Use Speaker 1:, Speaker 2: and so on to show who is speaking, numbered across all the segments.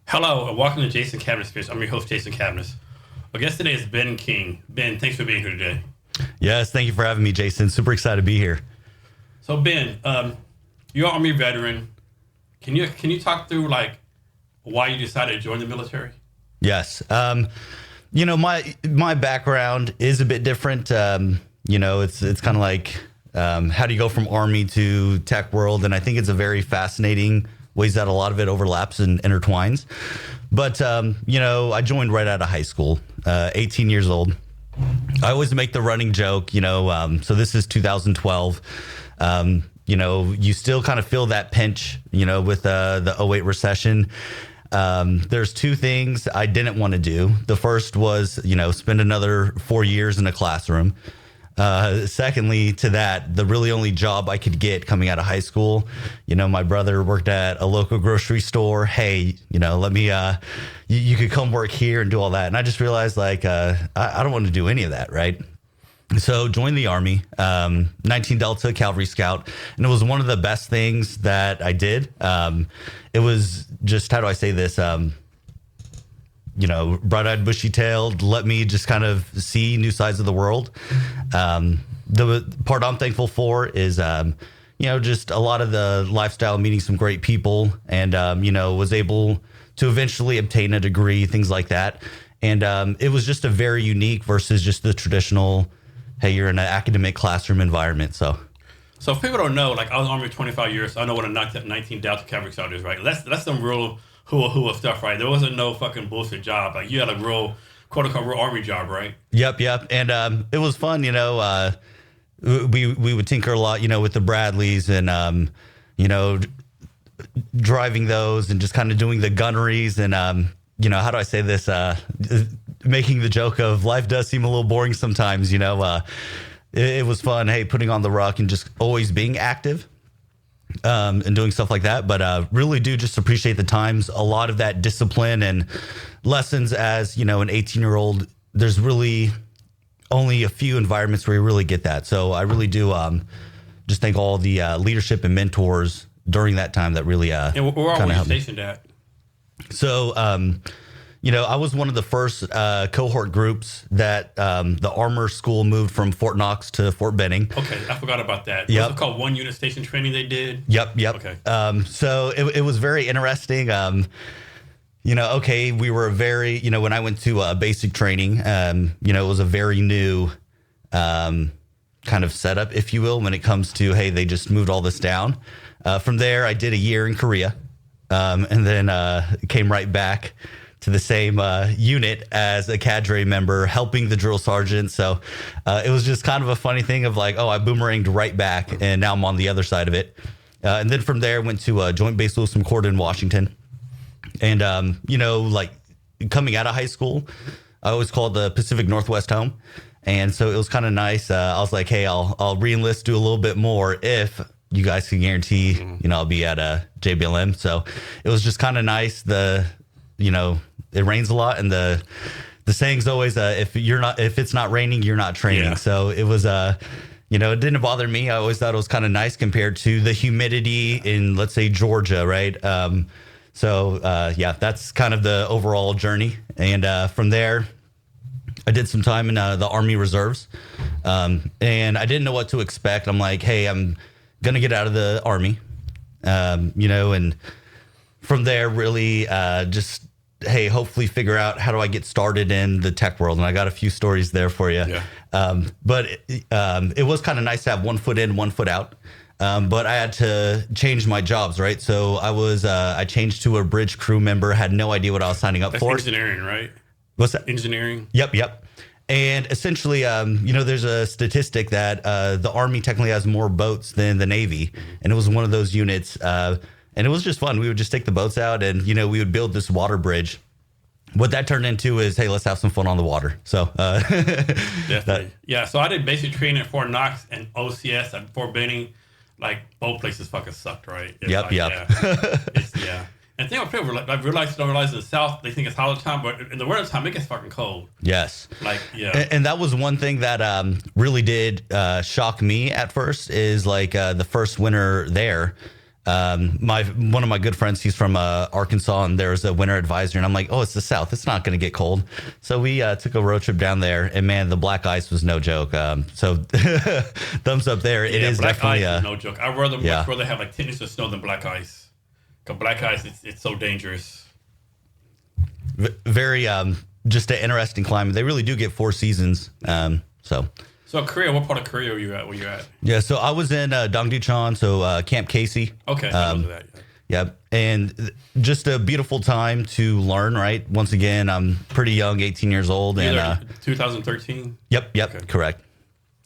Speaker 1: Hello, and welcome to Jason Cavness Experience. I'm your host, Jason Cavness. Our guest today is Ben King. Ben, thanks for being here today.
Speaker 2: Yes, thank you for having me, Jason. Super excited to be here.
Speaker 1: So, Ben, you're an Army veteran. Can you talk through why you decided to join the military?
Speaker 2: Yes. My background is a bit different. It's kind of like how do you go from Army to tech world? And I think it's a very fascinating ways that a lot of it overlaps and intertwines. But, I joined right out of high school, 18 years old. I always make the running joke, so this is 2012. You still kind of feel that pinch, with the '08 recession. There's two things I didn't want to do. The first was, spend another 4 years in a classroom. Secondly, to that, the really only job I could get coming out of high school, my brother worked at a local grocery store. Hey, let me, you could come work here and do all that. And I just realized I don't want to do any of that. Right. So joined the Army, 19 Delta Cavalry Scout. And it was one of the best things that I did. It was just, how do I say this? Bright-eyed, bushy-tailed, let me just kind of see new sides of the world. The part I'm thankful for is, just a lot of the lifestyle, meeting some great people, and, was able to eventually obtain a degree, things like that. And it was just a very unique versus just the traditional, hey, you're in an academic classroom environment. So
Speaker 1: if people don't know, I was Army 25 years, so I know what a 19 Delta Cavalry Scout is, right? That's some real who stuff, right? There wasn't no fucking bullshit job. You had a real, quote unquote, real Army job, right?
Speaker 2: Yep. And it was fun, we would tinker a lot, with the Bradleys and, driving those and just kind of doing the gunneries and, how do I say this? Making the joke of life does seem a little boring sometimes, it was fun. Hey, putting on the ruck and just always being active. And doing stuff like that, but really do just appreciate the times. A lot of that discipline and lessons as, an 18-year-old, there's really only a few environments where you really get that. So I really do just thank all the leadership and mentors during that time that really
Speaker 1: and where are you stationed at?
Speaker 2: So, I was one of the first cohort groups that the armor school moved from Fort Knox to Fort Benning.
Speaker 1: Okay, I forgot about that.
Speaker 2: Yep.
Speaker 1: Was it called one unit station training they did?
Speaker 2: Yep.
Speaker 1: Okay.
Speaker 2: So it was very interesting. We were very, when I went to basic training, it was a very new kind of setup, if you will, when it comes to, hey, they just moved all this down. From there, I did a year in Korea and then came right back to the same unit as a cadre member, helping the drill sergeant. So it was just kind of a funny thing of I boomeranged right back, and now I'm on the other side of it. And then from there, went to Joint Base Lewis McChord in Washington. And, coming out of high school, I always called the Pacific Northwest home. And so it was kind of nice. I was like, hey, I'll re-enlist, do a little bit more if you guys can guarantee, I'll be at a JBLM. So it was just kind of nice. It rains a lot, and the saying's always, if it's not raining, you're not training.
Speaker 1: Yeah. So
Speaker 2: it was, it didn't bother me. I always thought it was kind of nice compared to the humidity in, let's say, Georgia, right? That's kind of the overall journey. And from there, I did some time in the Army Reserves, and I didn't know what to expect. I'm like, hey, I'm gonna get out of the Army, and from there, really just, hey, hopefully figure out how do I get started in the tech world. And I got a few stories there for you.
Speaker 1: Yeah.
Speaker 2: But it was kind of nice to have 1 foot in, 1 foot out. But I had to change my jobs, right? So I changed to a bridge crew member, had no idea what I was signing up
Speaker 1: That's
Speaker 2: for.
Speaker 1: Engineering, right?
Speaker 2: What's that?
Speaker 1: Engineering.
Speaker 2: Yep. And essentially, there's a statistic that the Army technically has more boats than the Navy. And it was one of those units. And it was just fun. We would just take the boats out and, we would build this water bridge. What that turned into is, hey, let's have some fun on the water. So,
Speaker 1: definitely. So I did basic training at Fort Knox and OCS at Fort Benning. Both places fucking sucked, right?
Speaker 2: Yep.
Speaker 1: Yeah. And the thing about people, I've realized, don't realize in the South, they think it's holiday time, but in the winter time, it gets fucking cold.
Speaker 2: Yes. And that was one thing that really did shock me at first is the first winter there. One of my good friends, he's from Arkansas, and there's a winter advisory, and I'm like, oh, it's the South, it's not going to get cold. So we took a road trip down there, and man, the black ice was no joke. So thumbs up there. It is
Speaker 1: black
Speaker 2: definitely
Speaker 1: ice is no joke. I'd rather much rather have like 10 inches of snow than black ice. Because black ice, it's so dangerous.
Speaker 2: Very just an interesting climate. They really do get 4 seasons. So
Speaker 1: Korea, what part of Korea were you at? Where you at?
Speaker 2: Yeah, so I was in Dongdaecheon, so Camp Casey.
Speaker 1: Okay, that.
Speaker 2: Yeah, and just a beautiful time to learn, right? Once again, I'm pretty young, 18 years old. And
Speaker 1: 2013?
Speaker 2: Yep, okay. Correct.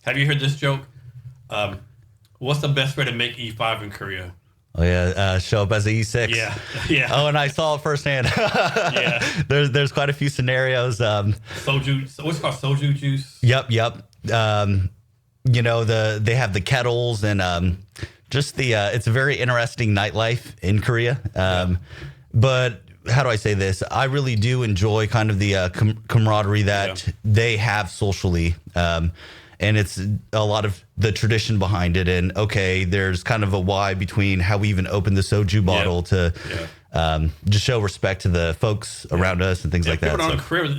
Speaker 1: Have you heard this joke? What's the best way to make E5 in Korea?
Speaker 2: Oh, yeah, show up as an E6.
Speaker 1: Yeah.
Speaker 2: Oh, and I saw it firsthand.
Speaker 1: Yeah.
Speaker 2: There's quite a few scenarios.
Speaker 1: Soju, what's it called, soju juice?
Speaker 2: Yep. They have the kettles and just it's a very interesting nightlife in Korea. But how do I say this? I really do enjoy kind of the camaraderie that they have socially. And it's a lot of the tradition behind it. And okay, there's kind of a why between how we even open the soju bottle to just show respect to the folks around us and things like that.
Speaker 1: People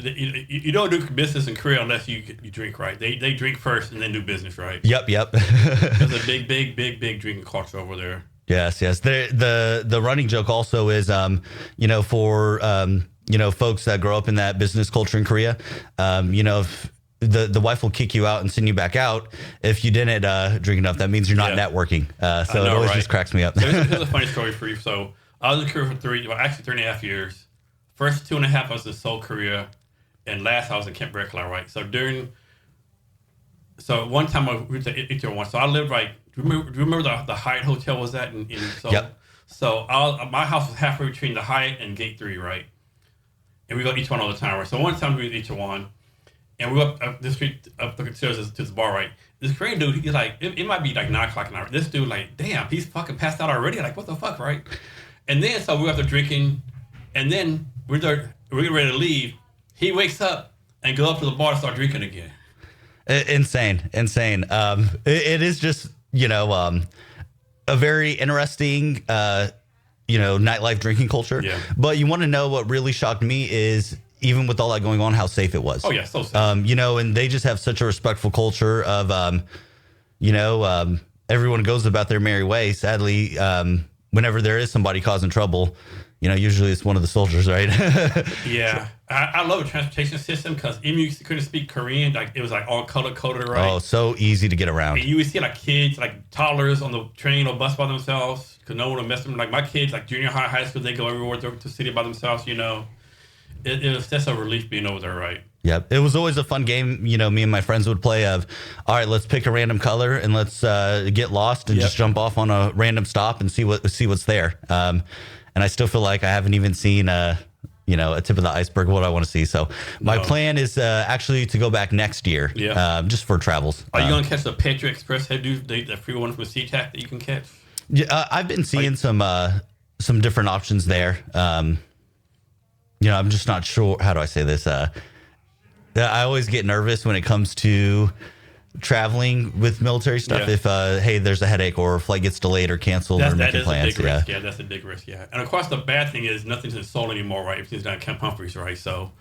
Speaker 1: you don't do business in Korea unless you drink, right? They drink first and then do business, right?
Speaker 2: Yep.
Speaker 1: There's a big drinking culture over there.
Speaker 2: Yes. The running joke also is, for folks that grow up in that business culture in Korea, if the wife will kick you out and send you back out if you didn't drink enough. That means you're not networking. So it always just cracks me up.
Speaker 1: Here's a funny story for you. So I was in Korea for 3.5 years. First 2.5 I was in Seoul, Korea, and last I was in Camp Rekla, right? So one time I went to Itaewon. So I lived right. Do you remember the Hyatt Hotel was that in Seoul?
Speaker 2: Yep.
Speaker 1: So my house was halfway between the Hyatt and Gate 3, right? And we go to Itaewon all the time, right? So one time we were in Itaewon. And we go up the street, up the stairs to this bar, right? This Korean dude, he's like, it might be like 9 o'clock at night. This dude, like, damn, he's fucking passed out already. Like, what the fuck, right? And then, so we got to drinking, and then we're getting ready to leave. He wakes up and goes up to the bar and start drinking again.
Speaker 2: Insane. It is just, a very interesting, nightlife drinking culture. Yeah. But you want to know what really shocked me is, even with all that going on, how safe it was.
Speaker 1: Oh, yeah, so safe.
Speaker 2: And they just have such a respectful culture of, everyone goes about their merry way. Sadly, whenever there is somebody causing trouble, usually it's one of the soldiers, right?
Speaker 1: Yeah. I love the transportation system because even if you couldn't speak Korean, like it was like all color-coded, right?
Speaker 2: Oh, so easy to get around.
Speaker 1: And you would see like kids, like toddlers on the train or bus by themselves because no one would mess with them. Like my kids, like junior high, high school, they go everywhere to the city by themselves, It was just a relief being over there, right?
Speaker 2: Yep. It was always a fun game, me and my friends would play of, all right, let's pick a random color and let's get lost and just jump off on a random stop and see what's there. And I still feel like I haven't even seen a tip of the iceberg of what I want to see. So my plan is actually to go back next year, just for travels.
Speaker 1: Are you going to catch the Patriot Express? The free one from SeaTac that you can catch?
Speaker 2: Yeah, I've been seeing some different options there. I'm just not sure. How do I say this? I always get nervous when it comes to traveling with military stuff. If there's a headache or a flight gets delayed or canceled or making plans.
Speaker 1: A big risk. Yeah, that's a big risk. Yeah, and of course the bad thing is nothing's in Seoul anymore, right? Everything's down at Camp Humphreys, right? So,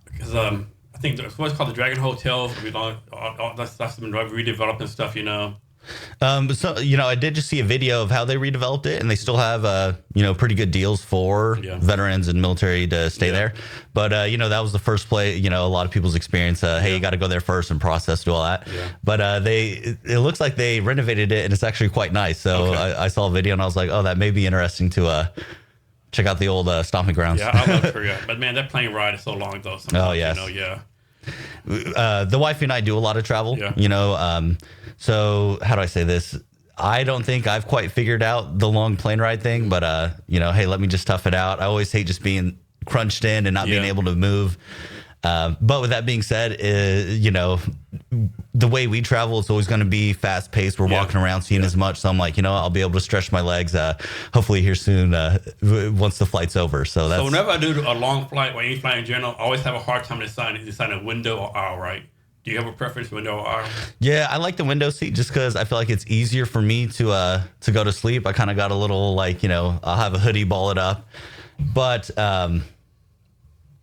Speaker 1: because I think what's called the Dragon Hotel. That's been redeveloped and stuff.
Speaker 2: So I did just see a video of how they redeveloped it, and they still have pretty good deals for veterans and military to stay there. But that was the first place. A lot of people's experience. Hey, you got to go there first and process, do all that. Yeah. But it looks like they renovated it, and it's actually quite nice. So I saw a video, and I was like, oh, that may be interesting to check out the old stomping grounds.
Speaker 1: Yeah, I love Korea, but man, that plane ride is so long though.
Speaker 2: Oh yes. The wife and I do a lot of travel. Yeah. So how do I say this? I don't think I've quite figured out the long plane ride thing, but hey, let me just tough it out. I always hate just being crunched in and not being able to move. But with that being said, the way we travel is always going to be fast paced. We're walking around seeing as much. So I'm like, I'll be able to stretch my legs, hopefully here soon, once the flight's over. So
Speaker 1: whenever I do a long flight or any flight in general, I always have a hard time deciding a window or aisle, right? Do you have a preference, window or aisle?
Speaker 2: Yeah, I like the window seat just because I feel like it's easier for me to go to sleep. I kind of got a little like, I'll have a hoodie, ball it up. But the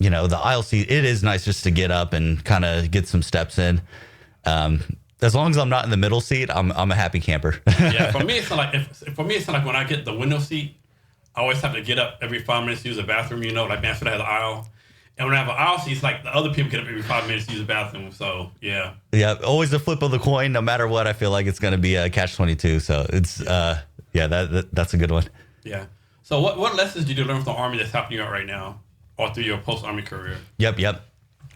Speaker 2: aisle seat, it is nice just to get up and kind of get some steps in. As long as I'm not in the middle seat, I'm a happy camper.
Speaker 1: Yeah, for me it's not like when I get the window seat, I always have to get up every 5 minutes to use the bathroom. Like that's when I have the aisle. And when I have an aisle seat, it's like the other people get up every 5 minutes to use the bathroom. So yeah.
Speaker 2: Yeah, always a flip of the coin. No matter what, I feel like it's going to be a catch-22. So it's that's a good one.
Speaker 1: Yeah. So what lessons did you learn from the Army that's helping you out right now, or through your post-Army career?
Speaker 2: Yep.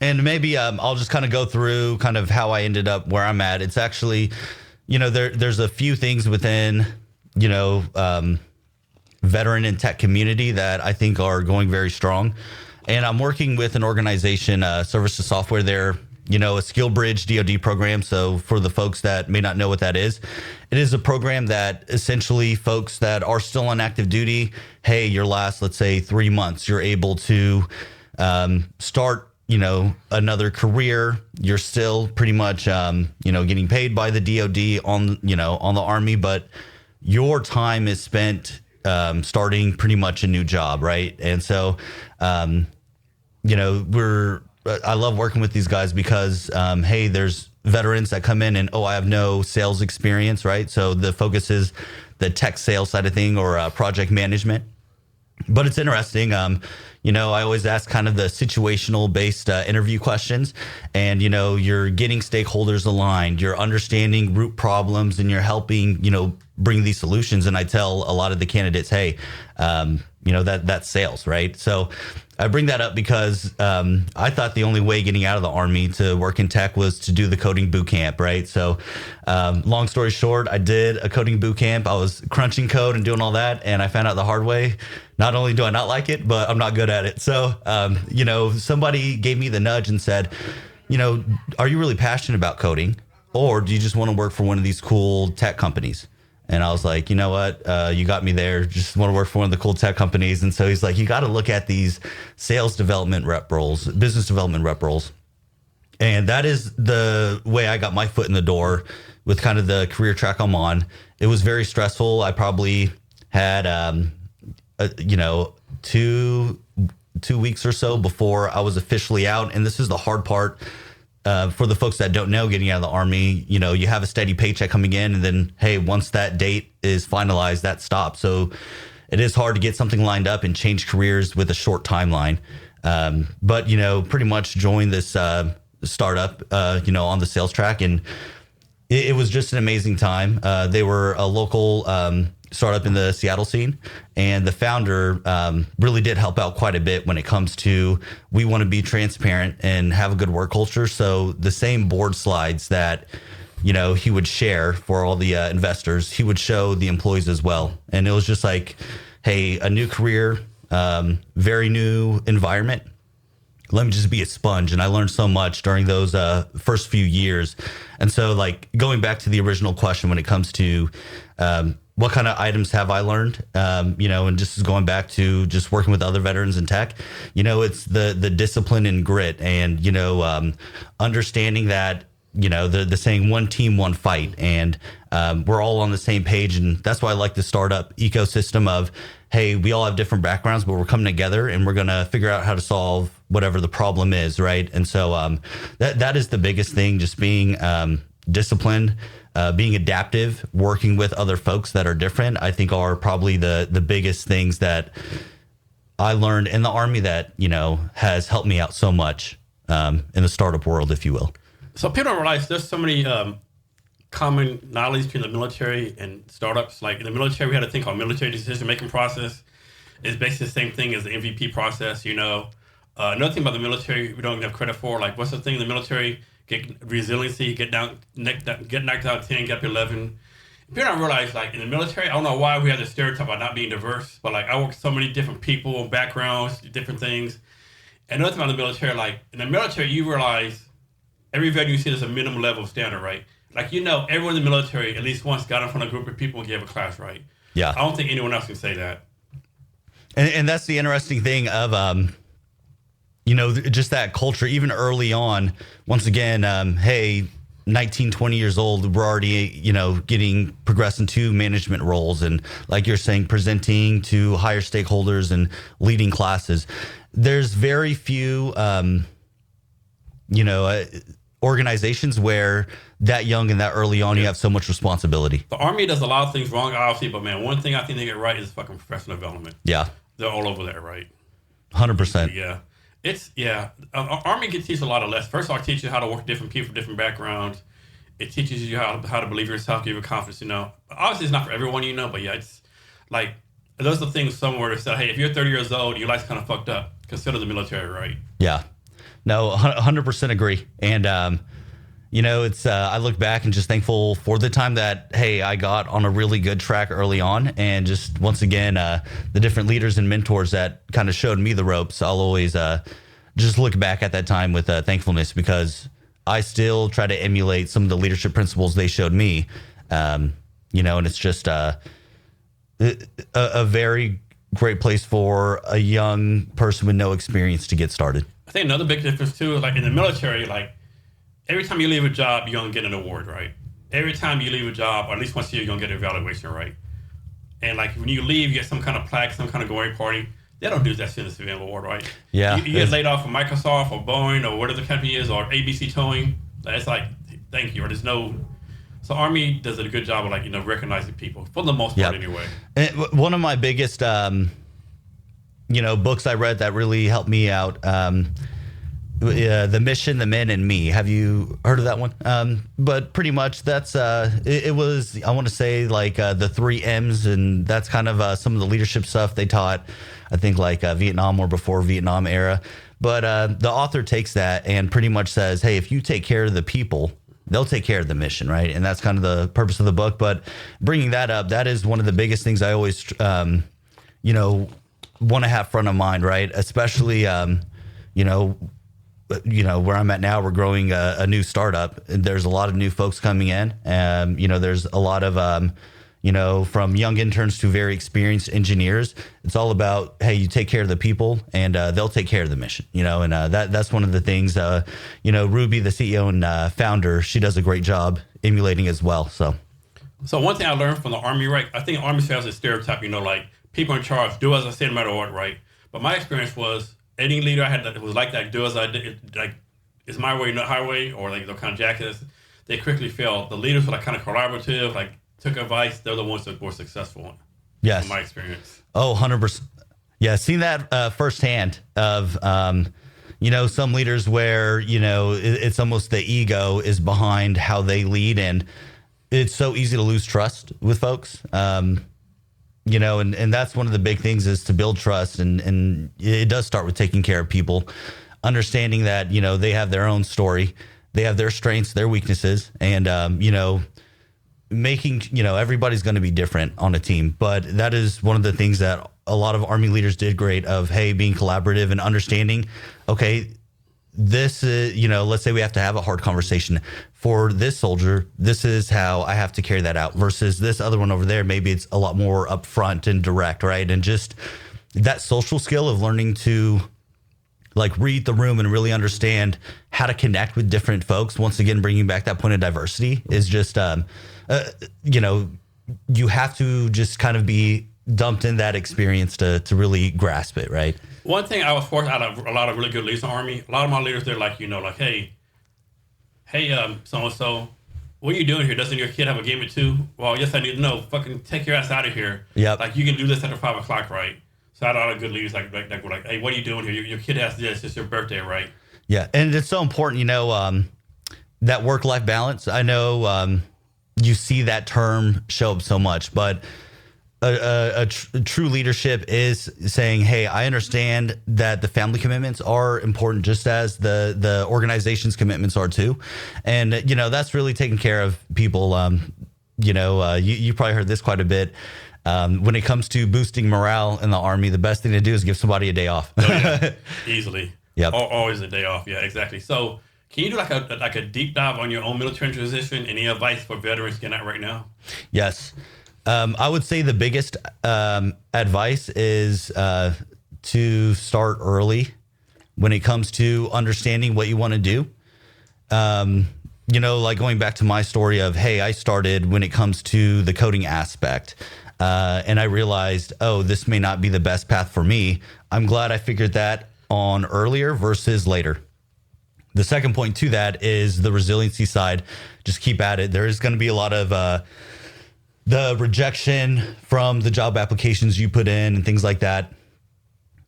Speaker 2: And maybe I'll just kind of go through kind of how I ended up where I'm at. It's actually, there's a few things within, veteran and tech community that I think are going very strong. And I'm working with an organization, Service to Software. They're, a skill bridge DoD program. So for the folks that may not know what that is, it is a program that essentially folks that are still on active duty, hey, your last, let's say 3 months, you're able to start another career. You're still pretty much, getting paid by the DoD on the Army, but your time is spent starting pretty much a new job, right? And so, I love working with these guys because, hey, there's veterans that come in and, I have no sales experience, right? So the focus is the tech sales side of thing or project management. But it's interesting. I always ask kind of the situational based interview questions, and, you're getting stakeholders aligned, you're understanding root problems, and you're helping, bring these solutions. And I tell a lot of the candidates, hey, that's sales, right? So I bring that up because I thought the only way getting out of the Army to work in tech was to do the coding boot camp, right? So long story short, I did a coding boot camp. I was crunching code and doing all that, and I found out the hard way. Not only do I not like it, but I'm not good at it. So, somebody gave me the nudge and said, are you really passionate about coding, or do you just want to work for one of these cool tech companies? And I was like, you know what? You got me there. Just want to work for one of the cool tech companies. And so he's like, you got to look at these sales development rep roles, business development rep roles. And that is the way I got my foot in the door with kind of the career track I'm on. It was very stressful. I probably had, 2 weeks or so before I was officially out. And this is the hard part. For the folks that don't know, getting out of the Army, you have a steady paycheck coming in, and then, hey, once that date is finalized, that stops. So it is hard to get something lined up and change careers with a short timeline. But, pretty much join this startup, on the sales track. And it was just an amazing time. They were a local startup in the Seattle scene, and the founder really did help out quite a bit when it comes to, we want to be transparent and have a good work culture. So the same board slides that he would share for all the investors, he would show the employees as well. And it was just like, hey, a new career, very new environment. Let me just be a sponge. And I learned so much during those first few years. And so, like, going back to the original question when it comes to what kind of items have I learned, and just going back to just working with other veterans in tech, it's the discipline and grit, and, understanding that, the saying, one team, one fight. And we're all on the same page. And that's why I like the startup ecosystem of, hey, we all have different backgrounds, but we're coming together and we're going to figure out how to solve whatever the problem is, right? And so that is the biggest thing, just being disciplined, being adaptive, working with other folks that are different, I think are probably the biggest things that I learned in the Army that, has helped me out so much in the startup world, if you will.
Speaker 1: So people don't realize there's so many common knowledge between the military and startups. Like in the military, we had a thing called military decision-making process. It's basically the same thing as the MVP process, Another thing about the military we don't give credit for, like what's the thing in the military? Get resiliency, get knocked out 10, get up 11. People don't realize, like in the military, I don't know why we have this stereotype about not being diverse, but like I work with so many different people, backgrounds, different things. And another thing about the military, like in the military, you realize every veteran you see there's a minimum level of standard, right? Like, everyone in the military at least once got in front of a group of people and gave a class, right?
Speaker 2: Yeah.
Speaker 1: I don't think anyone else can say that.
Speaker 2: And that's the interesting thing of, just that culture, even early on. Once again, hey, 19, 20 years old, we're already, getting progressing to management roles. And like you're saying, presenting to higher stakeholders and leading classes. There's very few, organizations where that young and that early on, you have so much responsibility.
Speaker 1: The Army does a lot of things wrong, obviously, but man, one thing I think they get right is fucking professional development.
Speaker 2: Yeah.
Speaker 1: They're all over there, right?
Speaker 2: 100%.
Speaker 1: Yeah. Army can teach a lot of lessons. First of all, it teaches you how to work with different people, different backgrounds. It teaches you how to believe in yourself, give you confidence, Obviously, it's not for everyone, but yeah, it's like, those are the things somewhere that said, hey, if you're 30 years old, your life's kind of fucked up. Consider the military, right?
Speaker 2: Yeah. No, 100% agree. And, it's, I look back and just thankful for the time that, hey, I got on a really good track early on. And just once again, the different leaders and mentors that kind of showed me the ropes. I'll always just look back at that time with thankfulness, because I still try to emulate some of the leadership principles they showed me. And it's just a very great place for a young person with no experience to get started.
Speaker 1: I think another big difference too, like in the military, like every time you leave a job, you're gonna get an award, right? Every time you leave a job, or at least once a year, you're gonna get an evaluation, right? And like when you leave, you get some kind of plaque, some kind of glory party. They don't do that shit in the civilian award, right?
Speaker 2: Yeah.
Speaker 1: You get laid off from Microsoft or Boeing or whatever the company is, or ABC Towing. It's like, thank you, or there's no. So Army does a good job of recognizing people for the most part, anyway.
Speaker 2: And one of my biggest, books I read that really helped me out. The Mission, the Men, and Me. Have you heard of that one? But pretty much that's it was, I want to say, like the 3 M's, and that's kind of some of the leadership stuff they taught, I think, like Vietnam or before Vietnam era. But the author takes that and pretty much says, hey, if you take care of the people, they'll take care of the mission, right? And that's kind of the purpose of the book. But bringing that up, that is one of the biggest things I always, want to have front of mind, right? Especially, where I'm at now, we're growing a new startup. There's a lot of new folks coming in. There's a lot of, from young interns to very experienced engineers. It's all about, hey, you take care of the people and they'll take care of the mission, and that's one of the things, Ruby, the CEO and founder, she does a great job emulating as well. So
Speaker 1: one thing I learned from the Army, right? I think Army has a stereotype, like people in charge, do as I say no matter what, right? But my experience was, any leader I had that was like that, do as I did, like, it's my way, not highway, or like they're kind of jackets, they quickly failed. The leaders were like kind of collaborative, like took advice, they're the ones that were successful.
Speaker 2: Yes.
Speaker 1: From my experience.
Speaker 2: Oh, 100%. Yeah, seen that firsthand of, some leaders where, it's almost the ego is behind how they lead, and it's so easy to lose trust with folks. And that's one of the big things, is to build trust. And it does start with taking care of people, understanding that, they have their own story, they have their strengths, their weaknesses, and, making, everybody's going to be different on a team. But that is one of the things that a lot of Army leaders did great of, hey, being collaborative and understanding, okay, this is, let's say we have to have a hard conversation for this soldier. This is how I have to carry that out versus this other one over there. Maybe it's a lot more upfront and direct, right? And just that social skill of learning to like read the room and really understand how to connect with different folks. Once again, bringing back that point of diversity is just, you have to just kind of be dumped in that experience to really grasp it, right?
Speaker 1: One thing I was forced out of a lot of really good leaders in the Army, a lot of my leaders, they're like, hey, so-and-so, what are you doing here? Doesn't your kid have a game at 2? Well, yes, I need to know. Fucking take your ass out of here.
Speaker 2: Yep.
Speaker 1: Like, you can do this after 5 o'clock, right? So I had a lot of good leaders like we're like, hey, what are you doing here? Your kid has this. It's your birthday, right?
Speaker 2: Yeah, and it's so important, that work-life balance. I know you see that term show up so much, but true leadership is saying, hey, I understand that the family commitments are important just as the organization's commitments are too. And, that's really taking care of people. You probably heard this quite a bit. When it comes to boosting morale in the Army, the best thing to do is give somebody a day off.
Speaker 1: Oh, yeah. Easily.
Speaker 2: Yep.
Speaker 1: Always a day off. Yeah, exactly. So can you do like a deep dive on your own military transition? Any advice for veterans getting out right now?
Speaker 2: Yes. I would say the biggest advice is to start early. when it comes to understanding what you want to do. You know, like going back to my story of, hey, I started when it comes to the coding aspect. And I realized, oh, this may not be the best path for me. I'm glad I figured that on earlier versus later. The second point to that is the resiliency side. Just keep at it. There is going to be a lot of the rejection from the job applications you put in and things like that.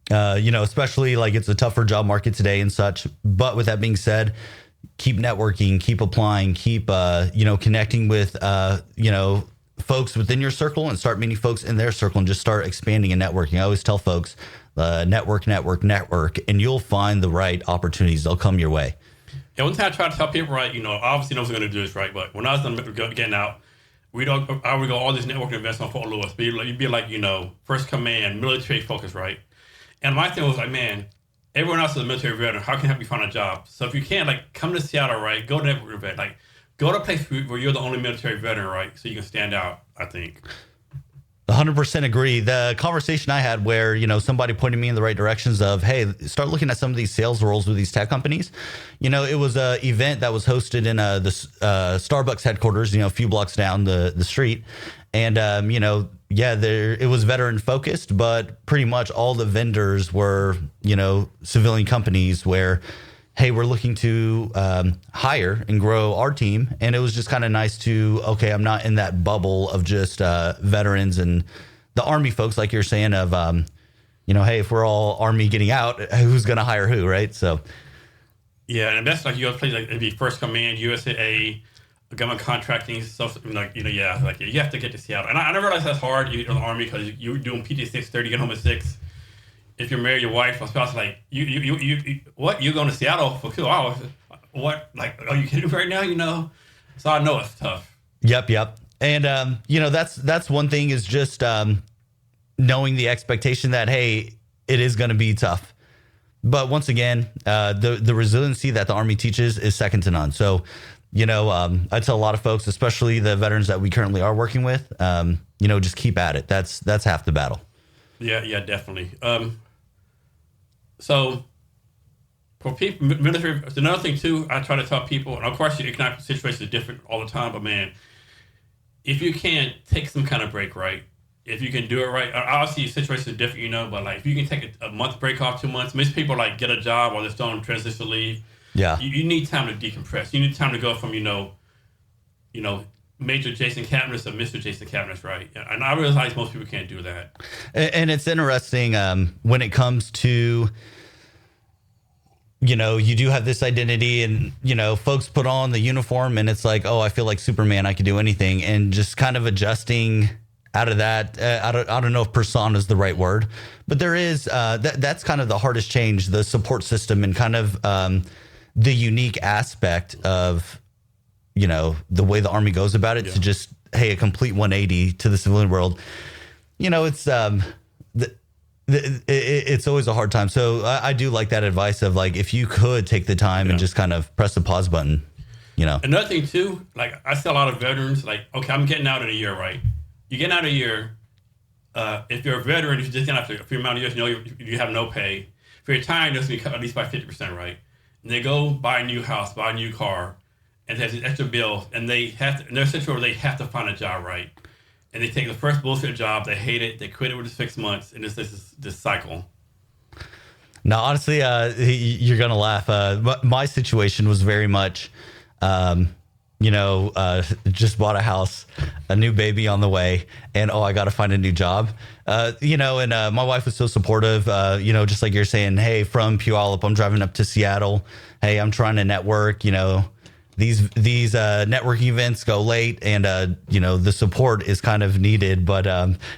Speaker 2: You know, especially like it's a tougher job market today and such. But with that being said, keep networking, keep applying, keep, you know, connecting with, you know, folks within your circle and start meeting folks in their circle and just start expanding and networking. I always tell folks, network, and you'll find the right opportunities. They'll come your way.
Speaker 1: Yeah, one time I try to tell people, right, you know, obviously no one's going to do this, right? But when I was getting out, I would go all these networking events on Fort Lewis. But you'd be like, you know, first command, military focus, right? And my thing was like, man, everyone else is a military veteran. How can I help you find a job? So if you can't, like, come to Seattle, right? Go to network event. Like, go to a place where you're the only military veteran, right? So you can stand out, I think.
Speaker 2: 100% agree. The conversation I had where, you know, somebody pointed me in the right directions of, hey, start looking at some of these sales roles with these tech companies. You know, it was a event that was hosted in the Starbucks headquarters, you know, a few blocks down the street. And, you know, yeah, it was veteran focused, but pretty much all the vendors were, you know, civilian companies where, hey, we're looking to hire and grow our team. And it was just kind of nice to, okay, I'm not in that bubble of just veterans and the Army folks, like you're saying, of, you know, hey, if we're all Army getting out, who's going to hire who, right? So,
Speaker 1: yeah, and that's like you go to places like it'd be First Command, USAA, government contracting, stuff like, you know, yeah, like you have to get to Seattle. And I never realized that's hard in the Army because you're doing PT 6:30, get home at 6. If you're married, your wife or spouse, like you what? You're going to Seattle for 2 hours? What? Like, are you kidding me right now? You know, so I know it's tough.
Speaker 2: Yep. And you know, that's one thing is just knowing the expectation that, hey, it is going to be tough. But once again, the resiliency that the Army teaches is second to none. So, you know, I tell a lot of folks, especially the veterans that we currently are working with, you know, just keep at it. That's half the battle.
Speaker 1: Yeah, definitely. So for people, military, another thing too, I try to tell people, and of course your economic situation is different all the time, but man, if you can't take some kind of break, right? If you can do it right, obviously your situation is different, you know, but like if you can take a month break off, 2 months, most people like get a job or they're still on transition leave.
Speaker 2: Yeah.
Speaker 1: You need time to decompress. You need time to go from, you know, Major Jason Cavness to Mr. Jason Cavness, right? And I realize most people can't do that.
Speaker 2: And it's interesting when it comes to, you know, you do have this identity and, you know, folks put on the uniform and it's like, oh, I feel like Superman, I can do anything. And just kind of adjusting out of that. I don't know if persona is the right word, but there is that's kind of the hardest change, the support system and kind of the unique aspect of, you know, the way the Army goes about it to just, hey, a complete 180 to the civilian world. You know, it's it's always a hard time. So I do like that advice of like, if you could take the time and just kind of press the pause button, you know.
Speaker 1: Another thing too, like I see a lot of veterans like, okay, I'm getting out in a year, right? You're getting out in a year. If you're a veteran, if you just get out for a few amount of years, you know, you have no pay. If you're retired, it's going to be cut at least by 50%, right? And they go buy a new house, buy a new car, and there's an extra bill, and they have to, in their situation where they have to find a job, right? And they take the first bullshit job, they hate it, they quit it within 6 months, and it's this cycle.
Speaker 2: Now, honestly, you're gonna laugh. My situation was very much, you know, just bought a house, a new baby on the way, and I got to find a new job. You know, and my wife was so supportive. You know, just like you're saying, hey, from Puyallup, I'm driving up to Seattle. Hey, I'm trying to network. You know, these networking events go late, and you know, the support is kind of needed. But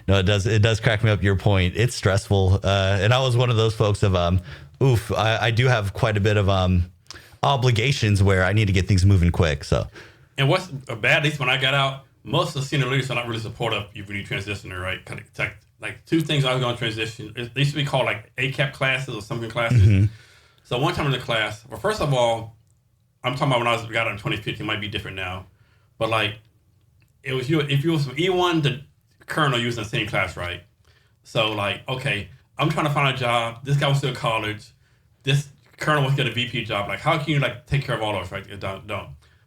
Speaker 2: no, it does crack me up. Your point, it's stressful, and I was one of those folks of I do have quite a bit of obligations where I need to get things moving quick. So,
Speaker 1: and what's bad, at least when I got out, most of the senior leaders are not really supportive when you transition, right? Like two things I was going to transition. They used to be called like ACAP classes or something classes. Mm-hmm. So one time in the class, well, first of all, I'm talking about when I got out in 2015, it might be different now, but like it was if you was from E1 to Colonel, you was in the same class, right? So like, okay, I'm trying to find a job. This guy was still in college. This colonel wants to get a VP job. Like, how can you like take care of all those, right? Don't.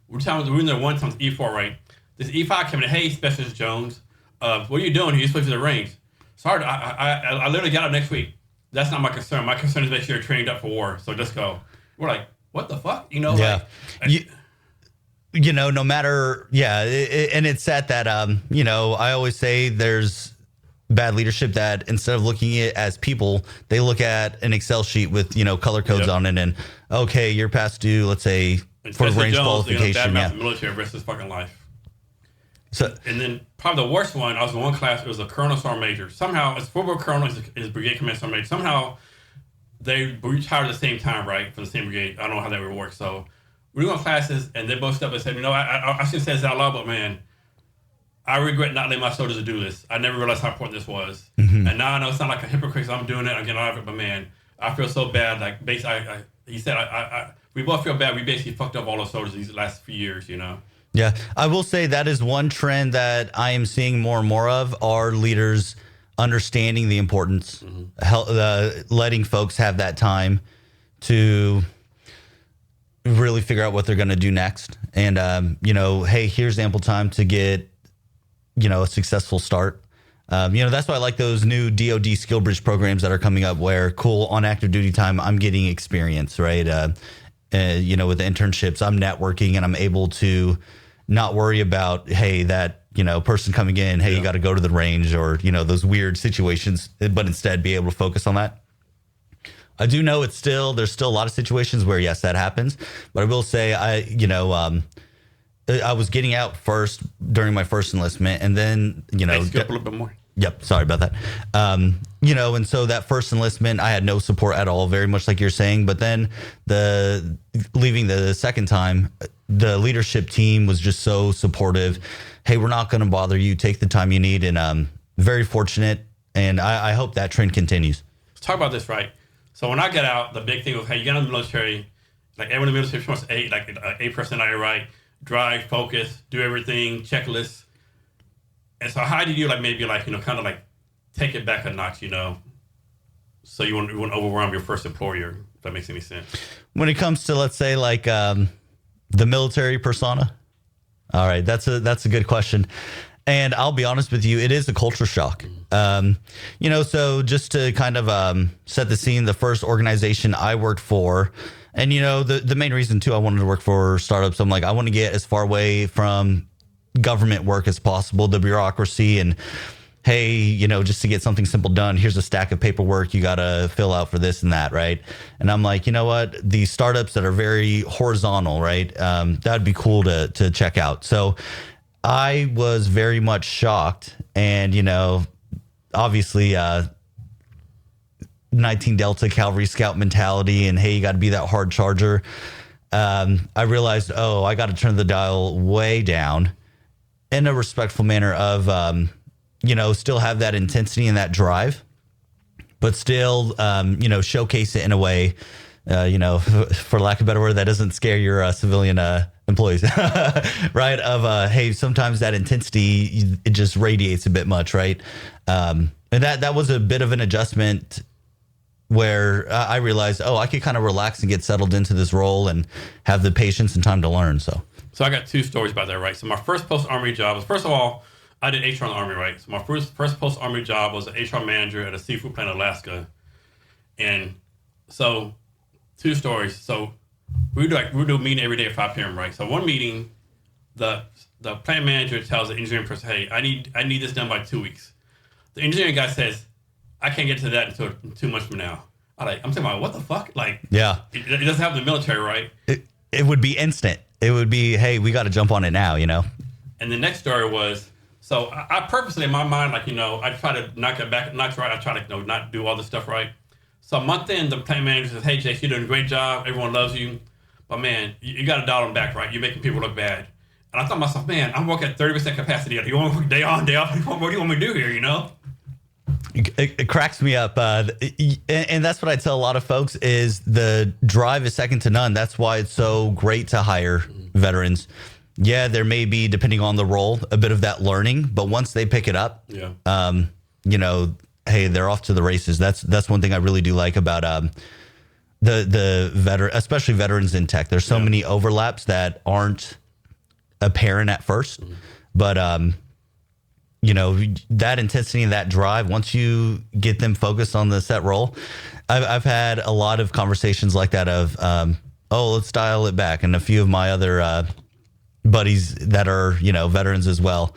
Speaker 1: We were in there one time, E4, right? This E5 came in, hey, Specialist Jones, what are you doing? You're supposed to the range. Sorry, I literally got out next week. That's not my concern. My concern is make sure you're trained up for war. So just go. We're like, what the fuck? You know?
Speaker 2: Yeah.
Speaker 1: Like,
Speaker 2: you know, no matter, and it's sad that, you know, I always say there's bad leadership that instead of looking at it as people, they look at an Excel sheet with, you know, color codes on it and, okay, you're past due, let's say, for range qualification.
Speaker 1: You know, the military risks his fucking life.
Speaker 2: So,
Speaker 1: and then probably the worst one, I was in one class, it was a colonel sergeant major. Somehow, it's football colonel, his brigade commander sergeant major. Somehow, they retired at the same time, right, from the same brigade. I don't know how that would work. So, we were in classes, and they both stepped up and said, you know, I shouldn't say this out loud, but man, I regret not letting my soldiers to do this. I never realized how important this was. Mm-hmm. And now I know it's not like a hypocrite, I'm doing it, I'm getting out of it, but man, I feel so bad. Like, basically, he said, we both feel bad. We basically fucked up all those soldiers these last few years, you know?
Speaker 2: Yeah, I will say that is one trend that I am seeing more and more of are leaders understanding the importance, letting folks have that time to really figure out what they're going to do next. And, you know, hey, here's ample time to get, you know, a successful start. You know, that's why I like those new DoD skill bridge programs that are coming up where, cool, on active duty time, I'm getting experience, right? You know, with the internships, I'm networking and I'm able to not worry about, hey, that, you know, person coming in, hey, you got to go to the range or, you know, those weird situations, but instead be able to focus on that. I do know there's still a lot of situations where, yes, that happens. But I will say, I was getting out first during my first enlistment and then, you know.
Speaker 1: Skip a little bit more.
Speaker 2: Yep. Sorry about that. You know, and so that first enlistment, I had no support at all, very much like you're saying. But then leaving the second time, the leadership team was just so supportive. Hey, we're not going to bother you. Take the time you need. And very fortunate. And I hope that trend continues.
Speaker 1: Let's talk about this, right? So when I got out, the big thing was, hey, you get out of the military, like everyone in the military wants A personality, right? Drive, focus, do everything, checklist. And so how do you maybe you know, kind of like take it back a notch, you know, so you won't overwhelm your first employer, if that makes any sense?
Speaker 2: When it comes to, let's say, like the military persona? All right, that's a good question. And I'll be honest with you, it is a culture shock. You know, so just to kind of set the scene, the first organization I worked for, and, you know, the main reason, too, I wanted to work for startups, I'm like, I want to get as far away from government work as possible, the bureaucracy, and, hey, you know, just to get something simple done, here's a stack of paperwork you got to fill out for this and that, right? And I'm like, you know what? These startups that are very horizontal, right? That'd be cool to check out. So I was very much shocked. And, you know, obviously 19 Delta Cavalry Scout mentality and, hey, you got to be that hard charger. I realized, I got to turn the dial way down in a respectful manner of, you know, still have that intensity and that drive, but still, you know, showcase it in a way, you know, for lack of a better word, that doesn't scare your civilian employees, right? Of, hey, sometimes that intensity, it just radiates a bit much, right? And that was a bit of an adjustment where I realized, I could kind of relax and get settled into this role and have the patience and time to learn. So
Speaker 1: I got two stories about that, right? So my first post-Army job was, first of all, I did HR in the Army, right? So my first post-Army job was an HR manager at a seafood plant in Alaska. And so, two stories. So we do a meeting every day at 5 p.m., right? So one meeting, the plant manager tells the engineering person, hey, I need this done by 2 weeks. The engineering guy says, I can't get to that until 2 months from now. I'm thinking about, what the fuck? Like,
Speaker 2: yeah,
Speaker 1: it doesn't happen in the military, right?
Speaker 2: It would be instant. It would be, hey, we got to jump on it now, you know?
Speaker 1: And the next story was, so I purposely in my mind, like, you know, I try to knock it back, not right. I try to, you know, not do all this stuff right. So a month in, the plant manager says, hey, Jace, you're doing a great job. Everyone loves you. But man, you got to dial them back, right? You're making people look bad. And I thought to myself, man, I'm working at 30% capacity. You want to work day on, day off? What do you want me to do here, you know?
Speaker 2: It cracks me up. And that's what I tell a lot of folks is the drive is second to none. That's why it's so great to hire veterans. Yeah, there may be, depending on the role, a bit of that learning. But once they pick it up, you know, hey, they're off to the races. That's one thing I really do like about especially veterans in tech. There's so many overlaps that aren't apparent at first, but that intensity and that drive, once you get them focused on the set role, I've had a lot of conversations like that of, let's dial it back. And a few of my other buddies that are, veterans as well,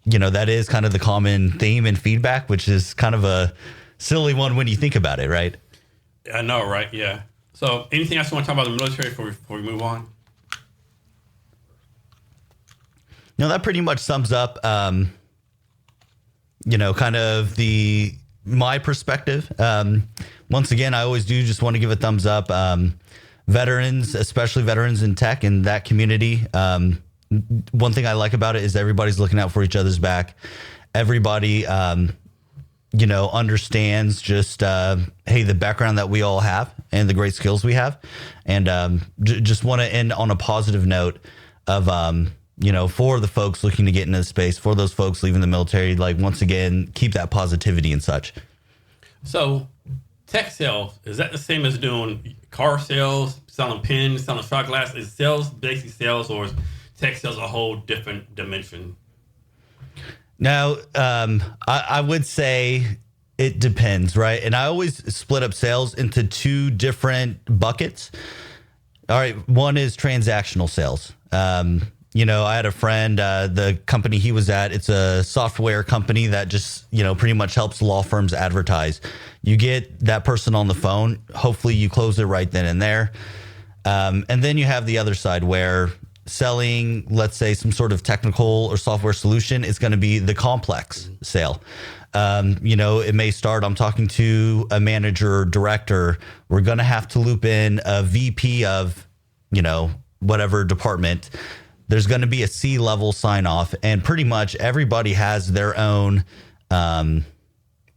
Speaker 2: that is kind of the common theme and feedback, which is kind of a silly one when you think about it, right?
Speaker 1: I know, right? Yeah. So anything else you want to talk about the military before we move on?
Speaker 2: No, that pretty much sums up, kind of my perspective. Once again, I always do just want to give a thumbs up. Veterans, especially veterans in tech and that community. One thing I like about it is everybody's looking out for each other's back. Everybody, understands just, hey, the background that we all have and the great skills we have. And just want to end on a positive note of, for the folks looking to get into the space, for those folks leaving the military, like, once again, keep that positivity and such.
Speaker 1: So tech sales, is that the same as doing car sales, selling pins, selling shot glass? Is sales basic sales, or is tech sales a whole different dimension?
Speaker 2: Now, I would say it depends, right? And I always split up sales into two different buckets. All right, one is transactional sales. I had a friend, the company he was at, it's a software company that just, pretty much helps law firms advertise. You get that person on the phone. Hopefully you close it right then and there. And then you have the other side where selling, let's say, some sort of technical or software solution is going to be the complex sale. It may start, I'm talking to a manager or director. We're going to have to loop in a VP of, whatever department. There's going to be a C-level sign off, and pretty much everybody has their own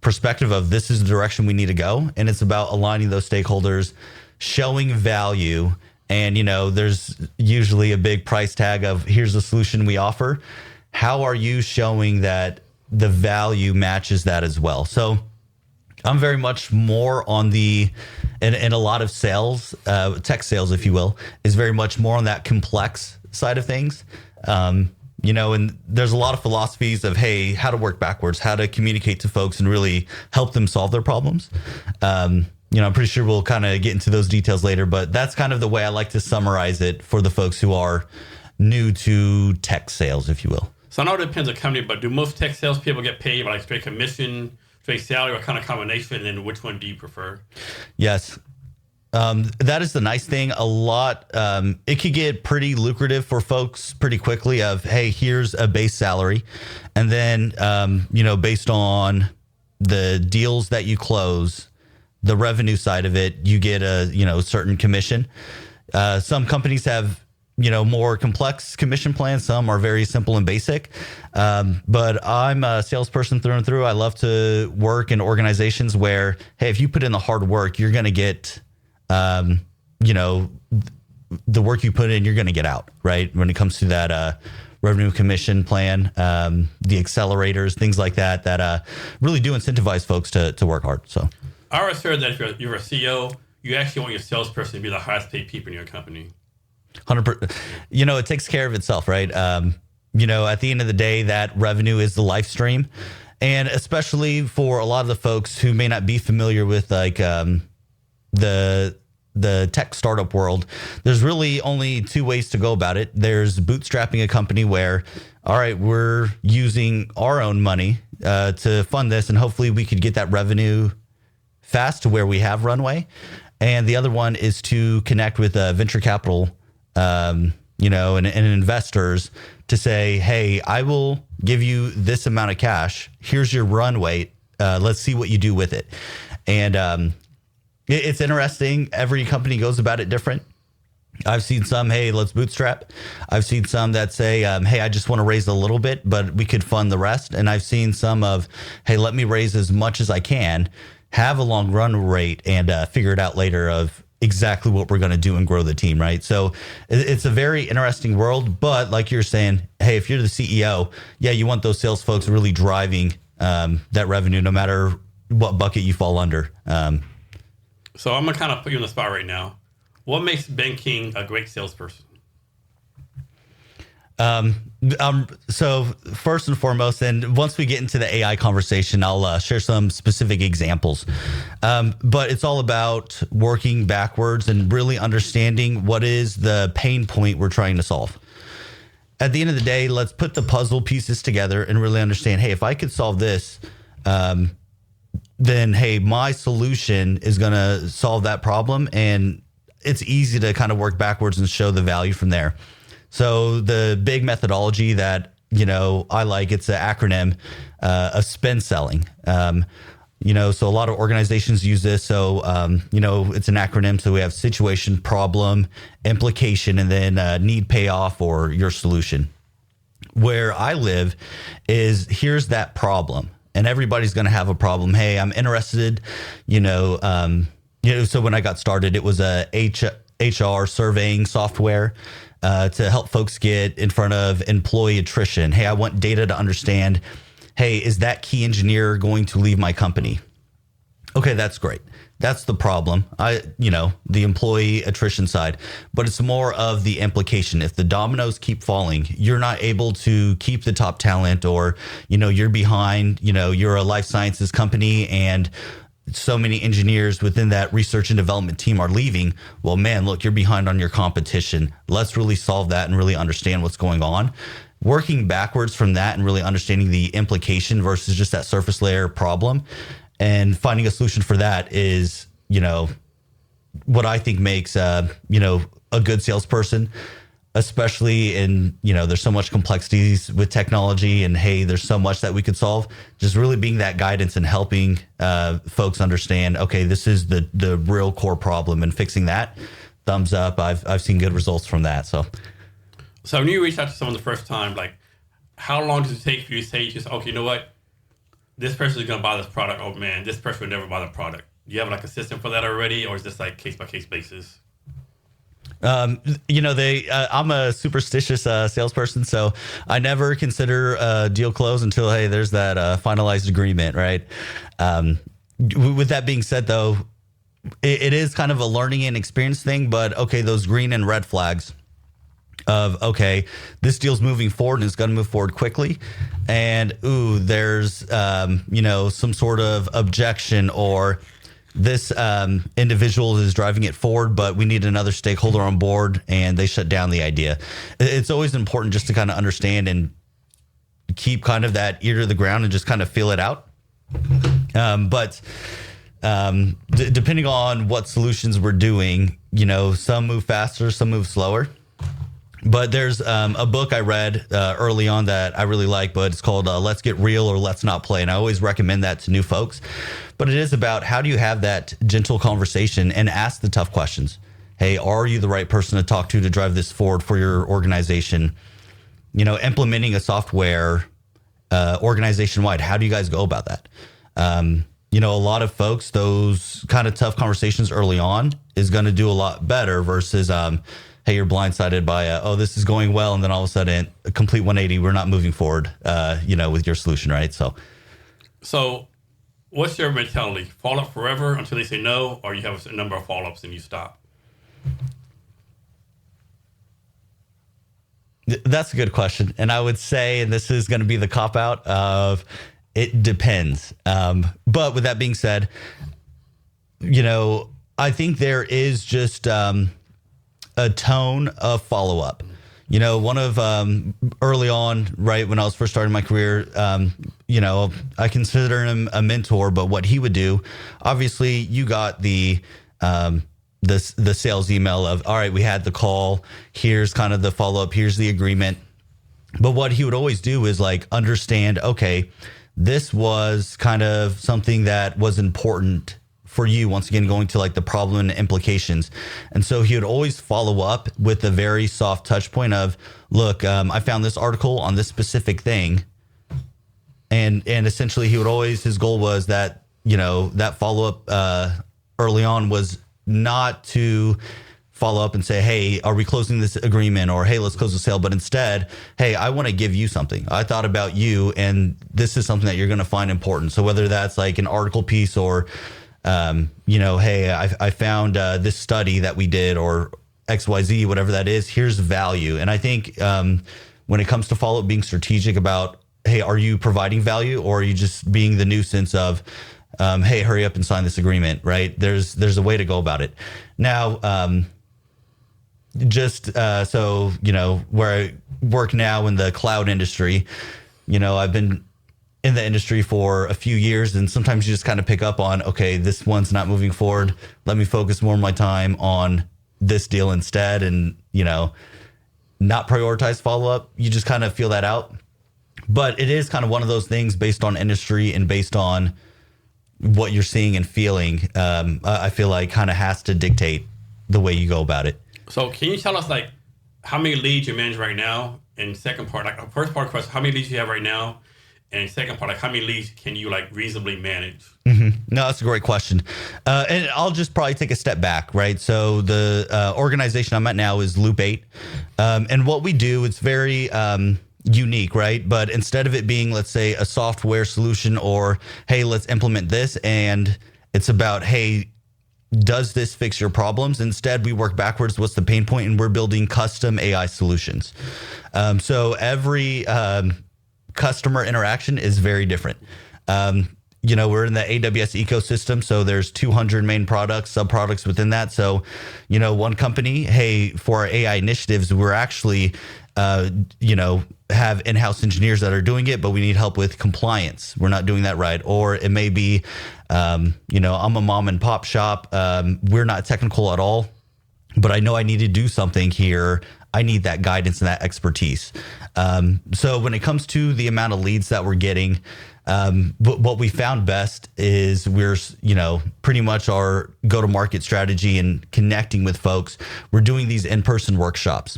Speaker 2: perspective of this is the direction we need to go. And it's about aligning those stakeholders, showing value. And, there's usually a big price tag of here's the solution we offer. How are you showing that the value matches that as well? So I'm very much more on and a lot of sales, tech sales, if you will, is very much more on that complex side of things. And there's a lot of philosophies of, hey, how to work backwards, how to communicate to folks and really help them solve their problems. I'm pretty sure we'll kind of get into those details later, but that's kind of the way I like to summarize it for the folks who are new to tech sales, if you will.
Speaker 1: So I know it depends on the company, but do most tech sales people get paid by like straight commission, straight salary, or kind of combination? And then which one do you prefer?
Speaker 2: Yes. That is the nice thing. A lot, it could get pretty lucrative for folks pretty quickly of, hey, here's a base salary. And then, based on the deals that you close, the revenue side of it, you get a, certain commission. Some companies have, more complex commission plans. Some are very simple and basic. But I'm a salesperson through and through. I love to work in organizations where, hey, if you put in the hard work, you're going to get, the work you put in, you're going to get out, right? When it comes to that, revenue commission plan, the accelerators, things like that really do incentivize folks to work hard. So
Speaker 1: I always heard that if you're a CEO, you actually want your salesperson to be the highest paid people in your company.
Speaker 2: 100%. It takes care of itself, right? At the end of the day, that revenue is the life stream. And especially for a lot of the folks who may not be familiar with like the tech startup world, there's really only two ways to go about it. There's bootstrapping a company where, all right, we're using our own money to fund this, and hopefully we could get that revenue fast to where we have runway. And the other one is to connect with venture capital, and investors to say, hey, I will give you this amount of cash. Here's your runway. Let's see what you do with it. And it's interesting. Every company goes about it different. I've seen some, hey, let's bootstrap. I've seen some that say, hey, I just want to raise a little bit, but we could fund the rest. And I've seen some of, hey, let me raise as much as I can, have a long run rate, and figure it out later of exactly what we're going to do and grow the team, right? So it's a very interesting world. But like you're saying, hey, if you're the CEO, yeah, you want those sales folks really driving that revenue no matter what bucket you fall under.
Speaker 1: So I'm gonna kind of put you on the spot right now. What makes Ben King a great salesperson?
Speaker 2: So first and foremost, and once we get into the AI conversation, I'll share some specific examples. But it's all about working backwards and really understanding what is the pain point we're trying to solve. At the end of the day, let's put the puzzle pieces together and really understand, hey, if I could solve this, then, hey, my solution is going to solve that problem. And it's easy to kind of work backwards and show the value from there. So the big methodology that, I like, it's an acronym of spin selling. So a lot of organizations use this. So, it's an acronym. So we have situation, problem, implication, and then need, payoff, or your solution. Where I live is here's that problem. And everybody's going to have a problem. Hey, I'm interested, so when I got started, it was a HR surveying software to help folks get in front of employee attrition. Hey, I want data to understand, hey, is that key engineer going to leave my company? Okay, that's great. That's the problem. The employee attrition side, but it's more of the implication. If the dominoes keep falling, you're not able to keep the top talent, or, you're behind, you're a life sciences company and so many engineers within that research and development team are leaving. Well, man, look, you're behind on your competition. Let's really solve that and really understand what's going on. Working backwards from that and really understanding the implication versus just that surface layer problem, and finding a solution for that is, what I think makes, a good salesperson, especially in, there's so much complexities with technology, and hey, there's so much that we could solve. Just really being that guidance and helping folks understand, okay, this is the real core problem, and fixing that. Thumbs up. I've seen good results from that. So
Speaker 1: when you reach out to someone the first time, like, how long does it take for you to say, okay, you know what? This person is going to buy this product. Oh man, this person would never buy the product. Do you have like a system for that already, or is this like case by case basis?
Speaker 2: I'm a superstitious salesperson, so I never consider a deal closed until, hey, there's that finalized agreement, right? With that being said, though, it is kind of a learning and experience thing, but okay, those green and red flags of, okay, this deal's moving forward and it's going to move forward quickly. And, there's, some sort of objection, or this individual is driving it forward, but we need another stakeholder on board and they shut down the idea. It's always important just to kind of understand and keep kind of that ear to the ground and just kind of feel it out. But depending on what solutions we're doing, some move faster, some move slower. But there's a book I read early on that I really like, but it's called Let's Get Real or Let's Not Play. And I always recommend that to new folks. But it is about how do you have that gentle conversation and ask the tough questions. Hey, are you the right person to talk to drive this forward for your organization? Implementing a software organization wide. How do you guys go about that? A lot of folks, those kind of tough conversations early on is going to do a lot better versus, hey, you're blindsided by, this is going well. And then all of a sudden, a complete 180, we're not moving forward, with your solution, right?
Speaker 1: So what's your mentality? Follow up forever until they say no, or you have a number of follow-ups and you stop?
Speaker 2: That's a good question. And I would say, and this is going to be the cop-out of, it depends. But with that being said, I think there is just a tone of follow-up. One of early on, right, when I was first starting my career, I consider him a mentor, but what he would do, obviously you got the sales email of, all right, we had the call, here's kind of the follow-up, here's the agreement. But what he would always do is like understand, okay, this was kind of something that was important for you, once again, going to like the problem and implications. And so he would always follow up with a very soft touch point of, look, I found this article on this specific thing. And essentially he would always, his goal was that, that follow up early on was not to follow up and say, hey, are we closing this agreement? Or, hey, let's close the sale. But instead, hey, I want to give you something. I thought about you, and this is something that you're going to find important. So whether that's like an article piece or Hey, I found this study that we did, or XYZ, whatever that is, here's value. And I think when it comes to follow-up, being strategic about, hey, are you providing value, or are you just being the nuisance of, hey, hurry up and sign this agreement, right? There's a way to go about it. Now, where I work now in the cloud industry, I've been in the industry for a few years, and sometimes you just kind of pick up on, okay, this one's not moving forward. Let me focus more of my time on this deal instead, and, not prioritize follow-up. You just kind of feel that out. But it is kind of one of those things based on industry and based on what you're seeing and feeling. I feel like kind of has to dictate the way you go about it.
Speaker 1: So can you tell us like how many leads you manage right now? And second part, like first part of the question, how many leads you have right now? And second part, like how many leads can you like reasonably manage?
Speaker 2: Mm-hmm. No, that's a great question. And I'll just probably take a step back, right? So the organization I'm at now is Loop 8. And what we do, it's very unique, right? But instead of it being, let's say, a software solution, or, hey, let's implement this, and it's about, hey, does this fix your problems? Instead, we work backwards. What's the pain point? And we're building custom AI solutions. So every customer interaction is very different. We're in the AWS ecosystem, so there's 200 main products, sub-products within that. So, one company, hey, for our AI initiatives, we're actually, have in-house engineers that are doing it, but we need help with compliance. We're not doing that right. Or it may be, I'm a mom and pop shop. We're not technical at all, but I know I need to do something here. I need that guidance and that expertise. So when it comes to the amount of leads that we're getting, what we found best is we're, pretty much our go-to-market strategy and connecting with folks. We're doing these in-person workshops.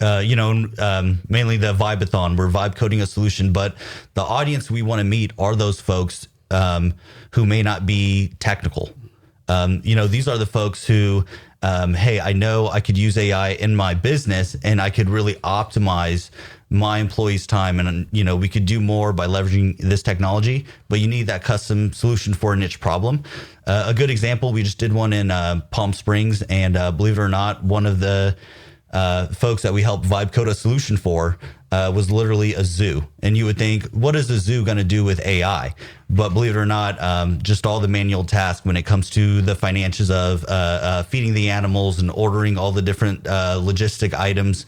Speaker 2: Mainly the Vibe-a-thon. We're vibe coding a solution, but the audience we want to meet are those folks who may not be technical. These are the folks who, hey, I know I could use AI in my business and I could really optimize my employees' time. And, we could do more by leveraging this technology, but you need that custom solution for a niche problem. A good example, we just did one in Palm Springs, and believe it or not, one of the folks that we helped vibe code a solution for was literally a zoo. And you would think, what is a zoo going to do with AI? But believe it or not, just all the manual tasks when it comes to the finances of feeding the animals and ordering all the different logistic items,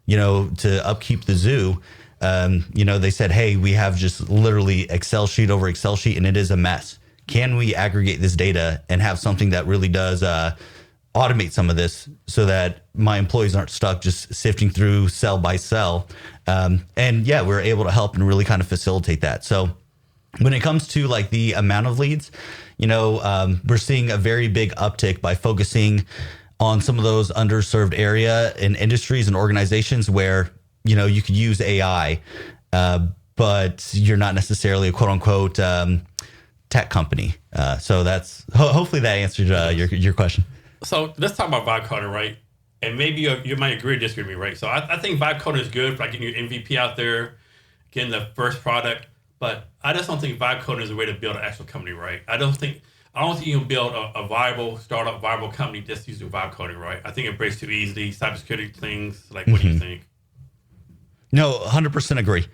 Speaker 2: to upkeep the zoo. They said, hey, we have just literally Excel sheet over Excel sheet, and it is a mess. Can we aggregate this data and have something that really does automate some of this so that my employees aren't stuck just sifting through cell by cell? We're able to help and really kind of facilitate that. So when it comes to like the amount of leads, we're seeing a very big uptick by focusing on some of those underserved area and industries and organizations where, you could use AI, but you're not necessarily a quote unquote tech company. So that's hopefully that answered your question.
Speaker 1: So let's talk about vibe coding, right? And maybe you might agree or disagree with me, right? So I think vibe coding is good for like getting your MVP out there, getting the first product. But I just don't think vibe coding is a way to build an actual company, right? I don't think you can build a viable startup, viable company just using vibe coding, right? I think it breaks too easily. Cybersecurity things, like what do you think?
Speaker 2: No, 100% agree.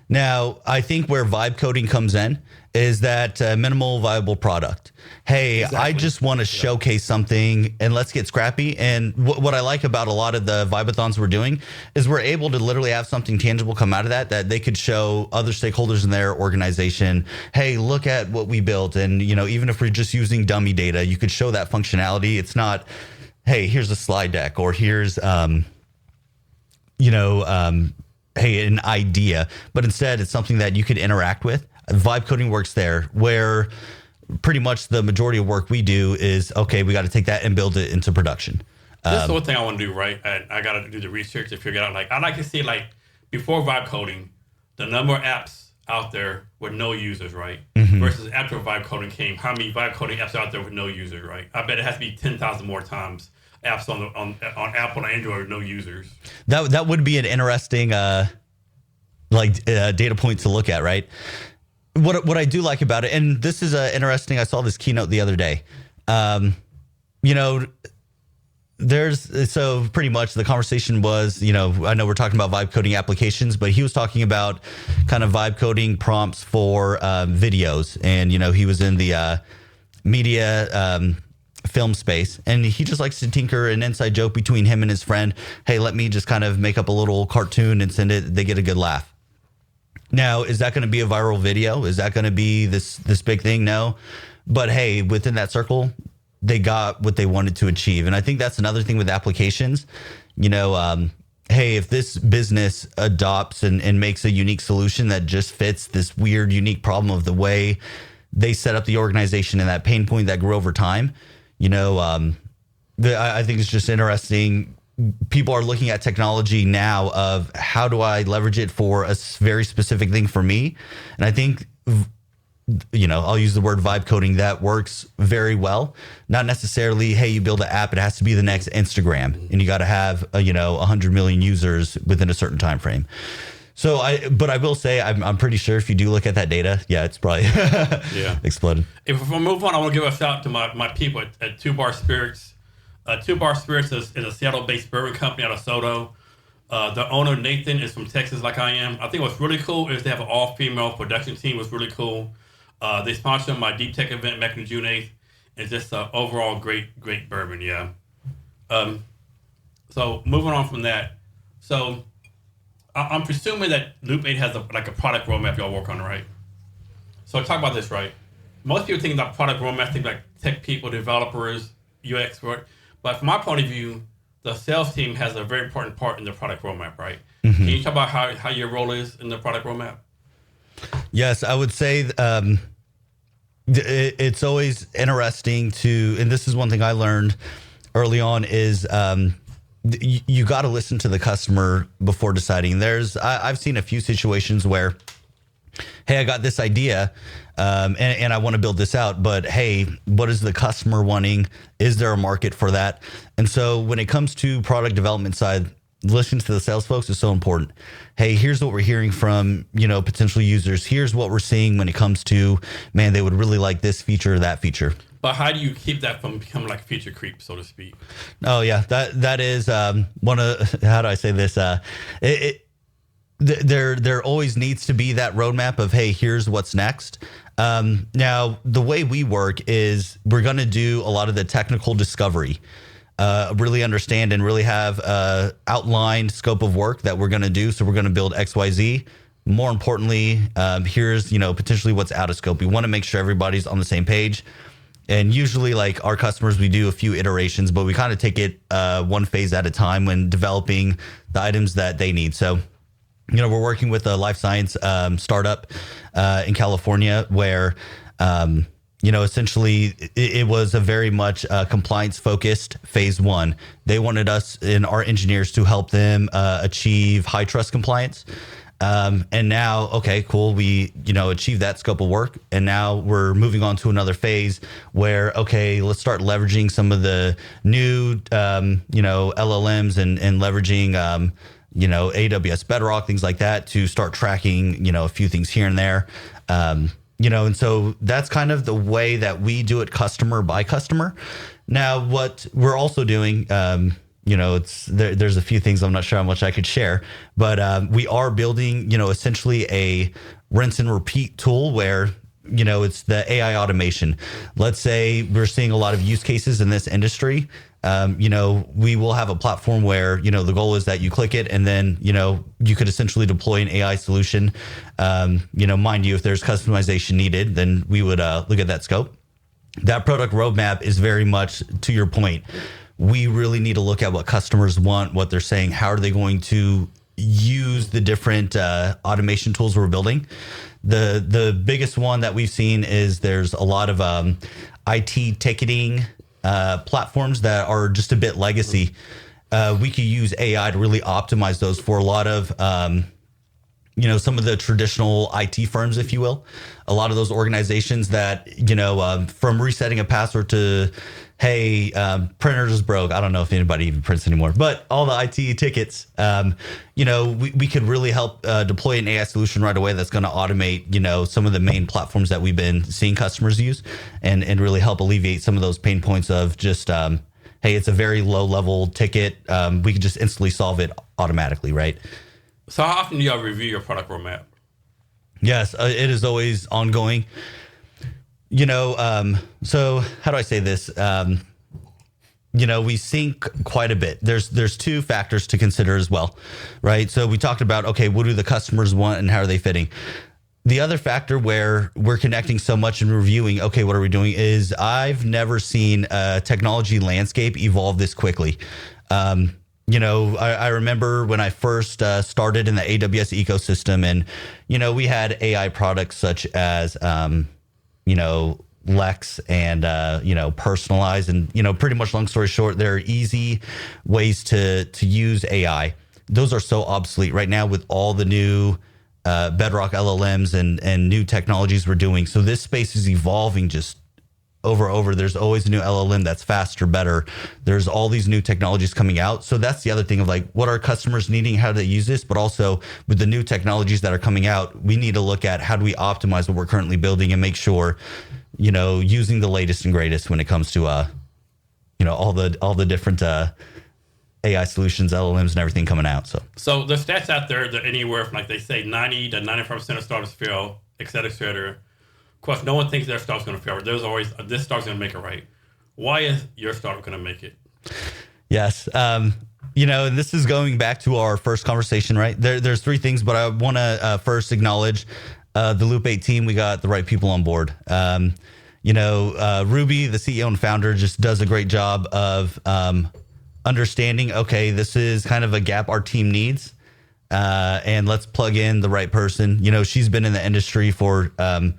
Speaker 2: Now, I think where vibe coding comes in is that minimal viable product. Hey, exactly. I just want to showcase something and let's get scrappy. And what I like about a lot of the Vibe-a-thons we're doing is we're able to literally have something tangible come out of that they could show other stakeholders in their organization. Hey, look at what we built. And, even if we're just using dummy data, you could show that functionality. It's not, hey, here's a slide deck, or here's, hey, an idea, but instead it's something that you could interact with. Vibe coding works there, where pretty much the majority of work we do is, okay, we got to take that and build it into production.
Speaker 1: This is one thing I want to do, right? I got to do the research to figure out, like, I like to see, like, before vibe coding, the number of apps out there with no users, right? Mm-hmm. Versus after vibe coding came, how many vibe coding apps are out there with no users, right? I bet it has to be 10,000 more times apps on Apple and Android with no users. That
Speaker 2: would be an interesting data point to look at, right? what I do like about it, and this is interesting. I saw this keynote the other day. You know, so pretty much the conversation was, you know, I know we're talking about vibe coding applications, but he was talking about kind of vibe coding prompts for videos, and you know, he was in the media film space, and he just likes to tinker an inside joke between him and his friend. Hey, let me just kind of make up a little cartoon and send it. They get a good laugh. Now, is that going to be a viral video? Is that going to be this big thing? No. But hey, within that circle, they got what they wanted to achieve. And I think that's another thing with applications. You know, hey, if this business adopts and makes a unique solution that just fits this weird, unique problem of the way they set up the organization and that pain point that grew over time, you know, I think it's just interesting. People are looking at technology now of how do I leverage it for a very specific thing for me. And I think, you know, I'll use the word vibe coding that works very well. Not necessarily, hey, you build an app, it has to be the next Instagram and you got to have, 100 million users within a certain time frame. So but I will say, I'm pretty sure if you do look at that data, yeah, it's probably exploded.
Speaker 1: If we move on, I want to give a shout out to my people at Two Bar Spirits. Two Bar Spirits is a Seattle-based bourbon company out of Soto. The owner, Nathan, is from Texas like I am. I think what's really cool is they have an all-female production team. It's really cool. They sponsored my Deep Tech event back in June 8th. It's just overall great bourbon, yeah. So moving on from that. So I'm presuming that Loop 8 has a product roadmap y'all work on, right? So talk about this, right? Most people think about product roadmap, think like tech people, developers, UX work. But from my point of view, the sales team has a very important part in the product roadmap, right? Mm-hmm. Can you talk about how your role is in the product roadmap?
Speaker 2: Yes, I would say it's always interesting and this is one thing I learned early on is you got to listen to the customer before deciding. I've seen a few situations where, hey, I got this idea and I want to build this out, but hey, what is the customer wanting? Is there a market for that? And so when it comes to product development side, listening to the sales folks is so important. Hey, here's what we're hearing from, potential users. Here's what we're seeing when it comes to, man, they would really like this feature or that feature.
Speaker 1: But how do you keep that from becoming like feature creep, so to speak?
Speaker 2: Oh yeah, that is one of, how do I say this? There always needs to be that roadmap of, hey, here's what's next. Now, the way we work is we're going to do a lot of the technical discovery, really understand and really have outlined scope of work that we're going to do. So we're going to build XYZ. More importantly, here's, potentially what's out of scope. We want to make sure everybody's on the same page. And usually, like our customers, we do a few iterations, but we kind of take it one phase at a time when developing the items that they need. So, we're working with a life science startup in California where, essentially it was a very much compliance focused phase one. They wanted us and our engineers to help them achieve high trust compliance. And now, okay, cool. We, achieved that scope of work. And now we're moving on to another phase where, okay, let's start leveraging some of the new, LLMs and leveraging, AWS Bedrock, things like that to start tracking, a few things here and there. And so that's kind of the way that we do it customer by customer. Now, what we're also doing, there's a few things I'm not sure how much I could share, but we are building, essentially a rinse and repeat tool where, it's the AI automation. Let's say we're seeing a lot of use cases in this industry. We will have a platform where, the goal is that you click it and then, you could essentially deploy an AI solution. Mind you, if there's customization needed, then we would look at that scope. That product roadmap is very much to your point. We really need to look at what customers want, what they're saying, how are they going to use the different automation tools we're building. The biggest one that we've seen is there's a lot of IT ticketing platforms that are just a bit legacy. We could use AI to really optimize those for a lot of, some of the traditional IT firms, if you will. A lot of those organizations that, from resetting a password to hey, printers is broke. I don't know if anybody even prints anymore, but all the IT tickets, we could really help deploy an AI solution right away that's going to automate, some of the main platforms that we've been seeing customers use and really help alleviate some of those pain points of just, hey, it's a very low level ticket. We could just instantly solve it automatically, right?
Speaker 1: So how often do y'all review your product roadmap?
Speaker 2: Yes, it is always ongoing. So how do I say this? We sync quite a bit. There's two factors to consider as well, right? So we talked about, okay, what do the customers want and how are they fitting? The other factor where we're connecting so much and reviewing, okay, what are we doing, is I've never seen a technology landscape evolve this quickly. I remember when I first started in the AWS ecosystem and, we had AI products such as, Lex and, Personalize and, pretty much long story short, there are easy ways to use AI. Those are so obsolete right now with all the new Bedrock LLMs and new technologies we're doing. So this space is evolving just over. There's always a new LLM that's faster, better. There's all these new technologies coming out. So that's the other thing of like, what are customers needing, how do they use this? But also with the new technologies that are coming out, we need to look at how do we optimize what we're currently building and make sure, using the latest and greatest when it comes to, all the different AI solutions, LLMs and everything coming out.
Speaker 1: So the stats out there, they're anywhere from, like they say, 90 to 95% of startups fail, et cetera, et cetera. Of course, no one thinks their startup's going to fail. There's always, this startup's going to make it right. Why is your startup going to make it?
Speaker 2: Yes. And this is going back to our first conversation, right? There's three things, but I want to first acknowledge the Loop 8 team. We got the right people on board. Ruby, the CEO and founder, just does a great job of understanding, okay, this is kind of a gap our team needs, and let's plug in the right person. She's been in the industry for, I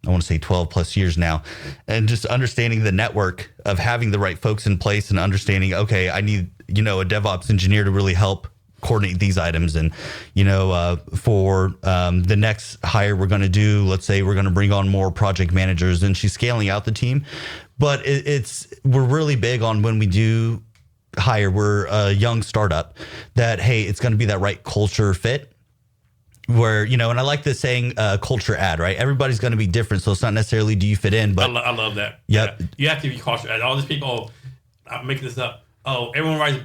Speaker 2: want to say 12 plus years now, and just understanding the network of having the right folks in place and understanding, okay, I need, a DevOps engineer to really help coordinate these items. And, for the next hire we're going to do, let's say we're going to bring on more project managers, and she's scaling out the team. But we're really big on when we do hire, we're a young startup that, hey, it's going to be that right culture fit where, and I like this saying, culture add, right? Everybody's going to be different. So it's not necessarily do you fit in, but
Speaker 1: I love that.
Speaker 2: Yep.
Speaker 1: Yeah. You have to be culture add. All these people, I'm making this up. Oh, everyone rides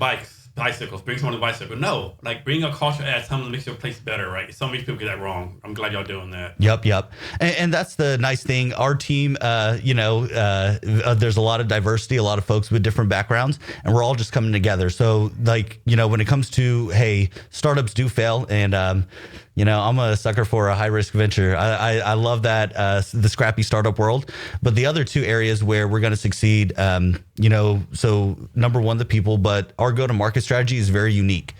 Speaker 1: bicycles, bring someone to bicycle. No, like bring a culture add, something that makes your place better, right? So many people get that wrong. I'm glad y'all doing that.
Speaker 2: Yep. And that's the nice thing. Our team, there's a lot of diversity, a lot of folks with different backgrounds, and we're all just coming together. So like, when it comes to, hey, startups do fail, and I'm a sucker for a high risk venture. I love that, the scrappy startup world. But the other two areas where we're going to succeed, so number one, the people, but our go-to-market strategy is very unique.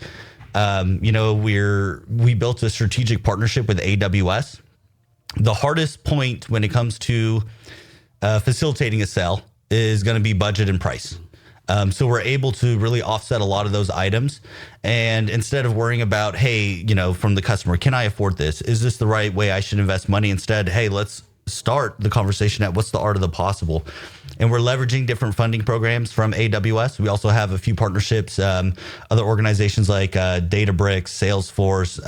Speaker 2: We built a strategic partnership with AWS. The hardest point when it comes to facilitating a sale is going to be budget and price. So we're able to really offset a lot of those items. And instead of worrying about, hey, from the customer, can I afford this? Is this the right way I should invest money? Instead, hey, let's start the conversation at what's the art of the possible. And we're leveraging different funding programs from AWS. We also have a few partnerships, other organizations like Databricks, Salesforce,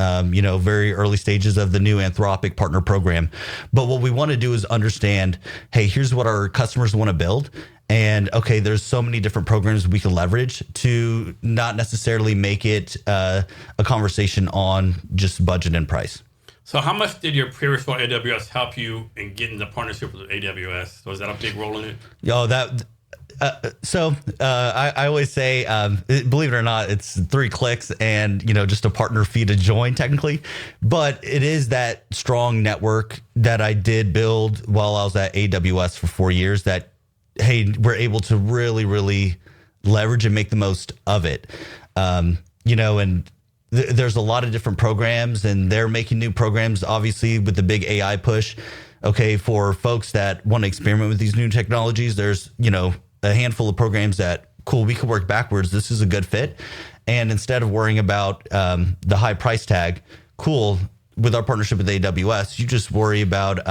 Speaker 2: very early stages of the new Anthropic partner program. But what we want to do is understand, hey, here's what our customers want to build. And okay, there's so many different programs we can leverage to not necessarily make it a conversation on just budget and price.
Speaker 1: So how much did your previous role at AWS help you in getting the partnership with AWS? Was that a big role in it?
Speaker 2: I always say, believe it or not, it's 3 clicks and, just a partner fee to join technically. But it is that strong network that I did build while I was at AWS for 4 years that, hey, we're able to really, really leverage and make the most of it. There's a lot of different programs, and they're making new programs, obviously, with the big AI push. Okay, for folks that want to experiment with these new technologies, there's, a handful of programs that, cool, we could work backwards. This is a good fit. And instead of worrying about the high price tag, cool, with our partnership with AWS, you just worry about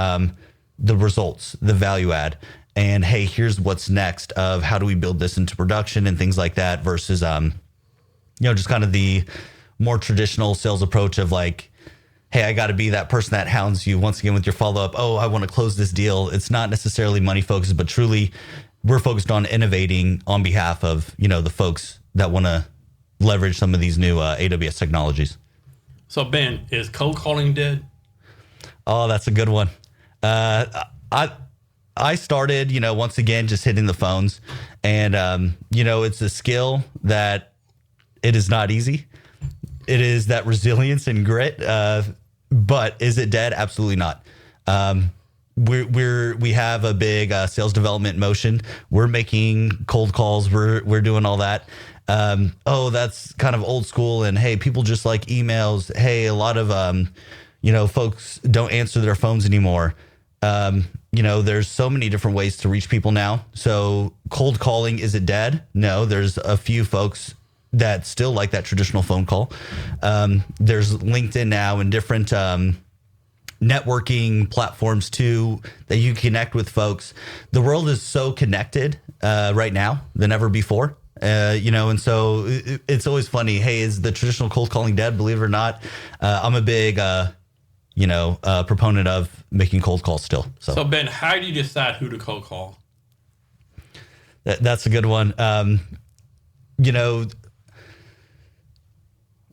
Speaker 2: the results, the value add. and hey, here's what's next of how do we build this into production and things like that versus, just kind of the more traditional sales approach of like, hey, I got to be that person that hounds you once again with your follow-up. Oh, I want to close this deal. It's not necessarily money focused, but truly we're focused on innovating on behalf of, the folks that want to leverage some of these new AWS technologies.
Speaker 1: So Ben, is cold calling dead?
Speaker 2: Oh, that's a good one. I started, once again, just hitting the phones, and, it's a skill that it is not easy. It is that resilience and grit. But is it dead? Absolutely not. We have a big sales development motion. We're making cold calls. We're doing all that. That's kind of old school. And hey, people just like emails. Hey, a lot of folks don't answer their phones anymore. There's so many different ways to reach people now. So cold calling, is it dead? No, there's a few folks that still like that traditional phone call. There's LinkedIn now and different networking platforms too that you connect with folks. The world is so connected right now than ever before. And so it's always funny. Hey, is the traditional cold calling dead? Believe it or not, I'm a big, proponent of making cold calls still.
Speaker 1: So Ben, how do you decide who to cold call?
Speaker 2: That's a good one.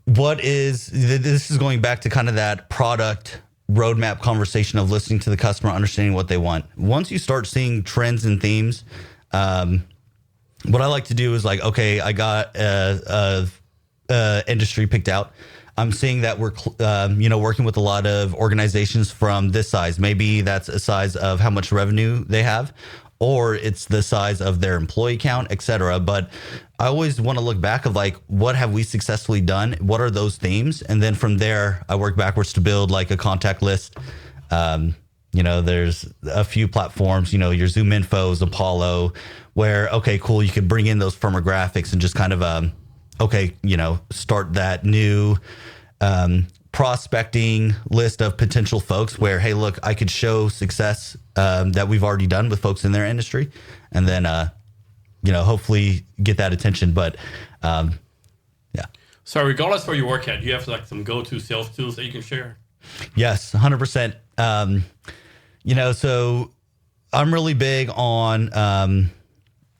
Speaker 2: This is going back to kind of that product roadmap conversation of listening to the customer, understanding what they want. Once you start seeing trends and themes, what I like to do is like, okay, I got a industry picked out. I'm seeing that we're, working with a lot of organizations from this size. Maybe that's a size of how much revenue they have, or it's the size of their employee count, et cetera. But I always want to look back of like, what have we successfully done? What are those themes? And then from there, I work backwards to build like a contact list. There's a few platforms, your ZoomInfo's, Apollo, where, okay, cool, you could bring in those firmographics and just kind of, start that new prospecting list of potential folks where, hey, look, I could show success that we've already done with folks in their industry, and then, hopefully get that attention. But yeah.
Speaker 1: So regardless where you work at, you have like some go-to sales tools that you can share?
Speaker 2: Yes, 100%. So I'm really big on,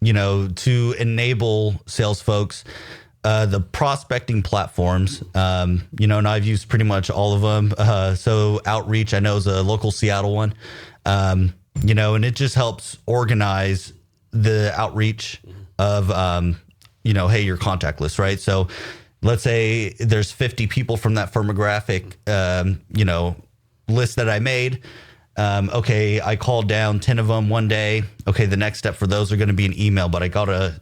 Speaker 2: to enable sales folks, the prospecting platforms, and I've used pretty much all of them. So Outreach, I know, is a local Seattle one, and it just helps organize the outreach of, hey, your contact list, right? So let's say there's 50 people from that firmographic, list that I made. Okay, I called down 10 of them one day. Okay, the next step for those are going to be an email, but I got to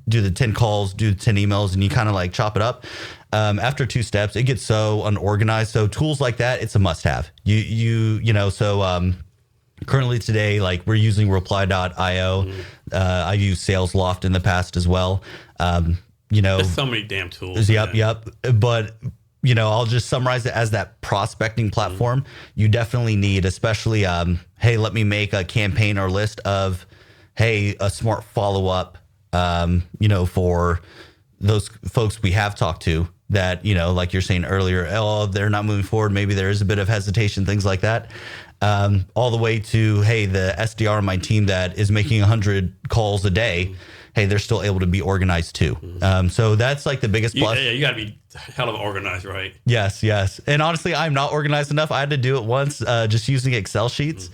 Speaker 2: do the 10 calls, do the 10 emails, and you kind of like chop it up. After 2 steps, it gets so unorganized. So tools like that, it's a must have. Currently today, like we're using reply.io. I've used SalesLoft in the past as well.
Speaker 1: There's so many damn tools.
Speaker 2: Yep. But, I'll just summarize it as that prospecting platform you definitely need, especially, hey, let me make a campaign or list of, hey, a smart follow-up, for those folks we have talked to that, like you're saying earlier, they're not moving forward. Maybe there is a bit of hesitation, things like that. All the way to, hey, the SDR on my team that is making 100 calls a day, hey, they're still able to be organized too. So that's like the biggest plus.
Speaker 1: Yeah, you got to be hell of organized, right?
Speaker 2: Yes. And honestly, I'm not organized enough. I had to do it once, just using Excel sheets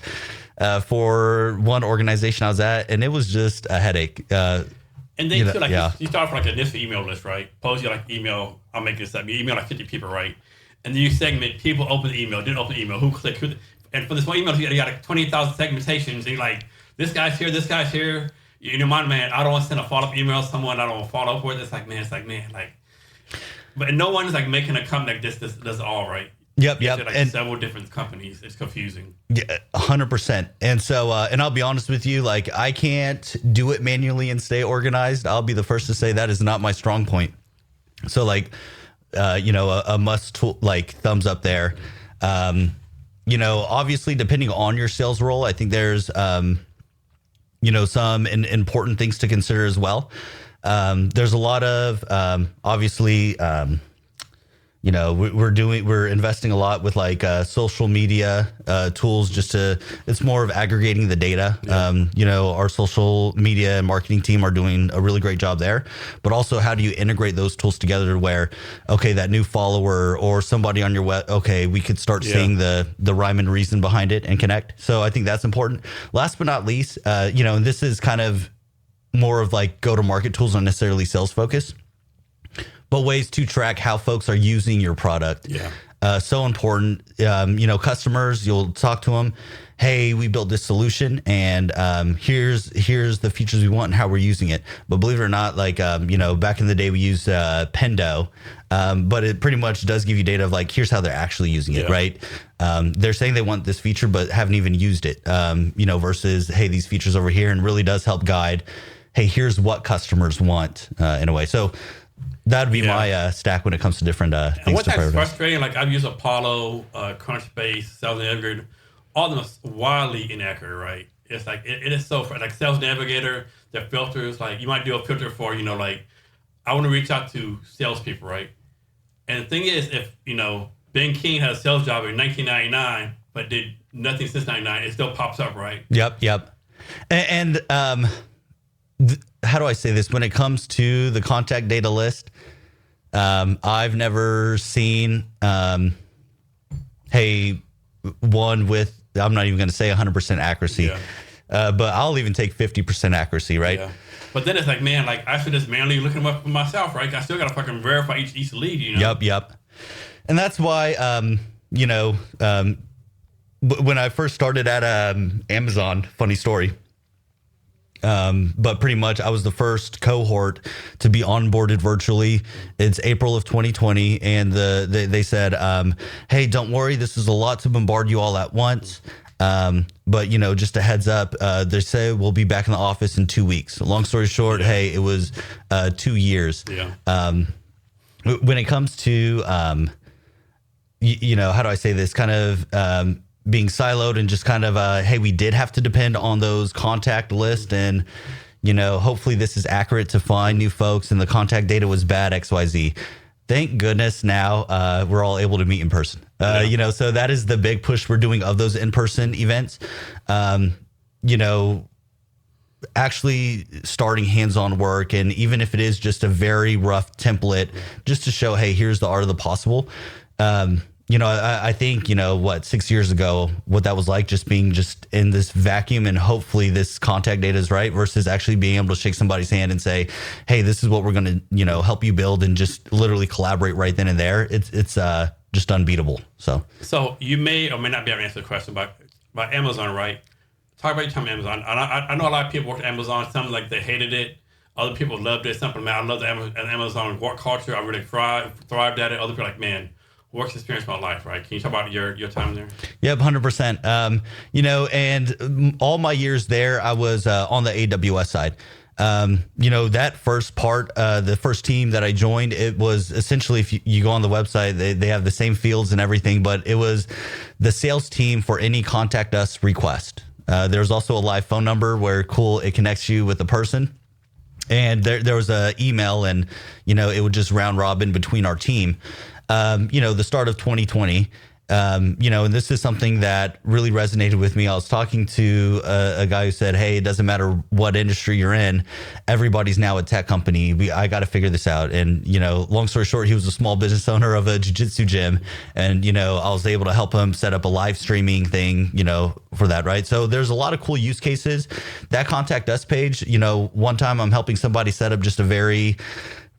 Speaker 2: for one organization I was at, and it was just a headache.
Speaker 1: And then you start from like an initial email list, right? Suppose you like email, I'll make this up. You email like 50 people, right? And then you segment people open the email, didn't open the email, who clicked, who. And for this one email, you got like 20,000 segmentations. And you're like, this guy's here, this guy's here. In your mind, man, I don't want to send a follow-up email to someone I don't want to follow up with. It's like, man. But no one's like making a company like this does it all, right?
Speaker 2: Yep.
Speaker 1: Like and several different companies. It's confusing.
Speaker 2: Yeah, 100%. And so, and I'll be honest with you, like I can't do it manually and stay organized. I'll be the first to say that is not my strong point. So like, a must like thumbs up there. Obviously depending on your sales role, I think there's, some important things to consider as well. There's a lot of obviously. We're investing a lot with like social media tools it's more of aggregating the data. Yeah. Our social media and marketing team are doing a really great job there, but also how do you integrate those tools together to where, okay, that new follower or somebody on your web, okay, we could start seeing the rhyme and reason behind it and connect. So I think that's important. Last but not least, and this is kind of more of like go-to-market tools, not necessarily sales focus, but ways to track how folks are using your product. Yeah. So important. Customers, you'll talk to them. Hey, we built this solution and here's the features we want and how we're using it. But believe it or not, like, back in the day we used Pendo, but it pretty much does give you data of like, here's how they're actually using it, right? They're saying they want this feature, but haven't even used it, versus, hey, these features over here, and really does help guide, hey, here's what customers want in a way. So that'd be my stack when it comes to different things.
Speaker 1: And what's frustrating, like I've used Apollo, Crunchbase, Sales Navigator, all of them are wildly inaccurate, right? It's like, it is so, like Sales Navigator, the filters, like you might do a filter for, like I want to reach out to salespeople, right? And the thing is, if, Ben King had a sales job in 1999, but did nothing since 99, it still pops up, right?
Speaker 2: Yep. And how do I say this? When it comes to the contact data list, I've never seen, one with, I'm not even going to say 100% accuracy, but I'll even take 50% accuracy, right?
Speaker 1: Yeah. But then it's like, man, like I should just manually look them up for myself, right? I still got to fucking verify each lead,
Speaker 2: Yep. And that's why, when I first started at Amazon, funny story, but pretty much I was the first cohort to be onboarded virtually. It's April of 2020. And they said, hey, don't worry. This is a lot to bombard you all at once. But just a heads up, they say we'll be back in the office in 2 weeks. Long story short, hey, it was 2 years. Yeah. When it comes to, how do I say this, kind of, being siloed and just kind of, hey, we did have to depend on those contact lists, and, hopefully this is accurate to find new folks, and the contact data was bad, XYZ. Thank goodness now we're all able to meet in person. So that is the big push we're doing of those in-person events. Actually starting hands-on work, and even if it is just a very rough template, just to show, hey, here's the art of the possible. I think, 6 years ago, what that was like, just being just in this vacuum and hopefully this contact data is right, versus actually being able to shake somebody's hand and say, hey, this is what we're going to, help you build, and just literally collaborate right then and there. It's just unbeatable. So
Speaker 1: you may or may not be able to answer the question about Amazon, right? Talk about your time at Amazon. I know a lot of people worked at Amazon. Some like they hated it. Other people loved it. Some people, man, I love the Amazon work culture. I really thrived at it. Other people are like, man, worst experience of my life, right? Can you talk about your time there?
Speaker 2: Yep, 100%. And all my years there, I was on the AWS side. That first part, the first team that I joined, it was essentially, if you go on the website, they have the same fields and everything, but it was the sales team for any contact us request. There's also a live phone number where it connects you with the person. And there was a email, and, it would just round robin between our team. The start of 2020, and this is something that really resonated with me. I was talking to a guy who said, hey, it doesn't matter what industry you're in. Everybody's now a tech company. I got to figure this out. And, long story short, he was a small business owner of a jiu-jitsu gym. And, I was able to help him set up a live streaming thing, for that. Right. So there's a lot of cool use cases. That Contact Us page, one time I'm helping somebody set up just a very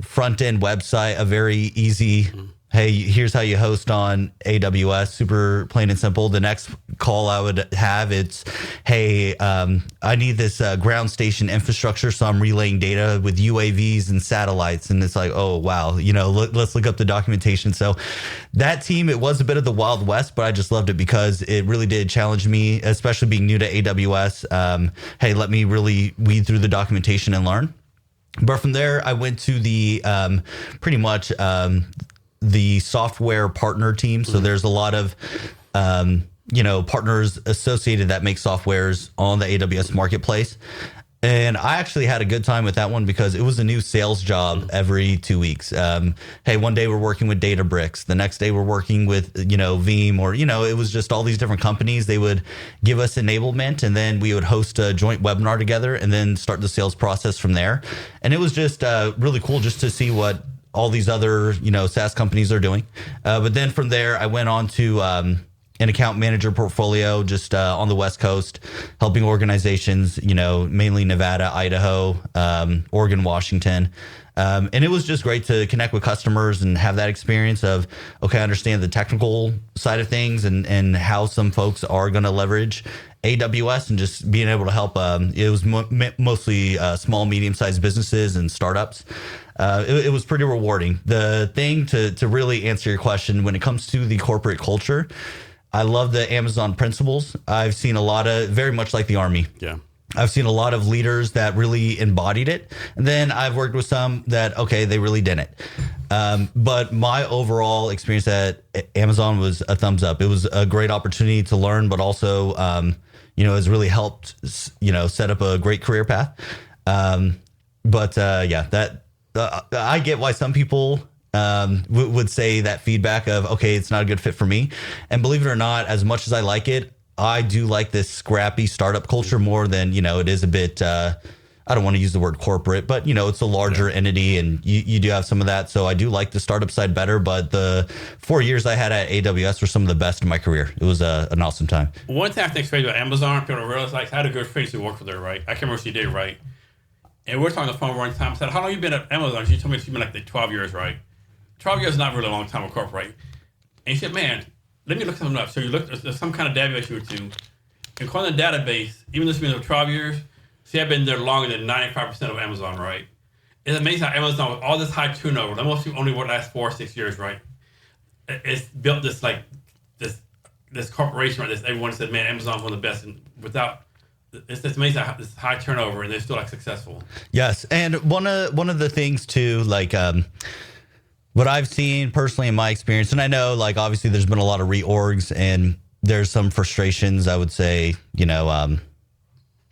Speaker 2: front end website, a very easy, hey, here's how you host on AWS, super plain and simple. The next call I would have, it's, hey, I need this ground station infrastructure, so I'm relaying data with UAVs and satellites. And it's like, oh, wow, let's look up the documentation. So that team, it was a bit of the Wild West, but I just loved it because it really did challenge me, especially being new to AWS. Hey, let me really weed through the documentation and learn. But from there, I went to the pretty much the software partner team. So there's a lot of partners associated that make softwares on the AWS marketplace. And I actually had a good time with that one because it was a new sales job every 2 weeks. Hey, one day we're working with Databricks. The next day we're working with, Veeam, or, it was just all these different companies. They would give us enablement, and then we would host a joint webinar together and then start the sales process from there. And it was just really cool just to see what all these other, SaaS companies are doing. But then from there, I went on to an account manager portfolio just on the West Coast, helping organizations, mainly Nevada, Idaho, Oregon, Washington. And it was just great to connect with customers and have that experience of, okay, I understand the technical side of things and how some folks are going to leverage AWS, and just being able to help. It was mostly small, medium-sized businesses and startups. It was pretty rewarding. The thing to really answer your question when it comes to the corporate culture, I love the Amazon principles. I've seen a lot of, very much like the Army.
Speaker 1: Yeah.
Speaker 2: I've seen a lot of leaders that really embodied it. And then I've worked with some that, okay, they really didn't. But my overall experience at Amazon was a thumbs up. It was a great opportunity to learn, but also, has really helped, set up a great career path. I get why some people would say that feedback of, okay, it's not a good fit for me. And believe it or not, as much as I like it, I do like this scrappy startup culture more than, it is a bit, I don't want to use the word corporate, but, it's a larger entity, and you do have some of that. So I do like the startup side better, but the 4 years I had at AWS were some of the best in my career. It was an awesome time.
Speaker 1: One thing I think is crazy about Amazon, people don't realize, like, I had a good friend who worked for there, right? I can't remember what she did, right? And we were talking on the phone one time. I said, how long have you been at Amazon? She told me she's been like 12 years, right? 12 years is not really a long time with corporate. And he said, man, let me look something up. So you look, there's some kind of database you were to. And according to the database, even though it's been there 12 years, see, I've been there longer than 95% of Amazon, right? It's amazing how Amazon, with all this high turnover, that most people only work the last 4 or 6 years, right? It's built this corporation, right? Everyone said, man, Amazon's one of the best. And it's just amazing how this high turnover, and they're still successful.
Speaker 2: Yes. And one of the things too, what I've seen personally in my experience, and I know, obviously there's been a lot of reorgs and there's some frustrations, I would say,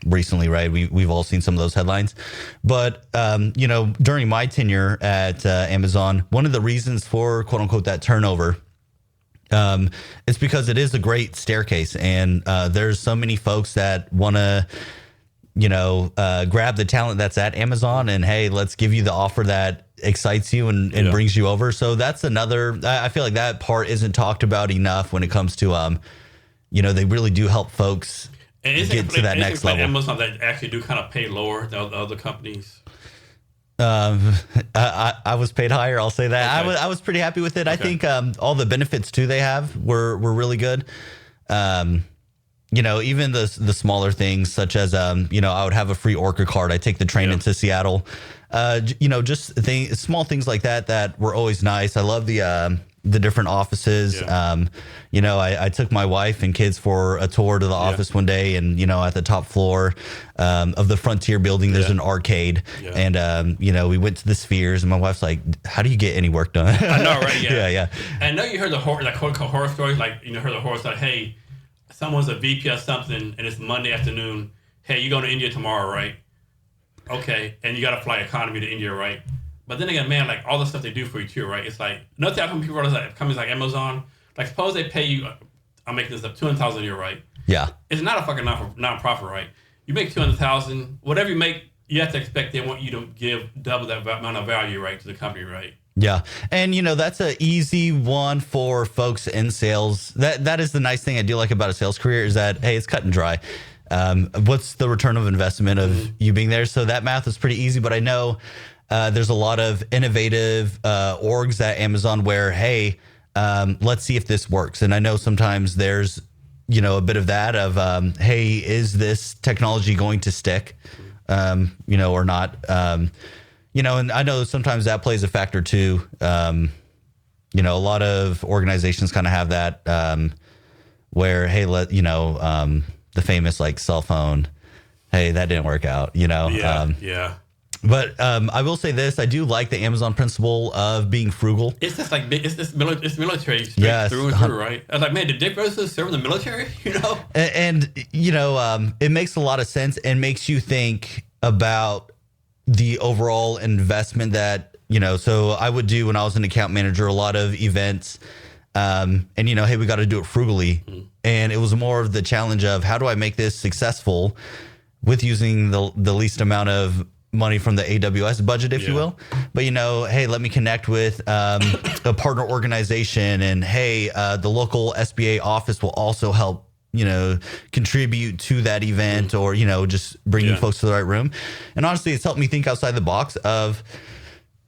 Speaker 2: recently, right? We've all seen some of those headlines. But, during my tenure at Amazon, one of the reasons for, quote unquote, that turnover, it's because it is a great staircase. And there's so many folks that want to, grab the talent that's at Amazon and, hey, let's give you the offer that excites you and brings you over. So that's another, I feel like that part isn't talked about enough when it comes to, they really do help folks get to that next level.
Speaker 1: Amazon that actually do kind of pay lower than the other companies.
Speaker 2: I was paid higher. I'll say that.
Speaker 1: Okay.
Speaker 2: I was pretty happy with it. Okay. I think all the benefits too they have were really good. Even the smaller things such as, I would have a free Orca card. I take the train into Seattle. Just small things like that were always nice. I love the different offices. Yeah. I took my wife and kids for a tour to the office one day, and, at the top floor of the Frontier building, there's an arcade. Yeah. And, we went to the Spheres, and my wife's like, how do you get any work done?
Speaker 1: I know, right? Yeah.
Speaker 2: Yeah.
Speaker 1: And I know you heard the horror stories, heard the horror story, hey, someone's a VP of something, and it's Monday afternoon. Hey, you going to India tomorrow, right? Okay, and you got to fly economy to India, right? But then again, man, all the stuff they do for you too, right? It's another thing when people realize companies like Amazon, suppose they pay you, I'm making this up, $200,000 a year, right?
Speaker 2: Yeah.
Speaker 1: It's not a fucking non-profit, right? You make $200,000, whatever you make, you have to expect they want you to give double that amount of value, right, to the company, right?
Speaker 2: Yeah. And, that's an easy one for folks in sales. That is the nice thing I do like about a sales career is that, hey, it's cut and dry. What's the return of investment of you being there? So that math is pretty easy, but I know there's a lot of innovative orgs at Amazon where, hey, let's see if this works. And I know sometimes there's, a bit of that of, hey, is this technology going to stick, or not? And I know sometimes that plays a factor too. A lot of organizations kind of have that where, hey, the famous cell phone, hey, that didn't work out,
Speaker 1: Yeah.
Speaker 2: But I will say this: I do like the Amazon principle of being frugal.
Speaker 1: It's just like it's military straight
Speaker 2: Yes,
Speaker 1: through and through, right? I was like, man, did Dick Rose serve in the military? You know?
Speaker 2: And it makes a lot of sense and makes you think about the overall investment that, so I would do when I was an account manager, a lot of events, and hey, we got to do it frugally. And it was more of the challenge of how do I make this successful with using the least amount of money from the AWS budget, if you will. But, hey, let me connect with a partner organization, and hey, the local SBA office will also help, contribute to that event, or, just bringing folks to the right room. And honestly, it's helped me think outside the box of,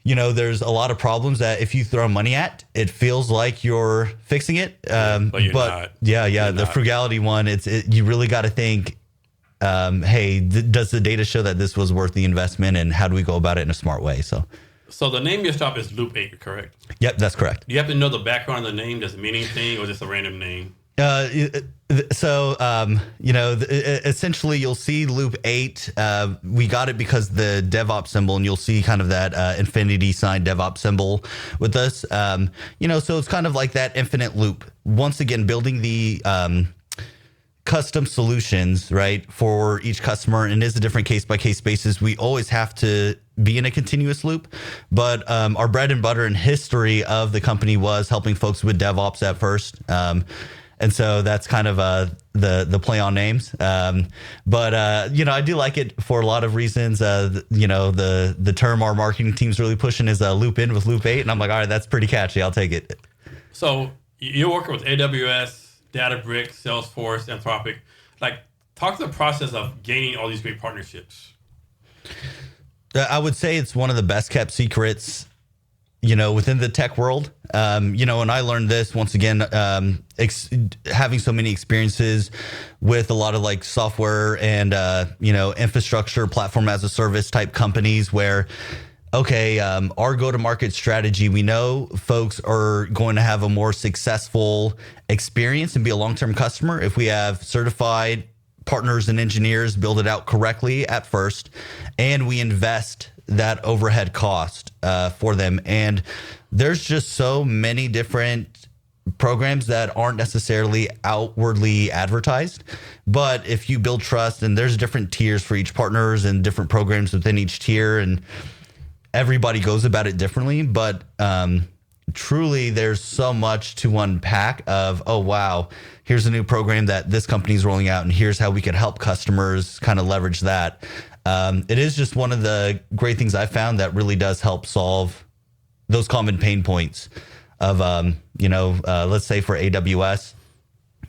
Speaker 2: there's a lot of problems that if you throw money at, it feels like you're fixing it.
Speaker 1: But you're not.
Speaker 2: You're the frugality one, you really got to think, hey, does the data show that this was worth the investment, and how do we go about it in a smart way? So
Speaker 1: the name of your shop is Loop 8, correct?
Speaker 2: Yep, that's correct.
Speaker 1: Do you have to know the background of the name? Does it mean anything, or just a random name?
Speaker 2: Essentially you'll see Loop 8. We got it because the DevOps symbol, and you'll see kind of that infinity sign DevOps symbol with us. So it's kind of like that infinite loop. Once again, building the custom solutions, right, for each customer, and is a different case by case basis. We always have to be in a continuous loop, but our bread and butter and history of the company was helping folks with DevOps at first. And so that's kind of the play on names. But I do like it for a lot of reasons. The term our marketing team's really pushing is loop in with Loop 8. And I'm like, all right, that's pretty catchy. I'll take it.
Speaker 1: So you're working with AWS, Databricks, Salesforce, Anthropic. Like, talk to the process of gaining all these great partnerships.
Speaker 2: I would say it's one of the best kept secrets, within the tech world. And I learned this once again, having so many experiences with a lot of like software and, infrastructure, platform as a service type companies where, okay, our go-to-market strategy, we know folks are going to have a more successful experience and be a long-term customer if we have certified partners and engineers build it out correctly at first, and we invest that overhead cost for them. And there's just so many different programs that aren't necessarily outwardly advertised, but if you build trust, and there's different tiers for each partners and different programs within each tier, and everybody goes about it differently, but truly there's so much to unpack of, oh, wow, here's a new program that this company's rolling out, and here's how we could help customers kind of leverage that. It is just one of the great things I found that really does help solve those common pain points of, let's say for AWS.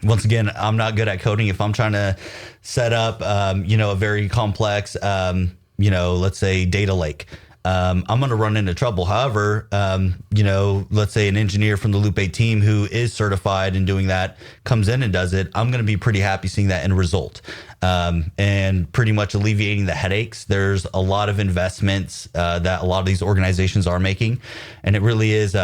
Speaker 2: Once again, I'm not good at coding. If I'm trying to set up, a very complex, let's say data lake, I'm going to run into trouble. However, let's say an engineer from the Loop 8 team who is certified in doing that comes in and does it. I'm going to be pretty happy seeing that end result, and pretty much alleviating the headaches. There's a lot of investments that a lot of these organizations are making, and it really is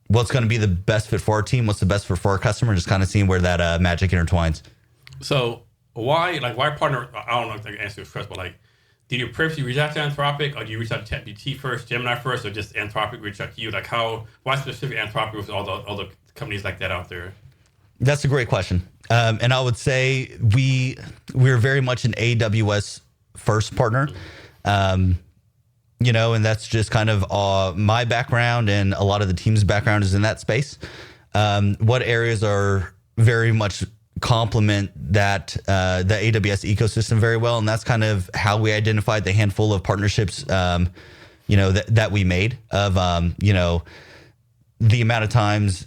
Speaker 2: what's going to be the best fit for our team, what's the best fit for our customer, just kind of seeing where that magic intertwines.
Speaker 1: So why partner? I don't know if I can answer this question, but like, did you previously reach out to Anthropic, or do you reach out to ChatGPT first, Gemini first, or just Anthropic reach out to you? Like, why specifically Anthropic with all the other companies like that out there?
Speaker 2: That's a great question. And I would say we're very much an AWS first partner, and that's just kind of my background, and a lot of the team's background is in that space. What areas are very much complement that the AWS ecosystem very well, and that's kind of how we identified the handful of partnerships that we made of the amount of times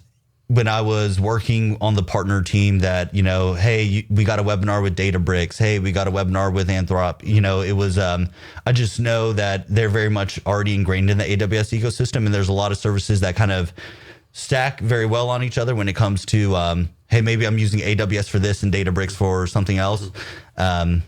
Speaker 2: when I was working on the partner team that hey, we got a webinar with Databricks, hey, we got a webinar with Anthrop. It was I just know that they're very much already ingrained in the AWS ecosystem, and there's a lot of services that kind of stack very well on each other when it comes to hey, maybe I'm using AWS for this and Databricks for something else. And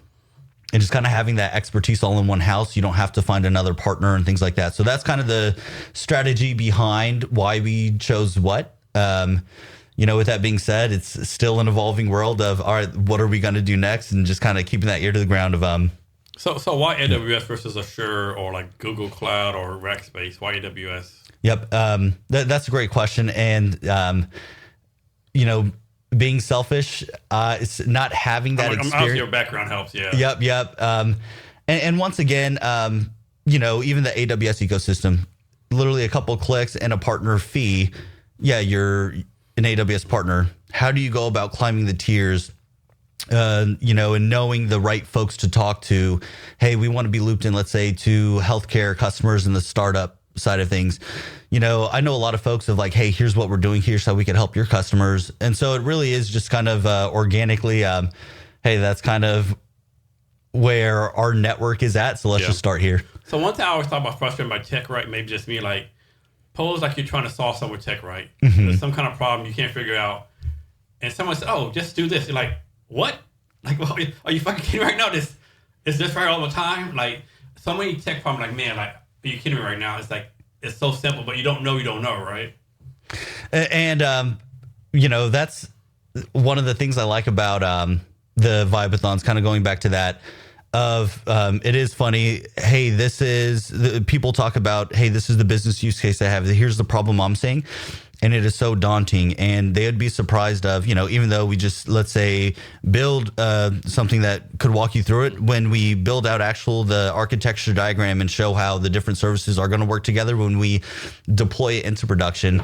Speaker 2: just kind of having that expertise all in one house. You don't have to find another partner and things like that. So that's kind of the strategy behind why we chose what. With that being said, it's still an evolving world of, all right, what are we going to do next? And just kind of keeping that ear to the ground of
Speaker 1: So why AWS versus Azure or like Google Cloud or Rackspace? Why AWS?
Speaker 2: Yep. That's a great question. And, you know, being selfish, it's not having that
Speaker 1: Obviously
Speaker 2: experience.
Speaker 1: your background helps, yeah.
Speaker 2: Yep. And once again, you know, even the AWS ecosystem, literally a couple clicks and a partner fee. Yeah, you're an AWS partner. How do you go about climbing the tiers? You know, and knowing the right folks to talk to. Hey, we want to be looped in, let's say, to healthcare customers in the startup side of things. You know, I know a lot of folks of like, hey, here's what we're doing here so we can help your customers. And so it really is just kind of organically, hey, that's kind of where our network is at. So let's just start here.
Speaker 1: So one thing I always thought about frustrated by tech, right? Maybe just me, like, pose like you're trying to solve something with tech, right? There's some kind of problem you can't figure out. And someone says, oh, just do this. You're like, what? Like, well, are you fucking kidding right now? Is this right all the time? Like, so many tech problems, like, man, like, are you kidding me right now? It's like, it's so simple, but you don't know, right?
Speaker 2: And, you know, that's one of the things I like about the Vibathons, kind of going back to that of it is funny. Hey, this is people talk about, hey, this is the business use case I have. Here's the problem I'm seeing. And it is so daunting, and they would be surprised of, you know, even though we just, let's say, build something that could walk you through it, when we build out the architecture diagram and show how the different services are going to work together when we deploy it into production,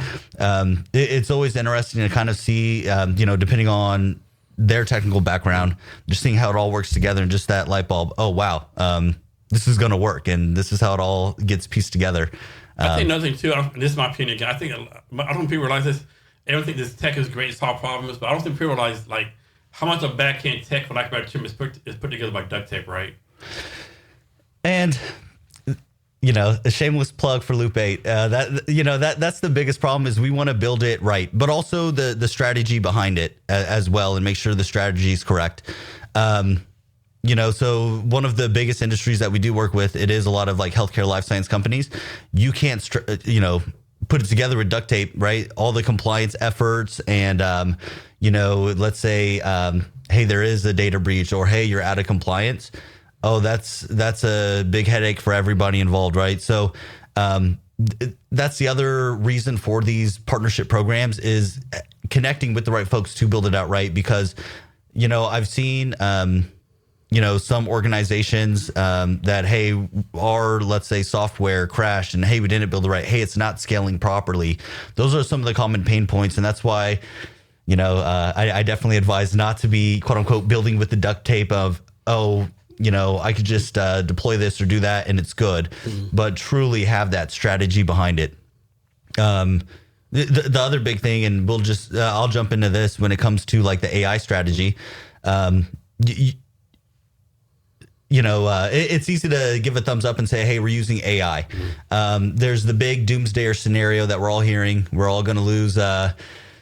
Speaker 2: it's always interesting to kind of see, you know, depending on their technical background, just seeing how it all works together and just that light bulb. Oh, wow, this is going to work, and this is how it all gets pieced together.
Speaker 1: I think another thing too, and this is my opinion again, I don't think people realize this. Everyone think this tech is great to solve problems, but I don't think people realize like how much of back-end tech, for lack of a better term, is put together by duct tape, right?
Speaker 2: And you know, a shameless plug for Loop 8. That's the biggest problem is we want to build it right, but also the strategy behind it as well, and make sure the strategy is correct. You know, so one of the biggest industries that we do work with, it is a lot of like healthcare life science companies. You can't, you know, put it together with duct tape, right? All the compliance efforts and, you know, let's say, hey, there is a data breach, or hey, you're out of compliance. Oh, that's a big headache for everybody involved, right? So that's the other reason for these partnership programs is connecting with the right folks to build it out right. Because, you know, I've seen, you know, some organizations that, hey, our, let's say, software crashed and, hey, we didn't build it right. Hey, it's not scaling properly. Those are some of the common pain points. And that's why, you know, I definitely advise not to be, quote unquote, building with the duct tape of, oh, you know, I could just deploy this or do that and it's good. But truly have that strategy behind it. The other big thing, and we'll just, I'll jump into this when it comes to like the AI strategy. You know, it's easy to give a thumbs up and say, hey, we're using AI. There's the big doomsdayer scenario that we're all hearing. We're all going to lose,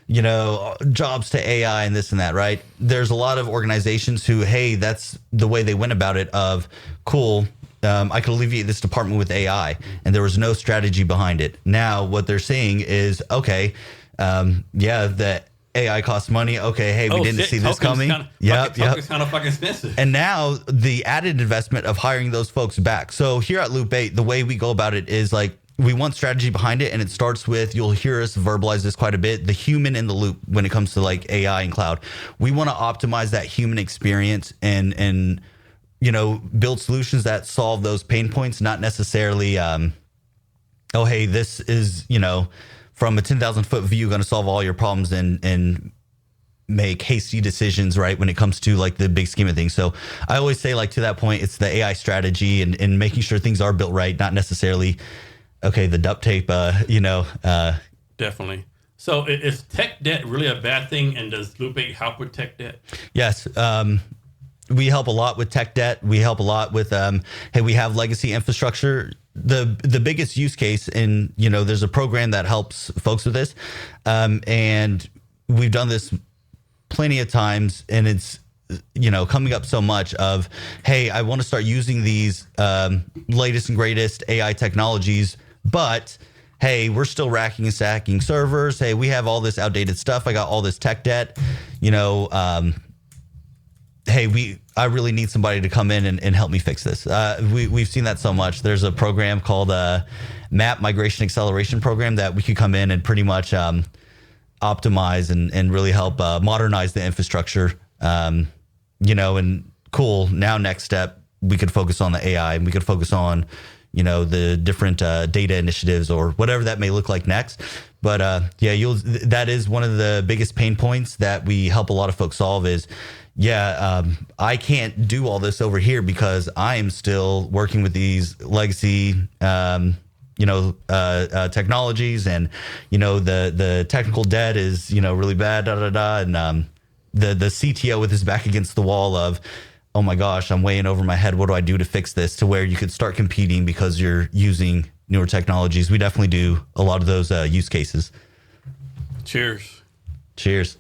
Speaker 2: you know, jobs to AI and this and that, right? There's a lot of organizations who, hey, that's the way they went about it of, cool, I could alleviate this department with AI. And there was no strategy behind it. Now, what they're saying is, okay, yeah, the AI costs money. Okay, hey, we didn't see this coming.
Speaker 1: It's kind of fucking expensive.
Speaker 2: And now the added investment of hiring those folks back. So here at Loop 8, the way we go about it is like we want strategy behind it, and it starts with, you'll hear us verbalize this quite a bit, the human in the loop when it comes to like AI and cloud. We want to optimize that human experience and you know, build solutions that solve those pain points, not necessarily oh, hey, this is, you know, from a 10,000 foot view, going to solve all your problems and make hasty decisions, right, when it comes to like the big scheme of things. So I always say, like, to that point, it's the AI strategy and making sure things are built right, not necessarily, okay, the duct tape, you know.
Speaker 1: Definitely. So is tech debt really a bad thing, and does Loop 8 help with tech debt?
Speaker 2: Yes. We help a lot with tech debt. We help a lot with, hey, we have legacy infrastructure. The biggest use case, and you know, there's a program that helps folks with this, and we've done this plenty of times, and it's, you know, coming up so much of, hey, I want to start using these latest and greatest AI technologies, but hey, we're still racking and stacking servers. Hey, we have all this outdated stuff. I got all this tech debt, you know. hey, I really need somebody to come in and help me fix this. We've seen that so much. There's a program called MAP, Migration Acceleration Program, that we could come in and pretty much optimize and really help modernize the infrastructure. And cool. Now, next step, we could focus on the AI, and we could focus on, the different data initiatives or whatever that may look like next. But that is one of the biggest pain points that we help a lot of folks solve is, I can't do all this over here because I am still working with these legacy, technologies, and, the technical debt is, really bad, and the CTO with his back against the wall of, oh my gosh, I'm way in over my head. What do I do to fix this? To where you could start competing because you're using newer technologies. We definitely do a lot of those use cases.
Speaker 1: Cheers.
Speaker 2: Cheers.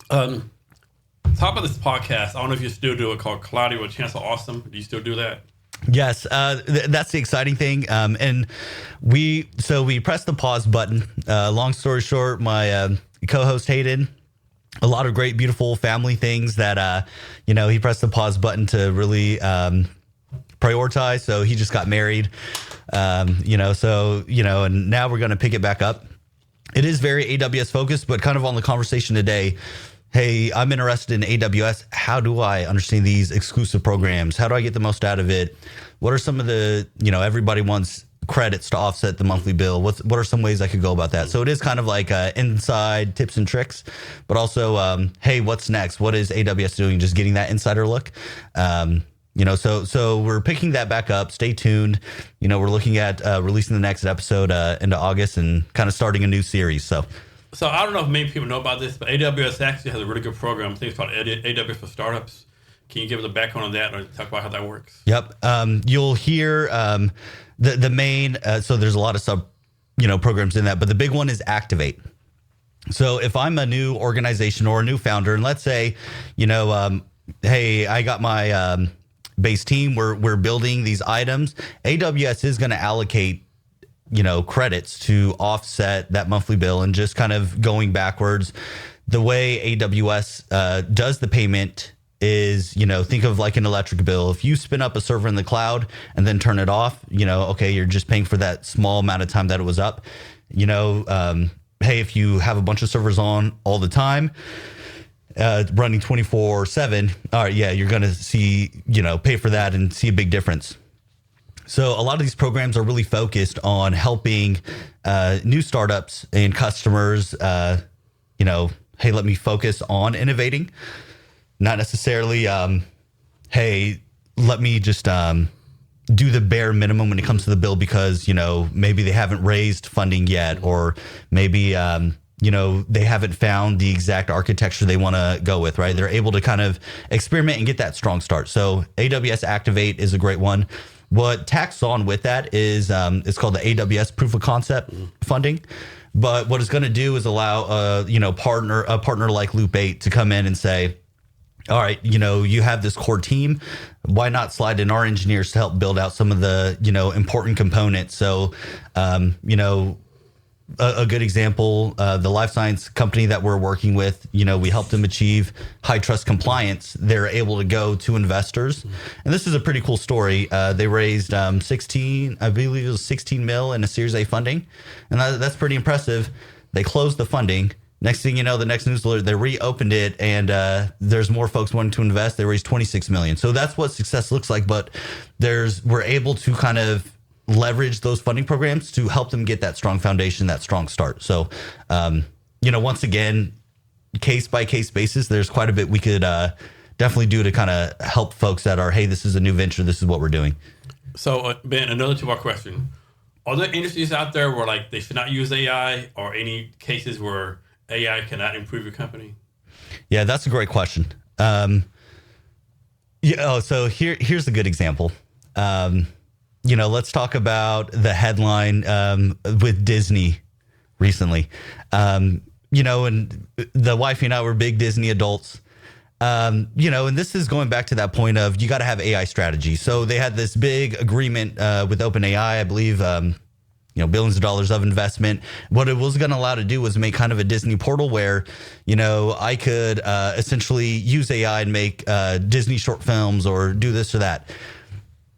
Speaker 1: Top of this podcast, I don't know if you still do it, called Cloudy with Chance of Awesome. Do you still do that?
Speaker 2: Yes, that's the exciting thing. And we pressed the pause button. Long story short, my co-host Hayden, a lot of great, beautiful family things that, he pressed the pause button to really prioritize. So he just got married, and now we're going to pick it back up. It is very AWS focused, but kind of on the conversation today. Hey, I'm interested in AWS. How do I understand these exclusive programs? How do I get the most out of it? What are some of the, everybody wants credits to offset the monthly bill. What are some ways I could go about that? So it is kind of like inside tips and tricks, but also, hey, what's next? What is AWS doing? Just getting that insider look. So we're picking that back up. Stay tuned. We're looking at releasing the next episode into August and kind of starting a new series. So
Speaker 1: I don't know if many people know about this, but AWS actually has a really good program. I think it's called AWS for Startups. Can you give us a background on that or talk about how that works?
Speaker 2: Yep. You'll hear the main, so there's a lot of sub, programs in that, but the big one is Activate. So if I'm a new organization or a new founder, and let's say, hey, I got my base team, we're building these items, AWS is going to allocate, credits to offset that monthly bill. And just kind of going backwards, the way AWS does the payment is, think of like an electric bill. If you spin up a server in the cloud and then turn it off, okay, you're just paying for that small amount of time that it was up. Hey, if you have a bunch of servers on all the time, running 24/7, all right, yeah, you're going to see, pay for that and see a big difference. So a lot of these programs are really focused on helping new startups and customers, hey, let me focus on innovating. Not necessarily, hey, let me just do the bare minimum when it comes to the bill because, maybe they haven't raised funding yet, or maybe, they haven't found the exact architecture they want to go with, right? They're able to kind of experiment and get that strong start. So AWS Activate is a great one. What tacks on with that is it's called the AWS Proof of Concept funding. But what it's going to do is allow a partner like Loop 8 to come in and say, all right, you have this core team. Why not slide in our engineers to help build out some of the, important components? So, a good example, the life science company that we're working with, we helped them achieve high trust compliance. They're able to go to investors. And this is a pretty cool story. They raised 16 mil in a Series A funding. And that's pretty impressive. They closed the funding. Next thing you know, the next newsletter, they reopened it, and there's more folks wanting to invest. They raised 26 million. So that's what success looks like. But we're able to kind of leverage those funding programs to help them get that strong foundation, that strong start. So, once again, case by case basis, there's quite a bit we could definitely do to kind of help folks that are, hey, this is a new venture. This is what we're doing.
Speaker 1: So, Ben, another two-part question. Are there industries out there where they should not use AI, or any cases where AI cannot improve your company?
Speaker 2: Yeah, that's a great question. So here's a good example. Let's talk about the headline with Disney recently. And the wife and I were big Disney adults. And this is going back to that point of you got to have AI strategy. So they had this big agreement with OpenAI, I believe. billions of dollars of investment. What it was going to allow to do was make kind of a Disney portal where, I could essentially use AI and make Disney short films or do this or that.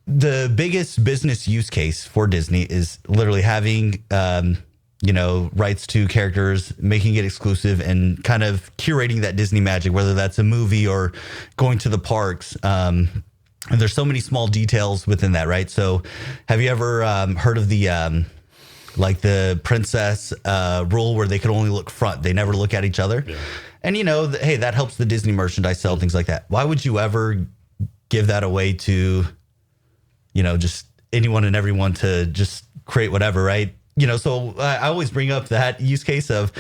Speaker 2: The biggest business use case for Disney is literally having, rights to characters, making it exclusive, and kind of curating that Disney magic, whether that's a movie or going to the parks. And there's so many small details within that, right? So have you ever heard of the the princess rule where they could only look front? They never look at each other. Yeah. And, hey, that helps the Disney merchandise sell, things like that. Why would you ever give that away to, just anyone and everyone to just create whatever, right? So I always bring up that use case of,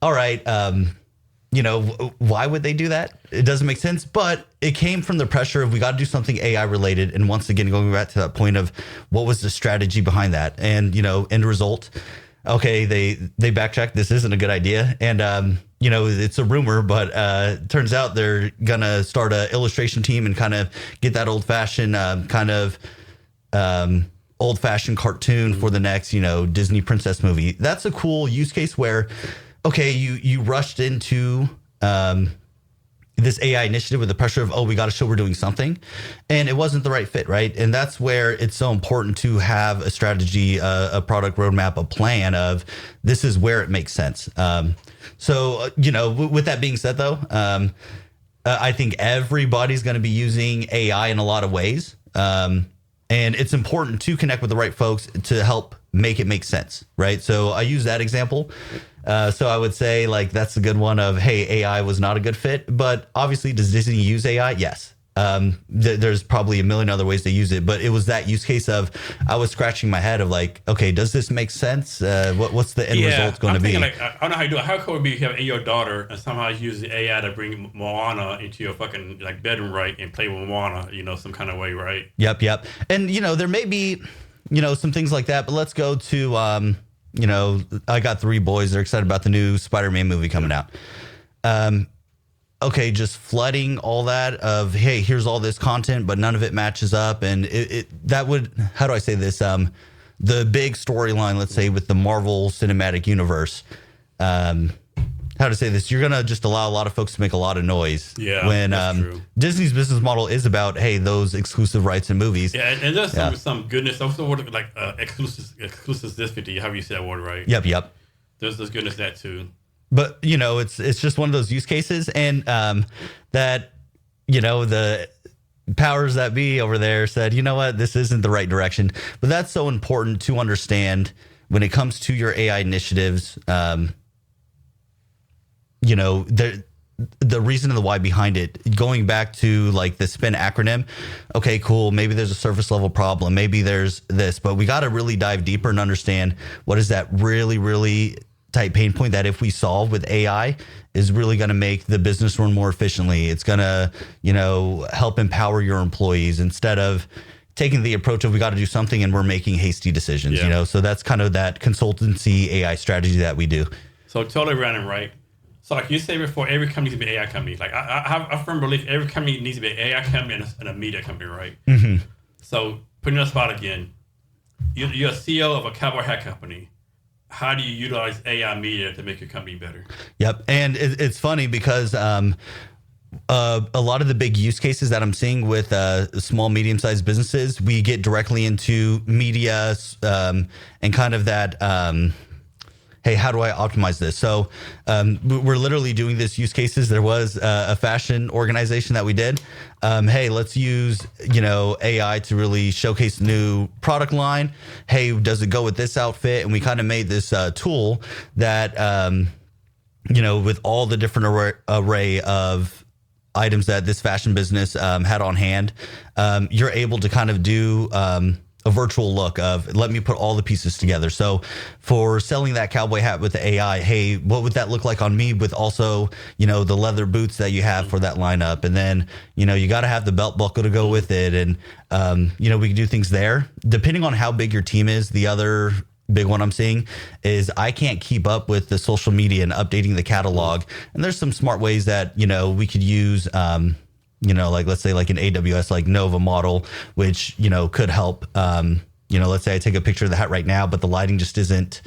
Speaker 2: all right, why would they do that? It doesn't make sense, but it came from the pressure of we got to do something AI related. And once again, going back to that point of what was the strategy behind that? And, end result, okay, they backtracked. This isn't a good idea. And, it's a rumor, but it turns out they're going to start an illustration team and kind of get that old-fashioned old-fashioned cartoon for the next, Disney princess movie. That's a cool use case where, okay, you rushed into this AI initiative with the pressure of, we got to show we're doing something, and it wasn't the right fit, right? And that's where it's so important to have a strategy, a product roadmap, a plan of this is where it makes sense. So, with that being said, though, I think everybody's going to be using AI in a lot of ways. And it's important to connect with the right folks to help make it make sense, right? So I use that example. So I would say that's a good one of, hey, AI was not a good fit, but obviously does Disney use AI? Yes. There's probably a million other ways to use it, but it was that use case of I was scratching my head of okay, does this make sense? What's the end result going to be?
Speaker 1: I don't know how you do it. How cool would it be if you have your daughter and somehow use the AI to bring Moana into your fucking bedroom, right, and play with Moana, some kind of way, right?
Speaker 2: Yep. And there may be, some things like that, but let's go to, I got 3 boys. They're excited about the new Spider-Man movie coming out. Okay, just flooding all that of, hey, here's all this content, but none of it matches up. And that would, how do I say this? The big storyline, let's say, with the Marvel Cinematic Universe, how to say this? You're going to just allow a lot of folks to make a lot of noise.
Speaker 1: Yeah,
Speaker 2: when
Speaker 1: that's true.
Speaker 2: Disney's business model is about, hey, those exclusive rights in movies.
Speaker 1: Yeah, and there's some goodness. Also, exclusivity, however you say that word, right?
Speaker 2: Yep.
Speaker 1: There's goodness in that, too.
Speaker 2: But, it's just one of those use cases. And that, the powers that be over there said, you know what, this isn't the right direction. But that's so important to understand when it comes to your AI initiatives. The reason and the why behind it, going back to the SPIN acronym. Okay, cool. Maybe there's a surface level problem. Maybe there's this, but we got to really dive deeper and understand what is that really, really tight pain point that if we solve with AI is really going to make the business run more efficiently. It's going to, help empower your employees instead of taking the approach of we got to do something and we're making hasty decisions, So that's kind of that consultancy AI strategy that we do.
Speaker 1: So totally random, right? So like you said before, every company needs to be an AI company. Like I have a firm belief every company needs to be an AI company and a media company, right? Mm-hmm. So putting on the spot again, you're a CEO of a cowboy hat company. How do you utilize AI media to make your company better? Yep.
Speaker 2: And it's funny because a lot of the big use cases that I'm seeing with small, medium-sized businesses, we get directly into media and kind of that, hey, how do I optimize this? So we're literally doing this use cases. There was a fashion organization that we did. Hey, let's use, AI to really showcase the new product line. Hey, does it go with this outfit? And we kind of made this tool that, with all the different array of items that this fashion business had on hand, you're able to kind of do a virtual look of let me put all the pieces together. So for selling that cowboy hat with the AI, hey, what would that look like on me with also, the leather boots that you have for that lineup? And then, you got to have the belt buckle to go with it. And, we can do things there. Depending on how big your team is, the other big one I'm seeing is I can't keep up with the social media and updating the catalog. And there's some smart ways that, we could use, let's say like an AWS, like Nova model, which, could help, let's say I take a picture of the hat right now, but the lighting just isn't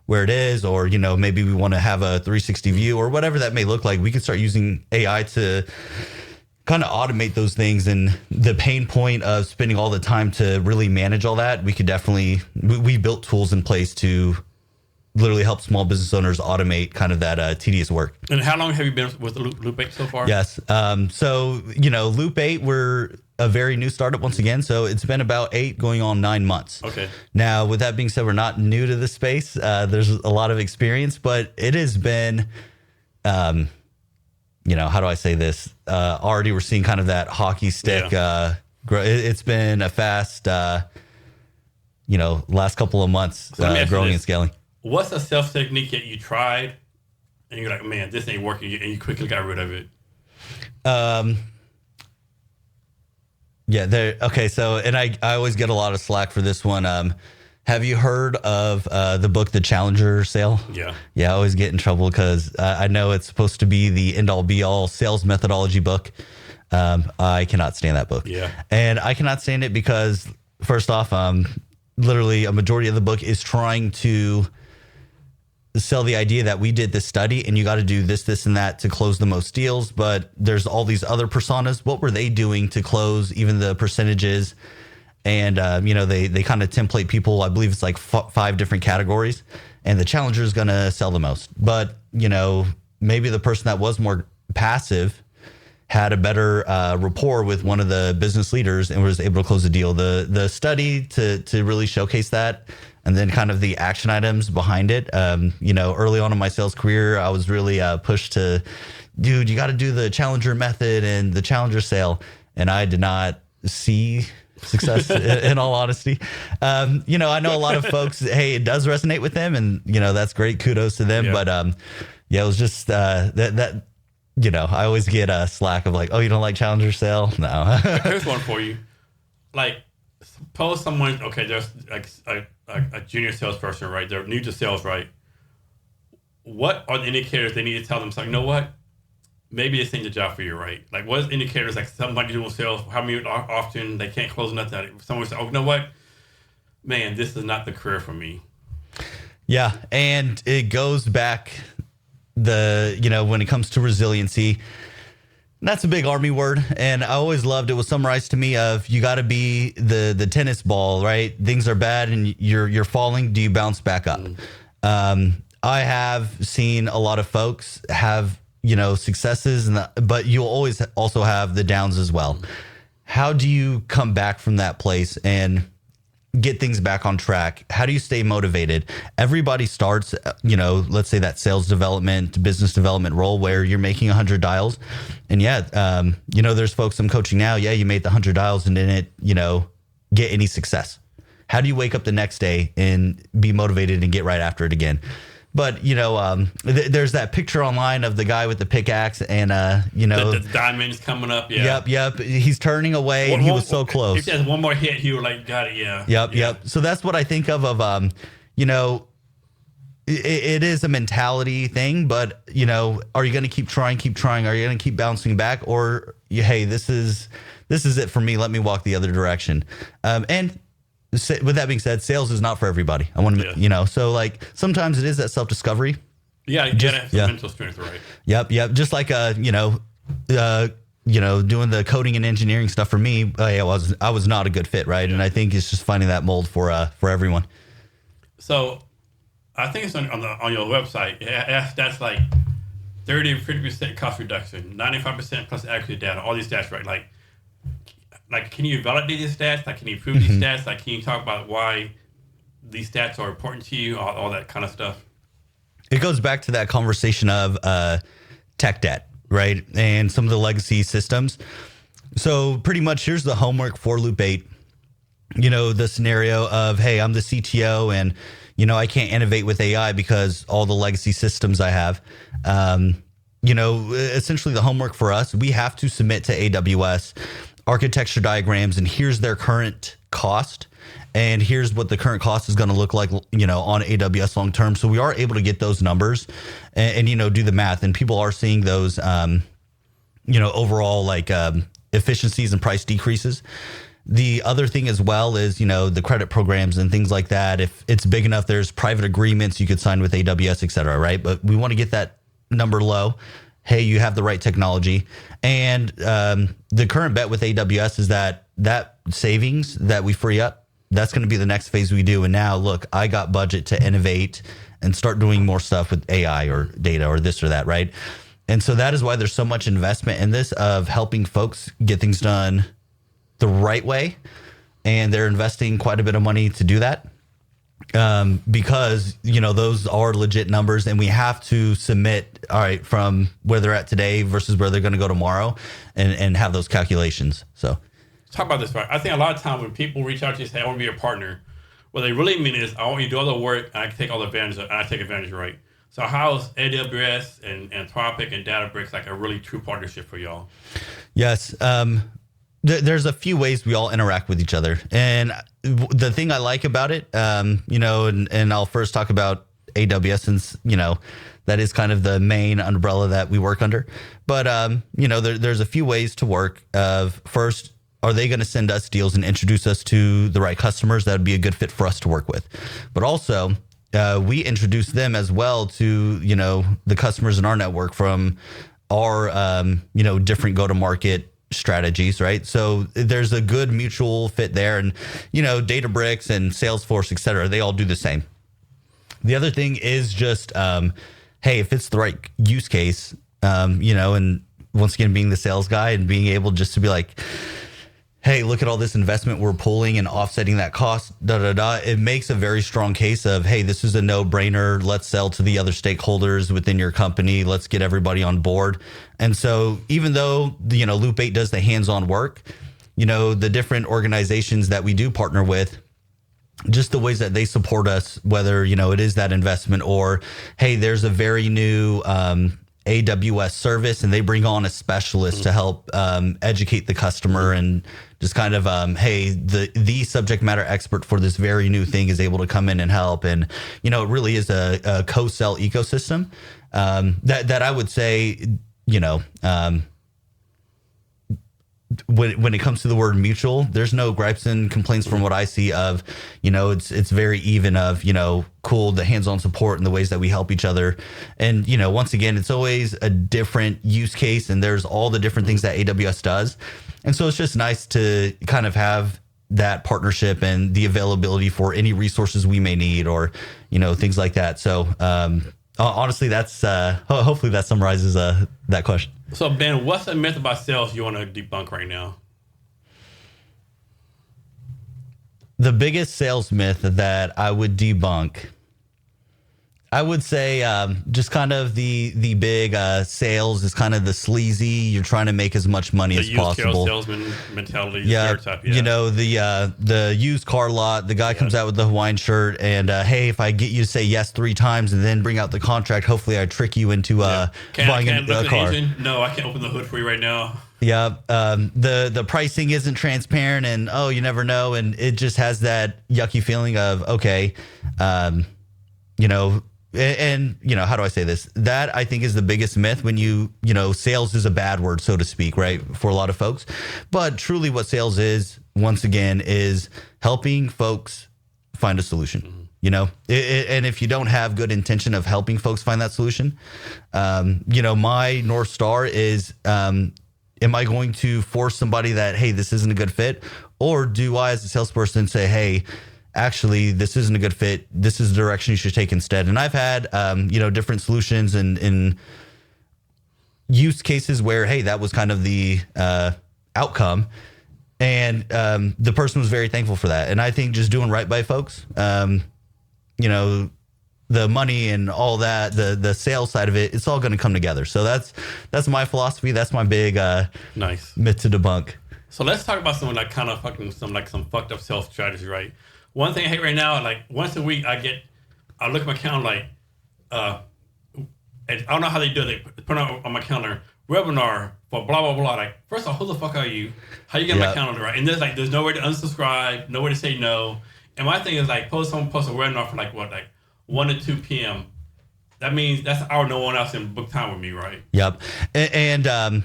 Speaker 2: where it is, or, maybe we want to have a 360 view or whatever that may look like. We could start using AI to kind of automate those things, and the pain point of spending all the time to really manage all that. We could definitely, we built tools in place to literally help small business owners automate kind of that tedious work.
Speaker 1: And how long have you been with Loop 8 so far?
Speaker 2: Yes. So, Loop 8, we're a very new startup once again. So it's been about 8 going on 9 months.
Speaker 1: Okay.
Speaker 2: Now, with that being said, we're not new to the space. There's a lot of experience, but it has been, how do I say this? Already we're seeing kind of that hockey stick. It's been a fast, last couple of months growing and scaling.
Speaker 1: What's a sales technique that you tried and you're like, man, this ain't working, and you quickly got rid of it?
Speaker 2: Okay. So, and I always get a lot of slack for this one. Have you heard of the book, The Challenger Sale?
Speaker 1: Yeah.
Speaker 2: Yeah, I always get in trouble because I know it's supposed to be the end-all be-all sales methodology book. I cannot stand that book.
Speaker 1: Yeah.
Speaker 2: And I cannot stand it because, first off, literally a majority of the book is trying to sell the idea that we did this study and you got to do this, this, and that to close the most deals. But there's all these other personas. What were they doing to close even the percentages? And, they kind of template people. I believe it's like 5 different categories, and the challenger is going to sell the most. But, maybe the person that was more passive had a better rapport with one of the business leaders and was able to close the deal. The study to really showcase that, and then kind of the action items behind it. Early on in my sales career, I was really pushed to, dude, you got to do the challenger method and the challenger sale. And I did not see success in all honesty. I know a lot of folks, hey, it does resonate with them, and, that's great. Kudos to them. Yeah. But it was just that. I always get slack of like, oh, you don't like challenger sale? No.
Speaker 1: Here's one for you. Like, suppose someone, okay, there's like a junior salesperson, right? They're new to sales, right? What are the indicators they need to tell them? It's like, you know what? Maybe this ain't the job for you, right? Like, what is indicators, like somebody doing sales, how many often they can't close nothing? Someone say, oh, you know what? Man, this is not the career for me.
Speaker 2: Yeah, and it goes back when it comes to resiliency, that's a big Army word. And I always loved it was summarized to me of, you got to be the tennis ball, right? Things are bad and you're falling. Do you bounce back up? I have seen a lot of folks have, successes, but you'll always also have the downs as well. How do you come back from that place and get things back on track? How do you stay motivated? Everybody starts, let's say that sales development, business development role where you're making 100 dials. And there's folks I'm coaching now. Yeah, you made the 100 dials and didn't, get any success. How do you wake up the next day and be motivated and get right after it again? But, there's that picture online of the guy with the pickaxe and,
Speaker 1: the diamond's coming up. Yeah.
Speaker 2: Yep. He's turning away and he was so close.
Speaker 1: If there's one more hit, he was like, got it. Yeah.
Speaker 2: Yep. So that's what I think of, it is a mentality thing, but, are you going to keep trying? Are you going to keep bouncing back? Or, hey, this is it for me. Let me walk the other direction. And with that being said, sales is not for everybody. I want to, so like sometimes it is that self-discovery.
Speaker 1: Yeah, you gotta have some mental strength, right?
Speaker 2: Yep. Just like, doing the coding and engineering stuff for me, I was not a good fit, right? Yeah. And I think it's just finding that mold for everyone.
Speaker 1: So, I think it's on your website. That's like 30 to 50% cost reduction, 95% plus accurate data. All these stats, right? Like, can you validate these stats? Like, can you prove these stats? Like, can you talk about why these stats are important to you? All that kind of stuff.
Speaker 2: It goes back to that conversation of tech debt, right? And some of the legacy systems. So pretty much here's the homework for Loop 8. The scenario of, hey, I'm the CTO and, I can't innovate with AI because all the legacy systems I have. Essentially the homework for us, we have to submit to AWS architecture diagrams, and here's their current cost, and here's what the current cost is going to look like, on AWS long term. So we are able to get those numbers and do the math, and people are seeing those, overall efficiencies and price decreases. The other thing as well is, the credit programs and things like that. If it's big enough, there's private agreements you could sign with AWS, et cetera, right? But we want to get that number low. Hey, you have the right technology. And the current bet with AWS is that savings that we free up, that's going to be the next phase we do. And now, look, I got budget to innovate and start doing more stuff with AI or data or this or that, right? And so that is why there's so much investment in this of helping folks get things done the right way. And they're investing quite a bit of money to do that. Because, those are legit numbers and we have to submit, all right, from where they're at today versus where they're going to go tomorrow and have those calculations. So
Speaker 1: talk about this, right? I think a lot of times when people reach out to you and say, I want to be a partner, what they really mean is, I want you to do all the work and I can take all the advantage and I take advantage, right? So how's AWS and Anthropic and Databricks like a really true partnership for y'all?
Speaker 2: Yes. There's a few ways we all interact with each other. And the thing I like about it, and I'll first talk about AWS since, that is kind of the main umbrella that we work under. But, there's a few ways to work. First, are they going to send us deals and introduce us to the right customers that would be a good fit for us to work with? But also, we introduce them as well to, the customers in our network from our, different go-to-market strategies, right? So there's a good mutual fit there. And, Databricks and Salesforce, et cetera, they all do the same. The other thing is just, hey, if it's the right use case, and once again, being the sales guy and being able just to be like, hey, look at all this investment we're pulling and offsetting that cost, it makes a very strong case of, hey, this is a no-brainer. Let's sell to the other stakeholders within your company. Let's get everybody on board. And so even though, Loop 8 does the hands-on work, the different organizations that we do partner with, just the ways that they support us, whether, it is that investment or, hey, there's a very new AWS service and they bring on a specialist to help educate the customer and just kind of, hey, the subject matter expert for this very new thing is able to come in and help. And, it really is a co-sell ecosystem that I would say, when it comes to the word mutual, there's no gripes and complaints from what I see of, it's very even of, cool, the hands-on support and the ways that we help each other. And, once again, it's always a different use case and there's all the different things that AWS does. And so it's just nice to kind of have that partnership and the availability for any resources we may need or, things like that. So, honestly, that's hopefully that summarizes that question.
Speaker 1: So, Ben, what's a myth about sales you want to debunk right now?
Speaker 2: The biggest sales myth that I would debunk, I would say just kind of the big sales is kind of the sleazy, you're trying to make as much money as possible.
Speaker 1: The used car salesman mentality.
Speaker 2: Yeah,
Speaker 1: stereotype, yeah.
Speaker 2: The used car lot, the guy comes out with the Hawaiian shirt and, hey, if I get you to say yes 3 times and then bring out the contract, hopefully I trick you into buying a car.
Speaker 1: No, I can't open the hood for you right now.
Speaker 2: Yeah, the pricing isn't transparent and, you never know. And it just has that yucky feeling of, okay, and how do I say this? That I think is the biggest myth when sales is a bad word, so to speak, right? For a lot of folks. But truly what sales is, once again, is helping folks find a solution, and if you don't have good intention of helping folks find that solution, my North Star is, am I going to force somebody that, hey, this isn't a good fit? Or do I, as a salesperson, say, hey, actually, this isn't a good fit. This is the direction you should take instead. And I've had, different solutions and use cases where, hey, that was kind of the outcome. And the person was very thankful for that. And I think just doing right by folks, the money and all that, the sales side of it, it's all going to come together. So that's my philosophy. That's my big
Speaker 1: nice
Speaker 2: myth to debunk.
Speaker 1: So let's talk about some like kind of fucking some fucked up sales strategy, right? One thing I hate right now, like once a week I look at my calendar like, and I don't know how they do it. They put on my calendar webinar for blah blah blah. Like, first of all, who the fuck are you? How you get my calendar, right? And there's no way to unsubscribe, no way to say no. And my thing is like, someone post a webinar for like 1 to 2 p.m. That means that's an hour no one else can book time with me, right?
Speaker 2: Yep. And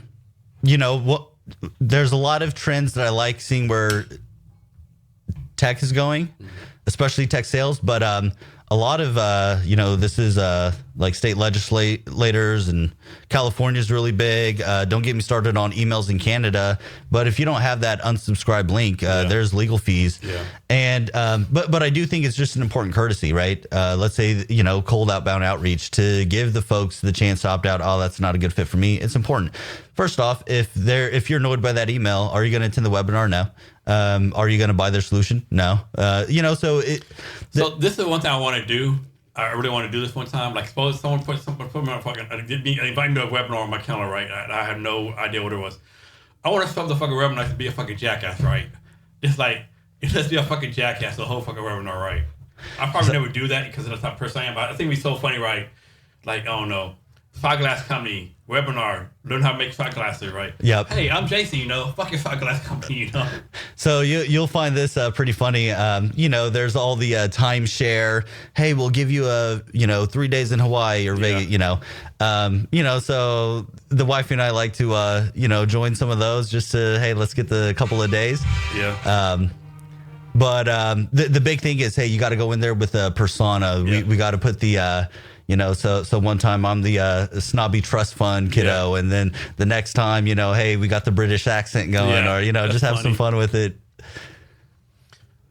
Speaker 2: there's a lot of trends that I like seeing where tech is going, especially tech sales. But a lot of, this is like state legislators, and California is really big. Don't get me started on emails in Canada. But if you don't have that unsubscribe link, there's legal fees.
Speaker 1: Yeah.
Speaker 2: And but I do think it's just an important courtesy, right? Let's say, cold outbound outreach to give the folks the chance to opt out. Oh, that's not a good fit for me. It's important. First off, if you're annoyed by that email, are you going to attend the webinar? No. Are you going to buy their solution? No. So
Speaker 1: this is one thing I want to do. I really want to do this one time. Like, suppose someone put me on fucking, invite me to a webinar on my calendar, right? I have no idea what it was. I want to stop the fucking webinar to be a fucking jackass, right? It's like, let's be a fucking jackass the whole fucking webinar, right? I probably never do that because of the type of person I am, but I think it'd be so funny, right? Like, I don't know. Spyglass company, webinar, learn how to make spyglasses, right?
Speaker 2: Yep.
Speaker 1: Hey, I'm Jason, fuck your spyglass company,
Speaker 2: So you'll find this pretty funny. There's all the timeshare. Hey, we'll give you 3 days in Hawaii or Vegas, so the wife and I like to, join some of those just to, hey, let's get the couple of days.
Speaker 1: Yeah.
Speaker 2: But the big thing is, hey, you got to go in there with a persona.
Speaker 1: Yeah.
Speaker 2: We got to put the, so one time I'm the snobby trust fund kiddo, and then the next time, hey, we got the British accent going, or just have some fun with it.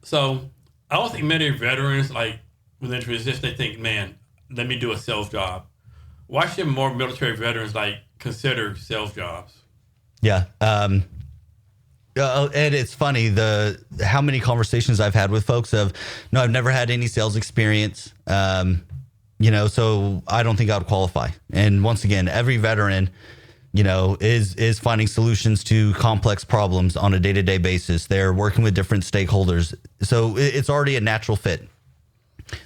Speaker 1: So I don't think many veterans, like within resist, they think, man, let me do a sales job. Why should more military veterans consider sales jobs?
Speaker 2: Yeah. And it's funny how many conversations I've had with folks of, no, I've never had any sales experience. So I don't think I would qualify. And once again, every veteran, is finding solutions to complex problems on a day-to-day basis. They're working with different stakeholders. So it's already a natural fit.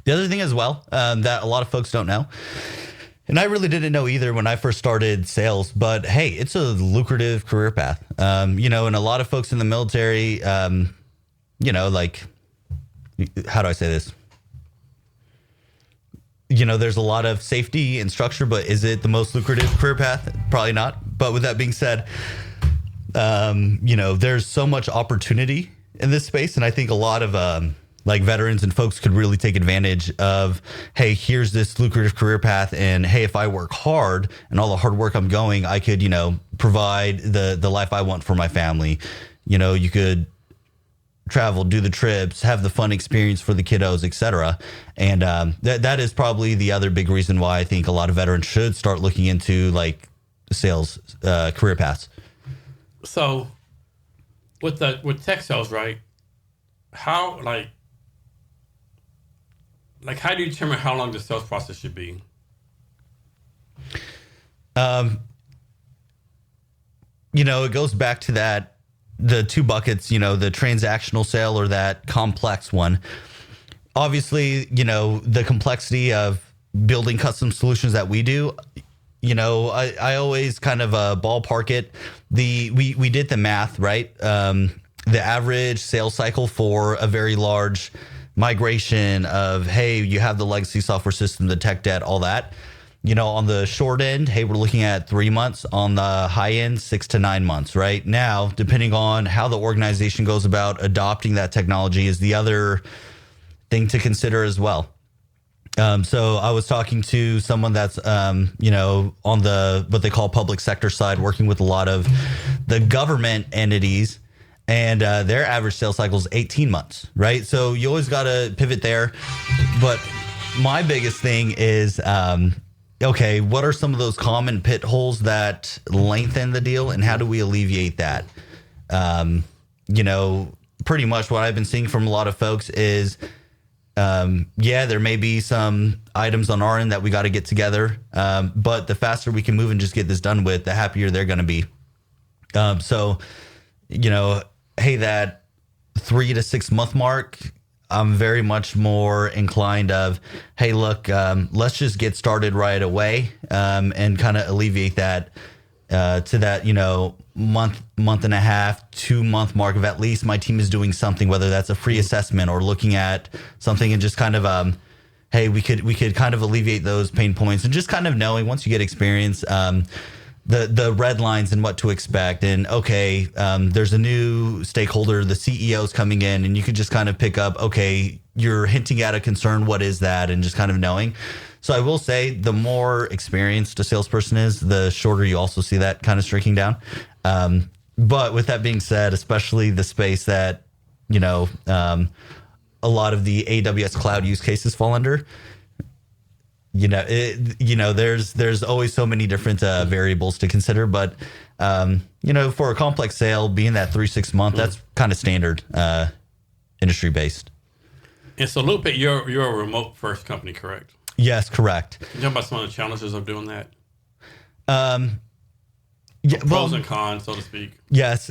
Speaker 2: The other thing as well, that a lot of folks don't know, and I really didn't know either when I first started sales, but hey, it's a lucrative career path. And a lot of folks in the military, how do I say this? There's a lot of safety and structure, but is it the most lucrative career path? Probably not. But with that being said, there's so much opportunity in this space. And I think a lot of veterans and folks could really take advantage of, hey, here's this lucrative career path. And hey, if I work hard and all the hard work I'm going, I could, provide the life I want for my family. You could travel, do the trips, have the fun experience for the kiddos, etc. And that is probably the other big reason why I think a lot of veterans should start looking into sales career paths.
Speaker 1: So with tech sales, right? How how do you determine how long the sales process should be?
Speaker 2: It goes back to the two buckets, the transactional sale or that complex one. Obviously, the complexity of building custom solutions that we do, I always kind of ballpark it. We did the math, right? The average sales cycle for a very large migration of, hey, you have the legacy software system, the tech debt, all that. On the short end, hey, we're looking at 3 months. On the high end, 6 to 9 months, right? Now, depending on how the organization goes about adopting that technology is the other thing to consider as well. So I was talking to someone that's, on the what they call public sector side, working with a lot of the government entities, and their average sales cycle is 18 months, right? So you always got to pivot there. But my biggest thing is, okay, what are some of those common pit holes that lengthen the deal, and how do we alleviate that? Pretty much what I've been seeing from a lot of folks is, there may be some items on our end that we got to get together, but the faster we can move and just get this done with, the happier they're going to be. Hey, that 3 to 6 month mark, I'm very much more inclined of, hey, look, let's just get started right away, and kind of alleviate that to that, month and a half, 2 month mark of at least my team is doing something, whether that's a free assessment or looking at something, and just kind of, hey, we could kind of alleviate those pain points, and just kind of knowing once you get experience, the red lines and what to expect. And okay, there's a new stakeholder, the CEO's coming in, and you could just kind of pick up, okay, you're hinting at a concern. What is that? And just kind of knowing. So I will say the more experienced a salesperson is, the shorter you also see that kind of streaking down. But with that being said, especially the space that, a lot of the AWS cloud use cases fall under, there's always so many different variables to consider. But, for a complex sale, being that 3-6 month, that's kind of standard industry based.
Speaker 1: And so, Lupe, you're a remote first company, correct?
Speaker 2: Yes, correct.
Speaker 1: Can you talk about some of the challenges of doing that?
Speaker 2: Yeah,
Speaker 1: pros and cons, so to speak.
Speaker 2: Yes.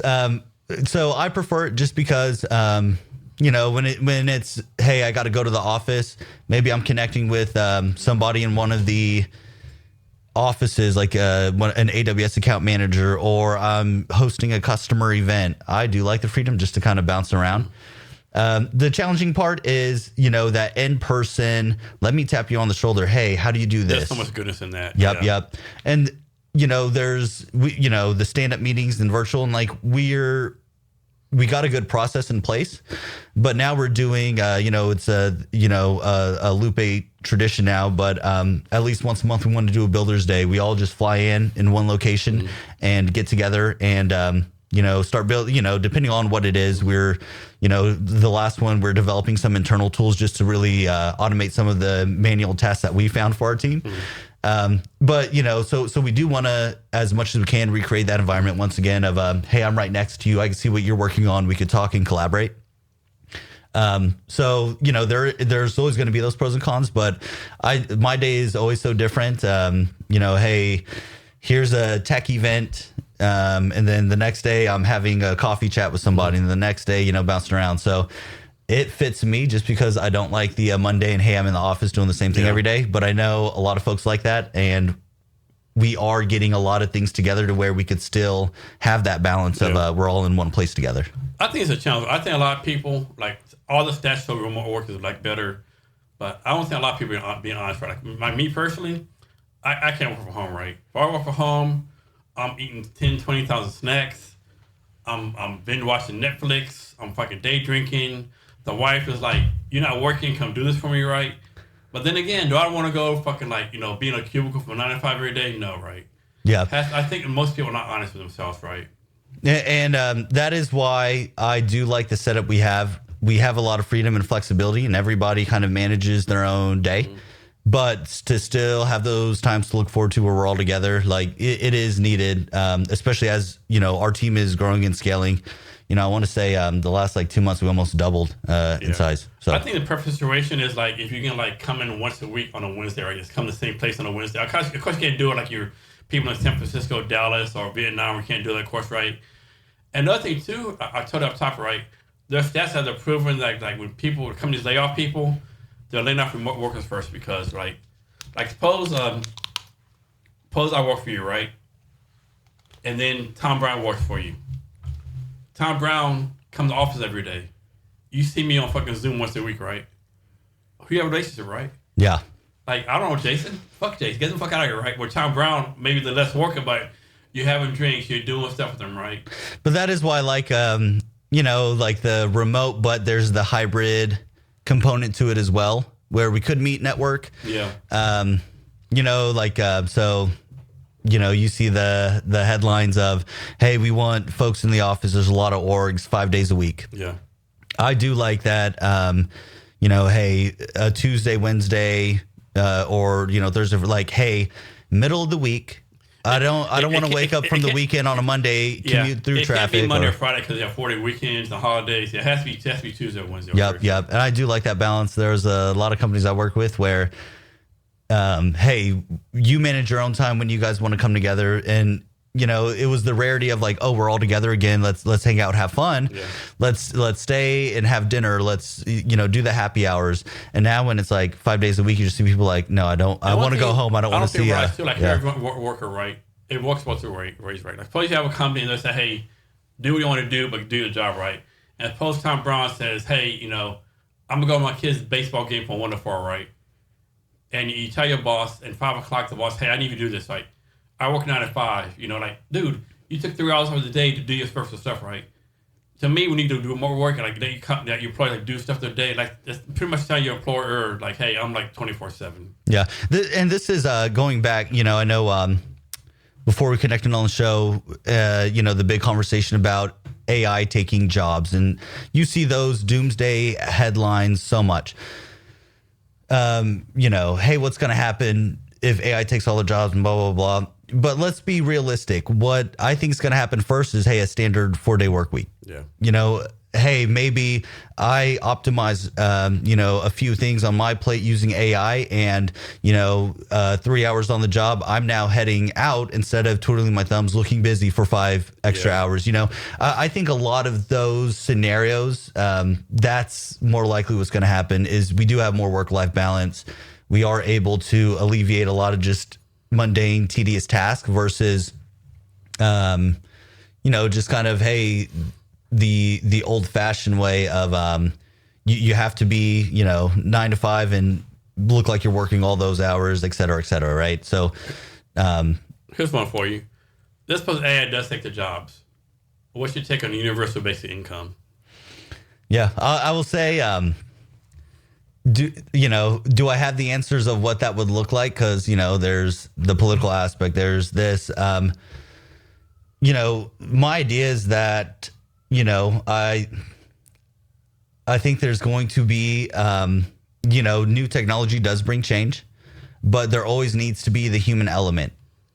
Speaker 2: So I prefer it just because, when it's, hey, I got to go to the office. Maybe I'm connecting with somebody in one of the offices, like an AWS account manager, or I'm hosting a customer event. I do like the freedom just to kind of bounce around. The challenging part is, that in person, let me tap you on the shoulder. Hey, how do you do this?
Speaker 1: There's so much goodness in that.
Speaker 2: Yep. And, there's, the stand-up meetings and virtual, and like we got a good process in place, but now we're doing, it's a Lupe tradition now, but at least once a month we want to do a Builders Day. We all just fly in one location and get together and, start build, depending on what it is, we're, the last one, we're developing some internal tools just to really automate some of the manual tasks that we found for our team. But, so we do want to, as much as we can, recreate that environment once again of, hey, I'm right next to you. I can see what you're working on. We could talk and collaborate. So, there's always going to be those pros and cons, but my day is always so different. Hey, here's a tech event. And then the next day I'm having a coffee chat with somebody, and the next day, bouncing around. So it fits me just because I don't like the Monday and, hey, I'm in the office doing the same thing every day. But I know a lot of folks like that, and we are getting a lot of things together to where we could still have that balance of we're all in one place together.
Speaker 1: I think it's a challenge. I think a lot of people, like, all the stats show remote work is like better, but I don't think a lot of people are being honest. Right? Like me personally, I can't work from home, right? If I work from home, I'm eating 10, 20,000 snacks. I'm binge watching Netflix. I'm fucking day drinking. The wife is like, you're not working, come do this for me, right? But then again, do I want to go fucking be in a cubicle from 9 to 5 every day? No, right?
Speaker 2: Yeah.
Speaker 1: I think most people are not honest with themselves, right?
Speaker 2: And that is why I do like the setup we have. We have a lot of freedom and flexibility, and everybody kind of manages their own day. But to still have those times to look forward to where we're all together, like it is needed, especially as, our team is growing and scaling. I want to say the last 2 months we almost doubled in size. So
Speaker 1: I think the perfect situation is if you can come in once a week on a Wednesday, right? Just come to the same place on a Wednesday. Of course, you can't do it like you're people in San Francisco, Dallas, or Vietnam. We can't do that, of course, right? And another thing too, I told you up top, right? Their stats have proven like when companies lay off people, they're laying off remote workers first because, right? Suppose I work for you, right? And then Tom Brown works for you. Tom Brown comes to office every day. You see me on fucking Zoom once a week, right? We have a relationship, right?
Speaker 2: Yeah.
Speaker 1: I don't know Jason. Fuck Jason. Get the fuck out of here, right? Where Tom Brown, maybe the less working, but you're having drinks, you're doing stuff with them, right?
Speaker 2: But that is why, the remote, but there's the hybrid component to it as well, where we could meet network.
Speaker 1: Yeah.
Speaker 2: You see the headlines of, hey, we want folks in the office. There's a lot of orgs 5 days a week.
Speaker 1: Yeah.
Speaker 2: I do like that. Hey, a Tuesday, Wednesday, or Thursday, hey, middle of the week. I don't want to wake up from the weekend on a Monday, commute through traffic.
Speaker 1: It can't be Monday or Friday because you have 40 weekends, the holidays. It has to be Tuesday or Wednesday.
Speaker 2: Yep. And I do like that balance. There's a lot of companies I work with where, hey, you manage your own time when you guys want to come together. And, it was the rarity of we're all together again. Let's hang out, have fun. Yeah. Let's stay and have dinner. Let's, do the happy hours. And now when it's 5 days a week, you just see people no, I don't. I want to go home. I don't want to see.
Speaker 1: I feel like every worker, right? It works both ways, right? Suppose you have a company and they say, hey, do what you want to do, but do the job right. And suppose Tom Brown says, hey, I'm gonna go to my kid's baseball game from 1 to 4, right? And you tell your boss at 5 o'clock, the boss, hey, I need you to do this, right? I work 9 to 5. Like, dude, you took 3 hours of the day to do your personal stuff, right? To me, we need to do more work. Like, that you probably like do stuff the day. Like, that's pretty much tell your employer, like, hey, I'm like 24/7.
Speaker 2: Yeah, and this is going back. I know before we connected on the show, the big conversation about AI taking jobs, and you see those doomsday headlines so much. Hey, what's going to happen if AI takes all the jobs and blah, blah, blah. But let's be realistic. What I think is going to happen first is, hey, a standard 4-day work week.
Speaker 1: Yeah.
Speaker 2: Hey, maybe I optimize, a few things on my plate using AI, and, 3 hours on the job, I'm now heading out instead of twiddling my thumbs, looking busy for 5 extra hours. I think a lot of those scenarios, that's more likely what's going to happen is we do have more work-life balance. We are able to alleviate a lot of just mundane, tedious tasks versus, just kind of, hey, the old fashioned way of you have to be 9 to 5 and look like you're working all those hours, et cetera, right? So
Speaker 1: here's one for you. Let's suppose AI does take the jobs. What's your take on universal basic income?
Speaker 2: Yeah, I will say, do I have the answers of what that would look like? Because there's the political aspect. There's this. My idea is that. I think there's going to be, new technology does bring change, but there always needs to be the human element.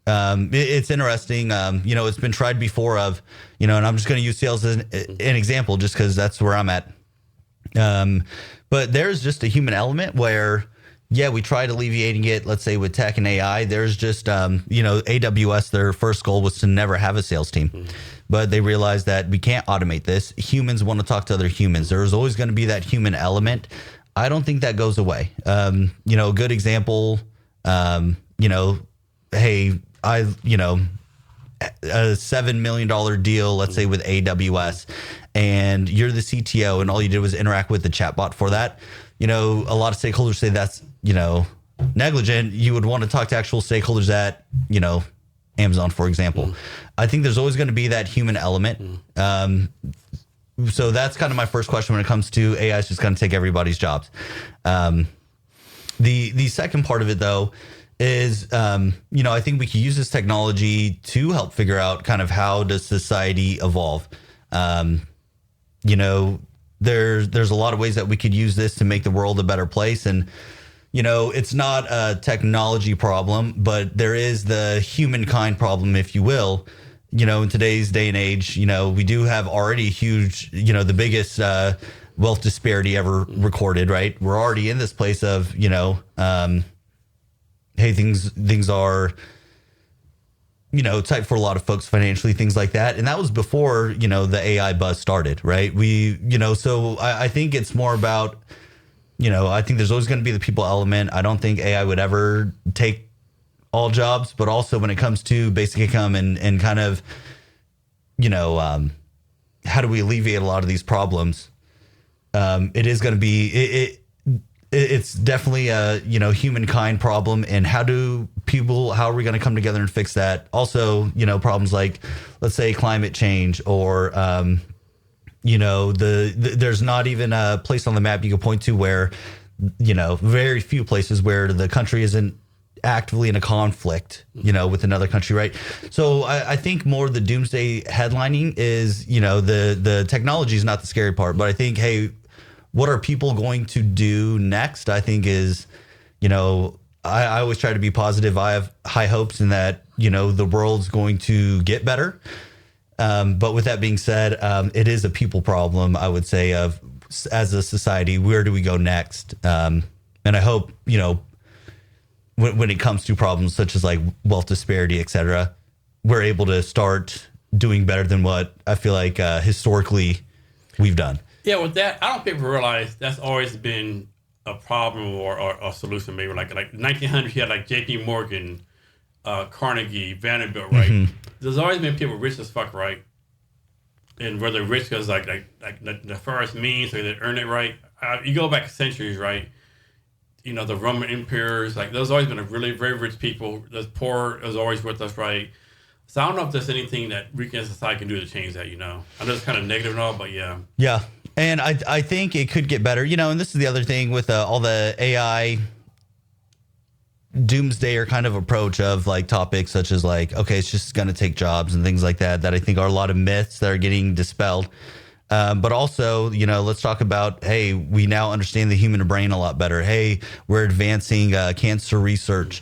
Speaker 2: It's interesting. It's been tried before and I'm just going to use sales as an example just because that's where I'm at. But there's just a human element where, we tried alleviating it, let's say with tech and AI. There's just, AWS, their first goal was to never have a sales team. Mm-hmm. But they realized that we can't automate this. Humans want to talk to other humans. There's always going to be that human element. I don't think that goes away. A good example, hey, a $7 million deal, let's say with AWS, and you're the CTO and all you did was interact with the chatbot for that. A lot of stakeholders say that's, negligent. You would want to talk to actual stakeholders at, Amazon, for example. Mm. I think there's always going to be that human element. So that's kind of my first question when it comes to AI is just going to take everybody's jobs. The second part of it, though, is, I think we can use this technology to help figure out kind of how does society evolve. There's a lot of ways that we could use this to make the world a better place. And, it's not a technology problem, but there is the humankind problem, if you will. In today's day and age, we do have already huge, the biggest wealth disparity ever recorded, right? We're already in this place of, hey, things are, tight for a lot of folks financially, things like that. And that was before, the AI buzz started, right? So I think it's more about, I think there's always going to be the people element. I don't think AI would ever take all jobs, but also when it comes to basic income and kind of, how do we alleviate a lot of these problems? It is going to be, it's definitely a, humankind problem. And how are we going to come together and fix that? Also, problems like, let's say climate change or, there's not even a place on the map you can point to where, very few places where the country isn't actively in a conflict, with another country, right? So I think more the doomsday headlining is, the technology is not the scary part, but I think, hey, what are people going to do next? I think is, I always try to be positive. I have high hopes in that, the world's going to get better. But with that being said, it is a people problem, I would say, of as a society, where do we go next? And I hope, when it comes to problems such as like wealth disparity, et cetera, we're able to start doing better than what I feel like historically we've done.
Speaker 1: Yeah, with that, I don't think people realize that's always been a problem or a solution. Maybe like 1900s, you had like J.P. Morgan, Carnegie, Vanderbilt, right? Mm-hmm. There's always been people rich as fuck, right? And whether rich because like the first means or they earn it, right? You go back centuries, right? the Roman emperors, like those always been a really very rich people. The poor is always with us, right? So I don't know if there's anything that we as a society can do to change that. I know it's kind of negative and all, but yeah.
Speaker 2: Yeah. And I think it could get better, and this is the other thing with all the AI doomsdayer kind of approach of like topics such as like, okay, it's just going to take jobs and things like that I think are a lot of myths that are getting dispelled. But also, let's talk about, hey, we now understand the human brain a lot better. Hey, we're advancing cancer research.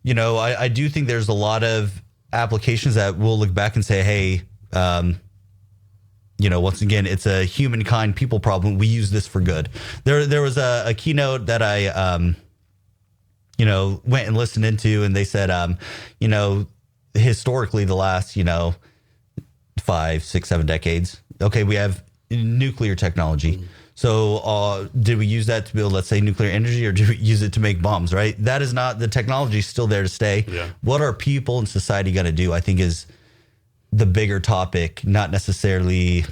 Speaker 2: I do think there's a lot of applications that we'll look back and say, hey, once again, it's a humankind people problem. We use this for good. There was a keynote that I, went and listened into, and they said, historically the last, 5, 6, 7 decades, okay, we have nuclear technology. Mm-hmm. So did we use that to build, let's say, nuclear energy, or did we use it to make bombs, right? That is not, the technology is still there to stay.
Speaker 1: Yeah.
Speaker 2: What are people and society going to do, I think, is the bigger topic, not necessarily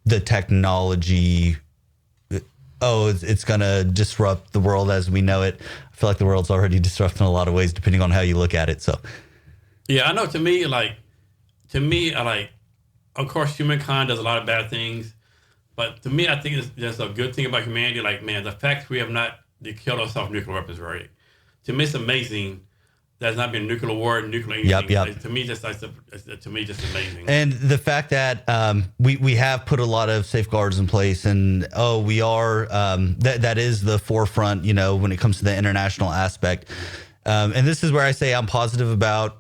Speaker 2: the technology. It's going to disrupt the world as we know it. I feel like the world's already disrupted in a lot of ways, depending on how you look at it. So,
Speaker 1: yeah, I know. To me, of course, humankind does a lot of bad things, but to me, I think there's a good thing about humanity. Like, man, the fact we have not killed ourselves with nuclear weapons, right? To me, it's amazing. There's not been nuclear war, nuclear anything.
Speaker 2: Yep.
Speaker 1: To me, just amazing.
Speaker 2: And the fact that we have put a lot of safeguards in place, and we are that is the forefront, when it comes to the international aspect. And this is where I say I'm positive about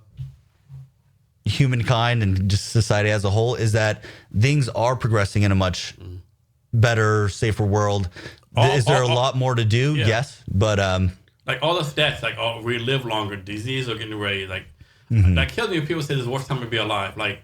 Speaker 2: humankind and just society as a whole, is that things are progressing in a much better, safer world. Is there a lot more to do?
Speaker 1: Yeah.
Speaker 2: Yes, but
Speaker 1: like all the stats, like we live longer, disease are getting raised. Like that kills me when people say this is the worst time to be alive. Like,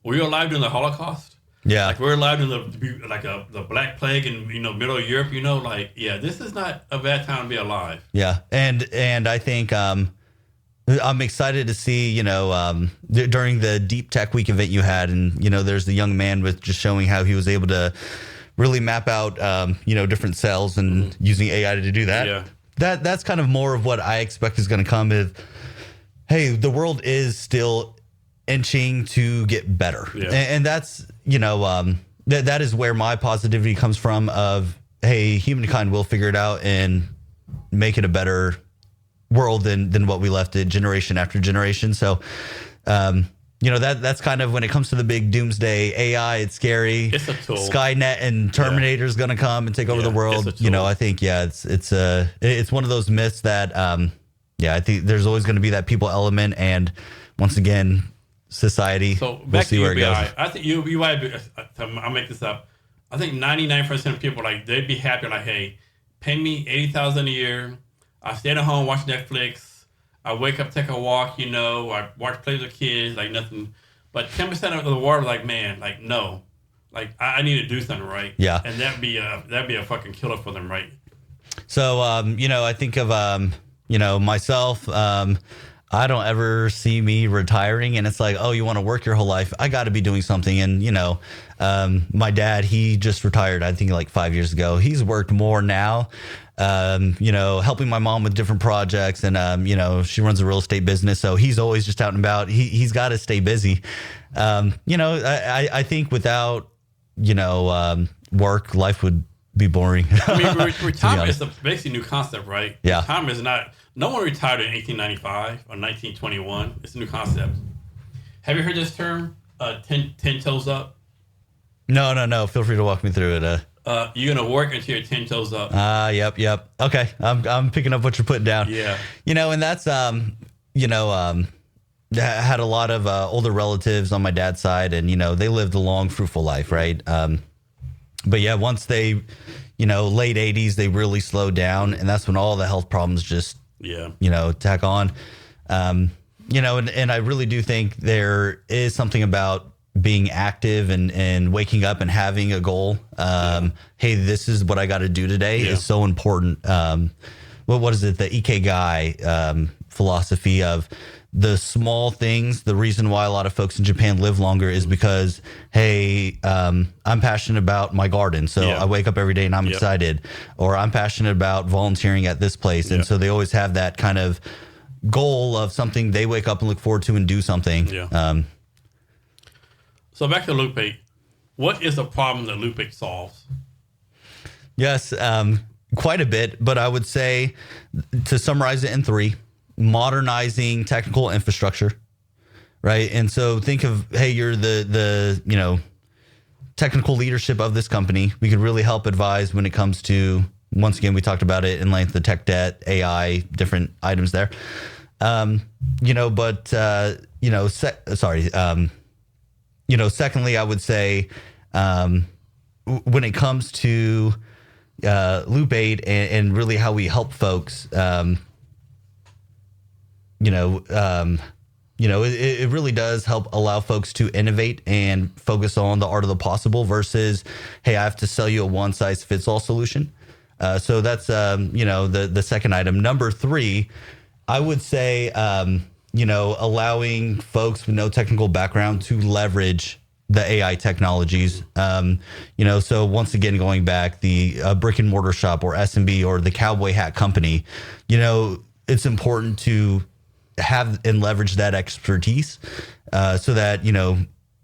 Speaker 1: were you alive during the Holocaust?
Speaker 2: Yeah,
Speaker 1: like we're alive during the Black Plague in middle of Europe. This is not a bad time to be alive.
Speaker 2: Yeah, and I think I'm excited to see during the Deep Tech Week event you had, and there's the young man with just showing how he was able to really map out different cells and using AI to do that.
Speaker 1: Yeah.
Speaker 2: That's kind of more of what I expect is going to come. Is, hey, the world is still inching to get better, and that's that is where my positivity comes from. Of, hey, humankind will figure it out and make it a better world than what we left it generation after generation. So, that's kind of when it comes to the big doomsday AI. It's scary.
Speaker 1: It's a tool.
Speaker 2: Skynet and Terminator is going to come and take over the world. I think it's one of those myths that I think there's always going to be that people element, and once again, society.
Speaker 1: So
Speaker 2: we'll
Speaker 1: back
Speaker 2: see
Speaker 1: to
Speaker 2: where
Speaker 1: UBI.
Speaker 2: it goes.
Speaker 1: I think you might be. I'll make this up. I think 99% of people, like, they'd be happy, like, hey, pay me $80,000 a year. I stay at home, watch Netflix. I wake up, take a walk, I watch plays with kids, like nothing. But 10% of the world, like, man, like, no. Like, I need to do something, right?
Speaker 2: Yeah.
Speaker 1: And that'd be a fucking killer for them, right?
Speaker 2: So, I think of, myself, I don't ever see me retiring, and it's like, oh, you want to work your whole life? I got to be doing something. And, my dad, he just retired, I think like 5 years ago. He's worked more now, helping my mom with different projects, and, she runs a real estate business. So he's always just out and about. He's got to stay busy. I think without, work, life would be boring.
Speaker 1: I mean, retirement is basically a new concept, right?
Speaker 2: Yeah.
Speaker 1: Retirement is not, no one retired in 1895 or 1921. It's a new concept. Have you heard this term, 10 toes up?
Speaker 2: No. Feel free to walk me through it.
Speaker 1: You're going to work until you're 10 toes up.
Speaker 2: Yep. Okay. I'm picking up what you're putting down.
Speaker 1: Yeah.
Speaker 2: And that's, I had a lot of older relatives on my dad's side, and, they lived a long, fruitful life, right? But yeah, once they, late 80s, they really slowed down, and that's when all the health problems just, tack on. And I really do think there is something about being active and waking up and having a goal. Hey, this is what I got to do today is so important. What is it? The Ikigai philosophy of the small things. The reason why a lot of folks in Japan live longer is because, hey, I'm passionate about my garden. So I wake up every day and I'm excited. Or I'm passionate about volunteering at this place. And so they always have that kind of goal of something they wake up and look forward to and do something.
Speaker 1: Yeah. So back to Loop 8. What is the problem that Loop 8 solves?
Speaker 2: Yes, quite a bit. But I would say, to summarize it in 3, modernizing technical infrastructure, right? And so think of, hey, you're the technical leadership of this company. We could really help advise when it comes to, once again, we talked about it in length, the tech debt, AI, different items there. Secondly, I would say, when it comes to Loop 8 and really how we help folks, it really does help allow folks to innovate and focus on the art of the possible versus, hey, I have to sell you a one-size-fits-all solution. So that's, the second item. Number 3, I would say, allowing folks with no technical background to leverage the AI technologies. So once again, going back, the brick and mortar shop or SMB or the cowboy hat company, it's important to have and leverage that expertise so that,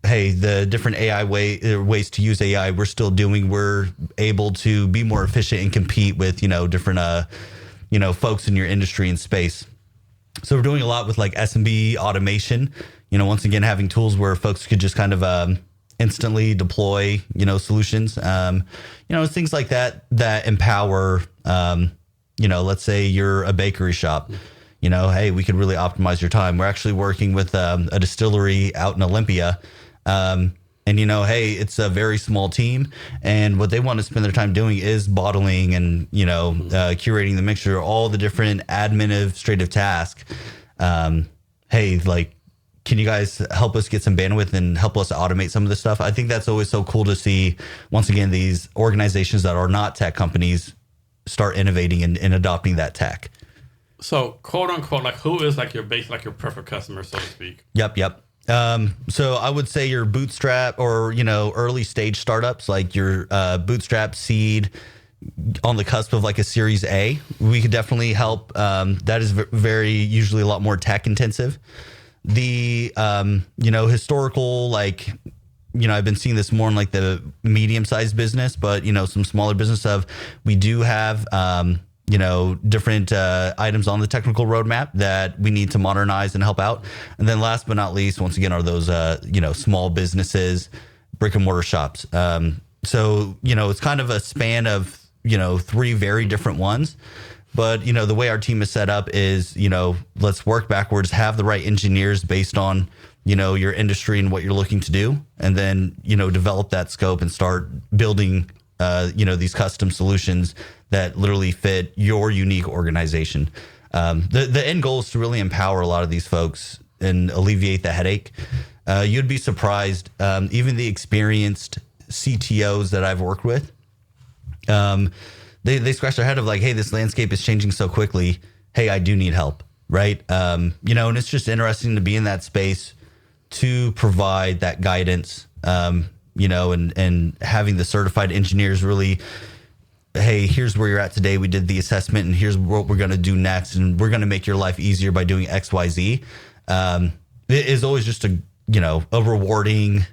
Speaker 2: hey, the different AI ways to use AI we're still doing, we're able to be more efficient and compete with, different, folks in your industry and space. So we're doing a lot with like SMB automation, once again, having tools where folks could just kind of instantly deploy, solutions, things like that empower, let's say you're a bakery shop. Hey, we could really optimize your time. We're actually working with a distillery out in Olympia. Hey, it's a very small team. And what they want to spend their time doing is bottling and, curating the mixture, all the different administrative tasks. Hey, like, can you guys help us get some bandwidth and help us automate some of this stuff? I think that's always so cool to see, once again, these organizations that are not tech companies start innovating and adopting that tech.
Speaker 1: So, quote unquote, like, who is like your base, like your perfect customer, so to speak?
Speaker 2: Yep. So I would say your bootstrap or, early stage startups, like your bootstrap seed on the cusp of like a Series A, we could definitely help. That is very usually a lot more tech intensive. The, historical, like, I've been seeing this more in like the medium sized business, but, some smaller business we do have, different items on the technical roadmap that we need to modernize and help out. And then last but not least, once again, are those, small businesses, brick and mortar shops. So, it's kind of a span of, 3 very different ones. But, the way our team is set up is, let's work backwards, have the right engineers based on, your industry and what you're looking to do. And then, develop that scope and start building, these custom solutions that literally fit your unique organization. The end goal is to really empower a lot of these folks and alleviate the headache. You'd be surprised, even the experienced CTOs that I've worked with, they scratch their head of like, hey, this landscape is changing so quickly. Hey, I do need help, right? And it's just interesting to be in that space to provide that guidance, and having the certified engineers really, hey, here's where you're at today. We did the assessment and here's what we're going to do next. And we're going to make your life easier by doing X, Y, Z. It is always just a rewarding,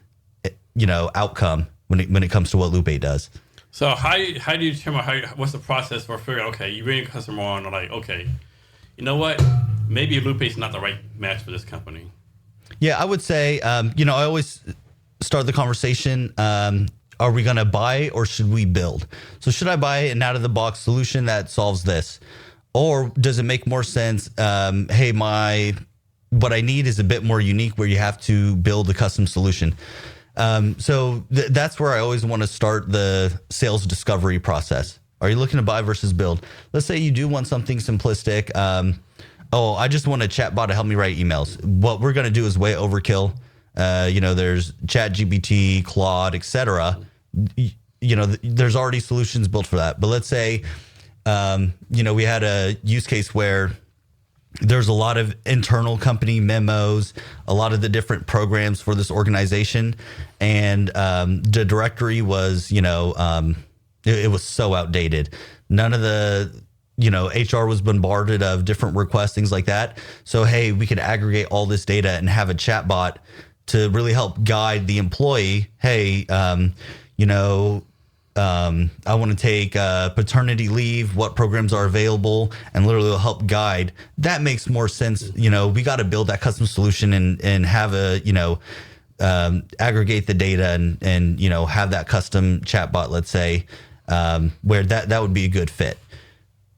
Speaker 2: outcome when it comes to what Loop 8 does.
Speaker 1: So how do you determine what's the process for figuring, okay, you bring a customer on, like, okay, you know what? Maybe Loop 8 is not the right match for this company.
Speaker 2: Yeah, I would say, I always start the conversation, are we going to buy or should we build? So should I buy an out-of-the-box solution that solves this? Or does it make more sense, hey, what I need is a bit more unique where you have to build a custom solution? So that's where I always want to start the sales discovery process. Are you looking to buy versus build? Let's say you do want something simplistic. I just want a chatbot to help me write emails. What we're going to do is way overkill. There's ChatGPT, Claude, etc. There's already solutions built for that. But let's say, we had a use case where, there's a lot of internal company memos, a lot of the different programs for this organization. And the directory was, it was so outdated. None of the, HR was bombarded of different requests, things like that. So, hey, we could aggregate all this data and have a chat bot to really help guide the employee. Hey, I want to take paternity leave, what programs are available, and literally will help guide. That makes more sense. We got to build that custom solution and have aggregate the data and have that custom chatbot, let's say, where that would be a good fit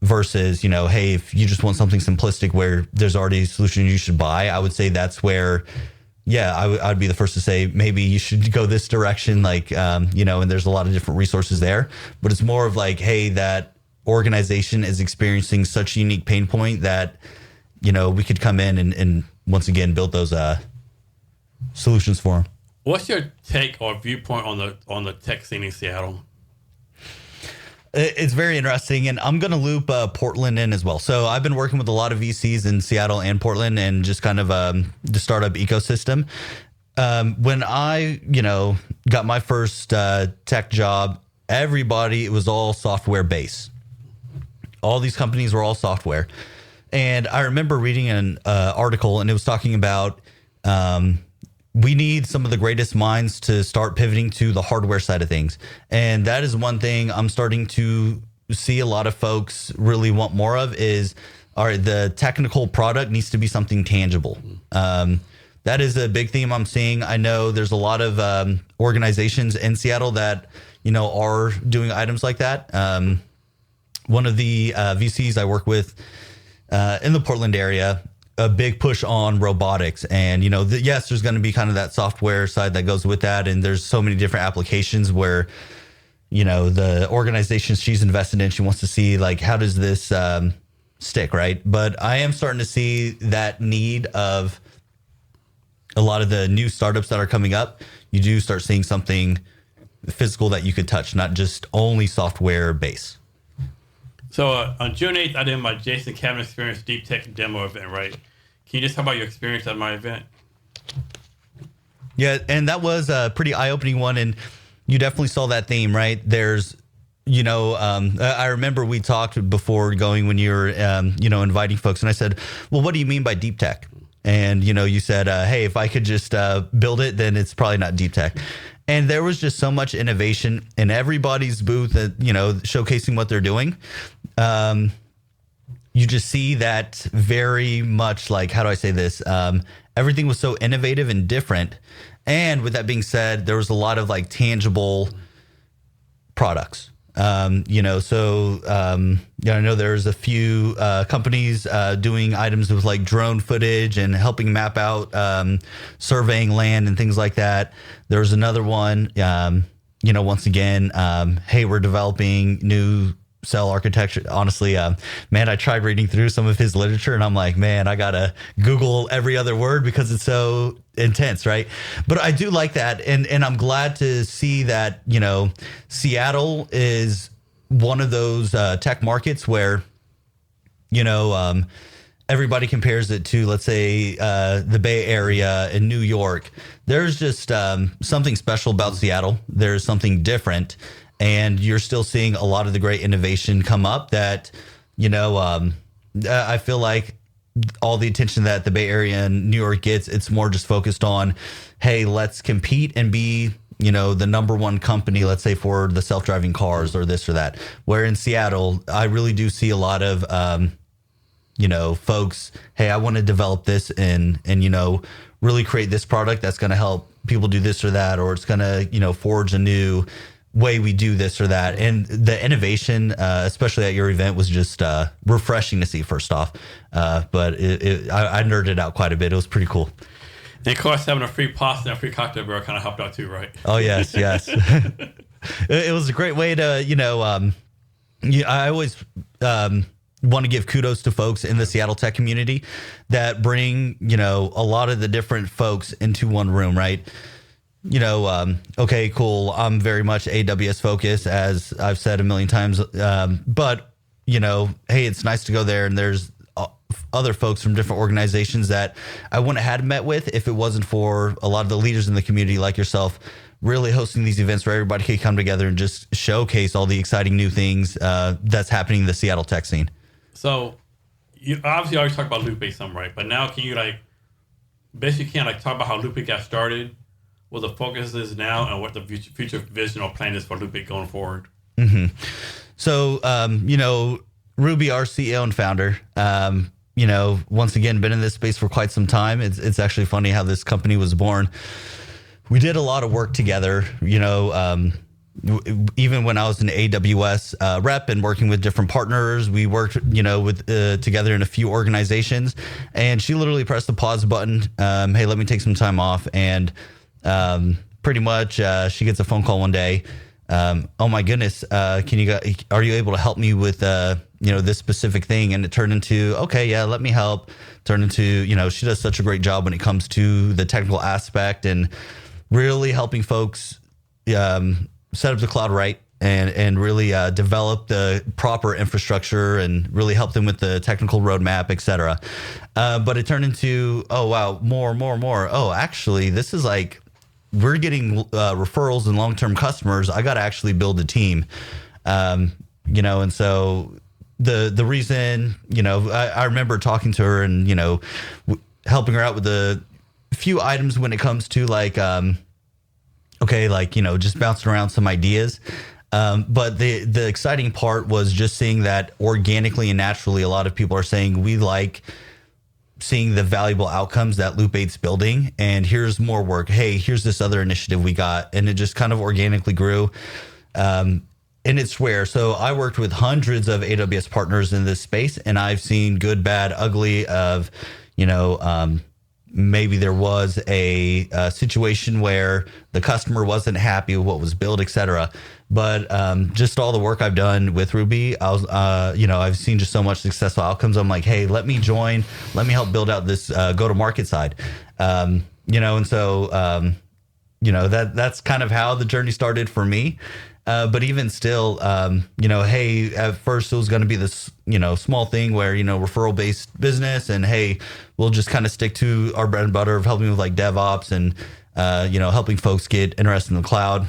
Speaker 2: versus, hey, if you just want something simplistic where there's already a solution you should buy, I would say that's where, I'd be the first to say maybe you should go this direction, and there's a lot of different resources there. But it's more of like, hey, that organization is experiencing such a unique pain point that, we could come in and once again build those solutions for them.
Speaker 1: What's your take or viewpoint on the tech scene in Seattle?
Speaker 2: It's very interesting, and I'm going to loop Portland in as well. So I've been working with a lot of VCs in Seattle and Portland and just kind of the startup ecosystem. When I, got my first tech job, it was all software based. All these companies were all software. And I remember reading an article, and it was talking about we need some of the greatest minds to start pivoting to the hardware side of things. And that is one thing I'm starting to see a lot of folks really want more of is, all right, the technical product needs to be something tangible. That is a big theme I'm seeing. I know there's a lot of organizations in Seattle that, are doing items like that. One of the VCs I work with in the Portland area, a big push on robotics, and yes, there's going to be kind of that software side that goes with that, and there's so many different applications where the organizations she's invested in, she wants to see like, how does this stick, right? But I am starting to see that need of a lot of the new startups that are coming up. You do start seeing something physical that you could touch, not just only software base.
Speaker 1: So on June 8th, I did my Jason Cavness Experience Deep Tech demo event, right? Can you just talk about your experience at my event?
Speaker 2: Yeah, and that was a pretty eye-opening one, and you definitely saw that theme, right? There's, I remember we talked before going when you were, inviting folks, and I said, well, what do you mean by deep tech? And, you said, hey, if I could just build it, then it's probably not deep tech. And there was just so much innovation in everybody's booth, showcasing what they're doing. You just see that very much like, how do I say this? Everything was so innovative and different. And with that being said, there was a lot of like tangible products. I know there's a few companies doing items with like drone footage and helping map out surveying land and things like that. There was another one, once again, hey, we're developing new cell architecture. Honestly, man, I tried reading through some of his literature and I'm like, man, I gotta Google every other word because it's so intense, right? But I do like that, and I'm glad to see that Seattle is one of those tech markets where everybody compares it to, let's say, the Bay Area and New York. There's just something special about Seattle. There's something different. And you're still seeing a lot of the great innovation come up that, I feel like all the attention that the Bay Area and New York gets, it's more just focused on, hey, let's compete and be, the number one company, let's say, for the self-driving cars or this or that. Where in Seattle, I really do see a lot of, folks, hey, I want to develop this and really create this product that's going to help people do this or that, or it's going to, forge a new way we do this or that. And the innovation, especially at your event, was just refreshing to see, first off. But I nerded out quite a bit. It was pretty cool.
Speaker 1: And of course, having a free pasta and a free cocktail bar kind of helped out too, right?
Speaker 2: Oh, yes. It was a great way to, I always want to give kudos to folks in the Seattle tech community that bring, a lot of the different folks into one room, right? Okay, cool. I'm very much AWS focused, as I've said a million times. But, hey, it's nice to go there and there's other folks from different organizations that I wouldn't have had met with if it wasn't for a lot of the leaders in the community like yourself really hosting these events where everybody could come together and just showcase all the exciting new things that's happening in the Seattle tech scene.
Speaker 1: So you obviously always talk about Lupe some, right? But now can you talk about how Lupe got started, what the focus is now, and what the future vision or plan is for Lupe going forward?
Speaker 2: Mm-hmm. So, Ruby, our CEO and founder, once again, been in this space for quite some time. It's actually funny how this company was born. We did a lot of work together, even when I was an AWS rep and working with different partners, we worked, with together in a few organizations. And she literally pressed the pause button. Hey, let me take some time off. And pretty much she gets a phone call one day. Oh my goodness, are you able to help me with this specific thing? And it turned into, okay, yeah, let me help. Turned into, she does such a great job when it comes to the technical aspect and really helping folks set up the cloud right and really develop the proper infrastructure and really help them with the technical roadmap, et cetera. But it turned into, oh, wow, more. Oh, actually, this is like, we're getting referrals and long-term customers. I got to actually build a team, and so the reason, I remember talking to her and, helping her out with a few items when it comes to just bouncing around some ideas. But the exciting part was just seeing that organically and naturally, a lot of people are saying we like seeing the valuable outcomes that Loop 8's building, and here's more work. Hey, here's this other initiative we got. And it just kind of organically grew. And it's where, so I worked with hundreds of AWS partners in this space, and I've seen good, bad, ugly of, maybe there was a situation where the customer wasn't happy with what was built, et cetera. But just all the work I've done with Ruby, I've seen just so much successful outcomes. I'm like, hey, let me join. Let me help build out this go-to-market side. And so, that's kind of how the journey started for me. But even still, hey, at first it was going to be this, small thing where, referral-based business. And, hey, we'll just kind of stick to our bread and butter of helping with like DevOps and, helping folks get interested in the cloud.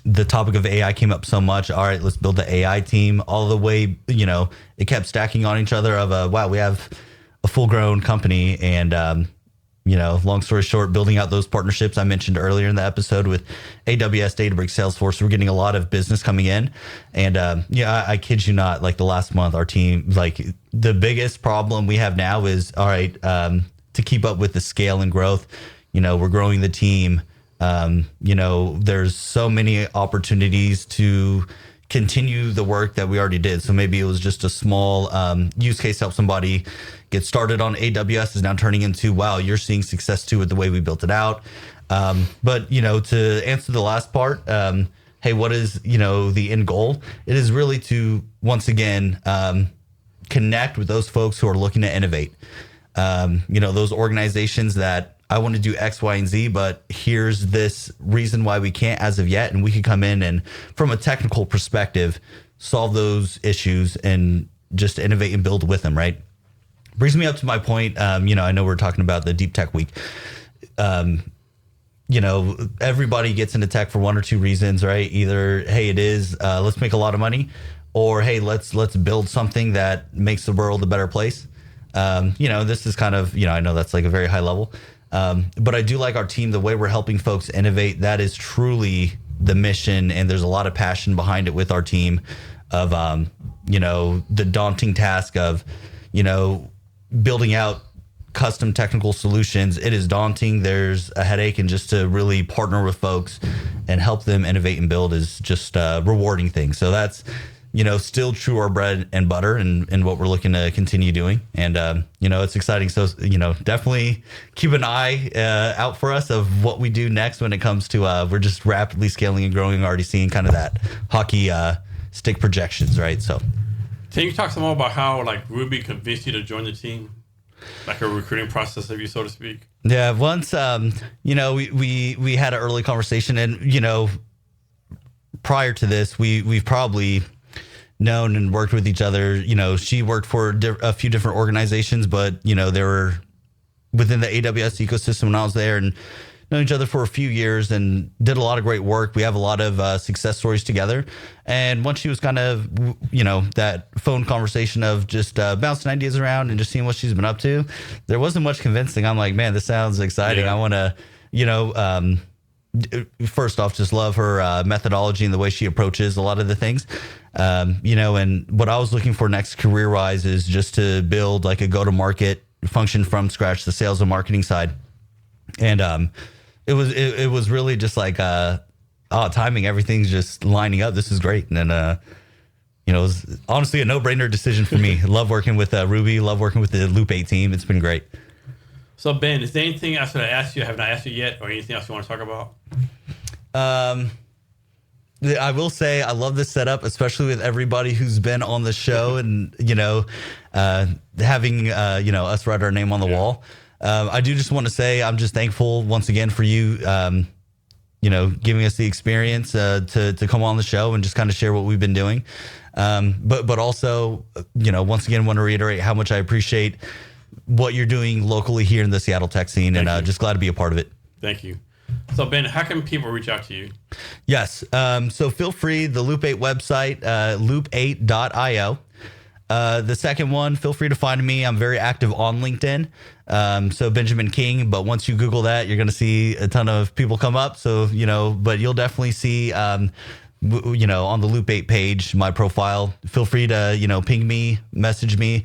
Speaker 2: The topic of AI came up so much. All right, let's build the AI team. All the way, it kept stacking on each other of wow, we have a full-grown company. And, long story short, building out those partnerships I mentioned earlier in the episode with AWS, Databricks, Salesforce, we're getting a lot of business coming in. And I kid you not, like the last month, our team, like the biggest problem we have now is, all right, to keep up with the scale and growth, we're growing the team. There's so many opportunities to continue the work that we already did. So maybe it was just a small use case to help somebody get started on AWS is now turning into, wow, you're seeing success too with the way we built it out. But, to answer the last part, hey, what is, the end goal? It is really to, once again, connect with those folks who are looking to innovate. Those organizations that I want to do X, Y, and Z, but here's this reason why we can't as of yet. And we can come in and from a technical perspective, solve those issues and just innovate and build with them, right? Brings me up to my point. I know we're talking about the Deep Tech Week. Everybody gets into tech for one or two reasons, right? Either, hey, it is, let's make a lot of money, or, hey, let's build something that makes the world a better place. This is kind of, I know that's like a very high level. But I do like our team, the way we're helping folks innovate. That is truly the mission. And there's a lot of passion behind it with our team of, the daunting task of, building out custom technical solutions. It is daunting. There's a headache, and just to really partner with folks and help them innovate and build is just a rewarding thing. So that's, still true our bread and butter and what we're looking to continue doing. And, it's exciting. So, definitely keep an eye out for us of what we do next when it comes to, we're just rapidly scaling and growing, already seeing kind of that hockey stick projections, right? So
Speaker 1: can you talk some more about how Ruby convinced you to join the team? Like a recruiting process of you, so to speak?
Speaker 2: Yeah, once, we had an early conversation, and, prior to this, we've probably known and worked with each other. She worked for a few different organizations, but they were within the AWS ecosystem when I was there, and known each other for a few years and did a lot of great work. We have a lot of success stories together. And once she was kind of, that phone conversation of just bouncing ideas around and just seeing what she's been up to, there wasn't much convincing. I'm like, man, this sounds exciting.
Speaker 1: Yeah.
Speaker 2: I want to, first off, just love her methodology and the way she approaches a lot of the things. And what I was looking for next career-wise is just to build like a go-to-market function from scratch, the sales and marketing side. And it was really just like timing. Everything's just lining up. This is great. And then it was honestly a no-brainer decision for me. Love working with Ruby. Love working with the Loop 8 team. It's been great.
Speaker 1: So Ben, is there anything else that I asked you? I have not asked you yet, or anything else you want to talk about?
Speaker 2: I will say I love this setup, especially with everybody who's been on the show and having us write our name on the wall. I do just want to say I'm just thankful once again for you, giving us the experience to come on the show and just kind of share what we've been doing. But also, once again, want to reiterate how much I appreciate what you're doing locally here in the Seattle tech scene.
Speaker 1: Thank
Speaker 2: and
Speaker 1: you.
Speaker 2: just glad to be a part of it.
Speaker 1: Thank you. So Ben, how can people reach out to you?
Speaker 2: Yes. So feel free, the Loop 8 website, loop8.io. The second one, feel free to find me. I'm very active on LinkedIn. So Benjamin King, but once you Google that, you're going to see a ton of people come up. So, but you'll definitely see, on the Loop 8 page, my profile. Feel free to, ping me, message me.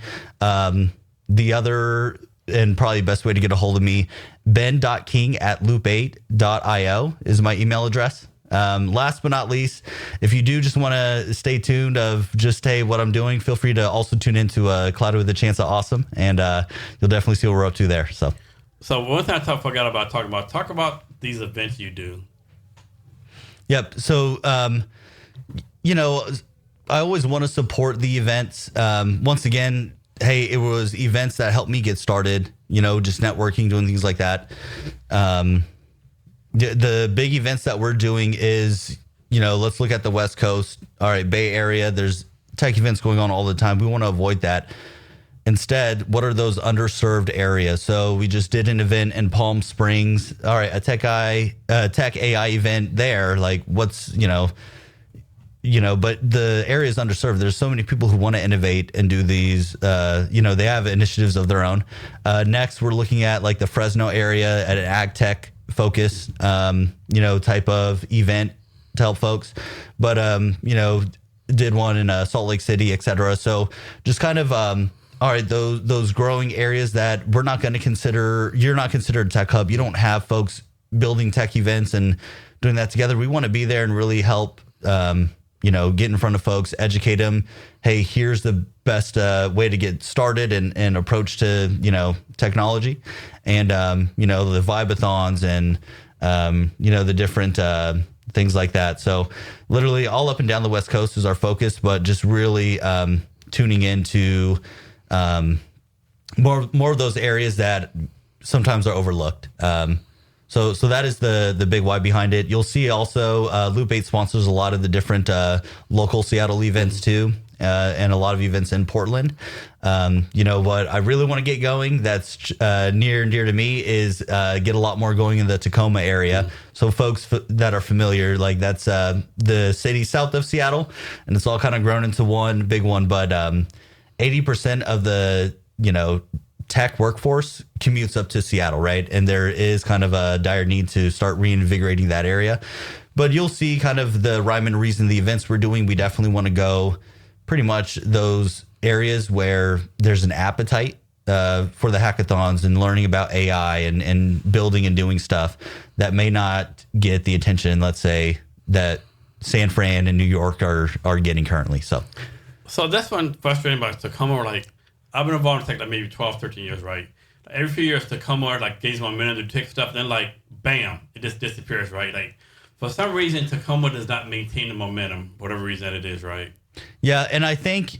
Speaker 2: The other and probably best way to get a hold of me, ben.king@loop8.io is my email address. Last but not least, if you do just want to stay tuned of just, hey, what I'm doing, feel free to also tune into Cloud with a Chance of Awesome, and you'll definitely see what we're up to there. So
Speaker 1: one thing I forgot about talk about these events you do.
Speaker 2: Yep. So, I always want to support the events. Once again, hey, it was events that helped me get started, just networking, doing things like that. The big events that we're doing is, let's look at the West Coast. All right, Bay Area, there's tech events going on all the time. We want to avoid that. Instead, what are those underserved areas? So we just did an event in Palm Springs. All right, a tech AI event there. Like what's, but the area is underserved. There's so many people who want to innovate and do these, they have initiatives of their own. Next, we're looking at like the Fresno area at an ag tech focus, type of event to help folks. But, did one in Salt Lake City, et cetera. So just kind of, all right, those growing areas that we're not going to consider, you're not considered a tech hub. You don't have folks building tech events and doing that together. We want to be there and really help, get in front of folks, educate them. Hey, here's the best way to get started and approach to, technology. And, the Vibathons and, the different things like that. So literally all up and down the West Coast is our focus, but just really tuning into more of those areas that sometimes are overlooked. So that is the big why behind it. You'll see also Loop 8 sponsors a lot of the different local Seattle events too, and a lot of events in Portland. What I really want to get going that's near and dear to me is get a lot more going in the Tacoma area. So folks that are familiar, like that's the city south of Seattle, and it's all kind of grown into one big one. But 80% of the, tech workforce commutes up to Seattle, right? And there is kind of a dire need to start reinvigorating that area. But you'll see kind of the rhyme and reason, the events we're doing. We definitely want to go pretty much those areas where there's an appetite for the hackathons and learning about AI and building and doing stuff that may not get the attention, let's say, that San Fran and New York are getting currently. So
Speaker 1: that's one frustrating about Tacoma. Like, I've been involved in tech like maybe 12, 13 years, right? Every few years, Tacoma like gains momentum to take stuff, then like bam, it just disappears, right? Like for some reason, Tacoma does not maintain the momentum, whatever reason that it is, right?
Speaker 2: Yeah, and I think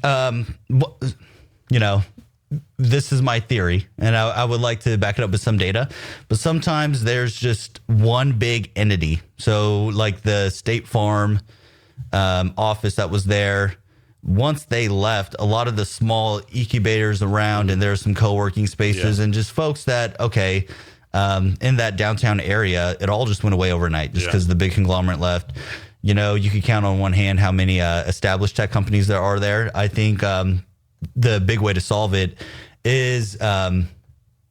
Speaker 2: this is my theory, and I would like to back it up with some data. But sometimes there's just one big entity. So like the State Farm office that was there. once they left, a lot of the small incubators around, and there are some co-working spaces and just folks that, okay, in that downtown area, it all just went away overnight just because the big conglomerate left. You know, you could count on one hand how many established tech companies there are there. I think the big way to solve it is,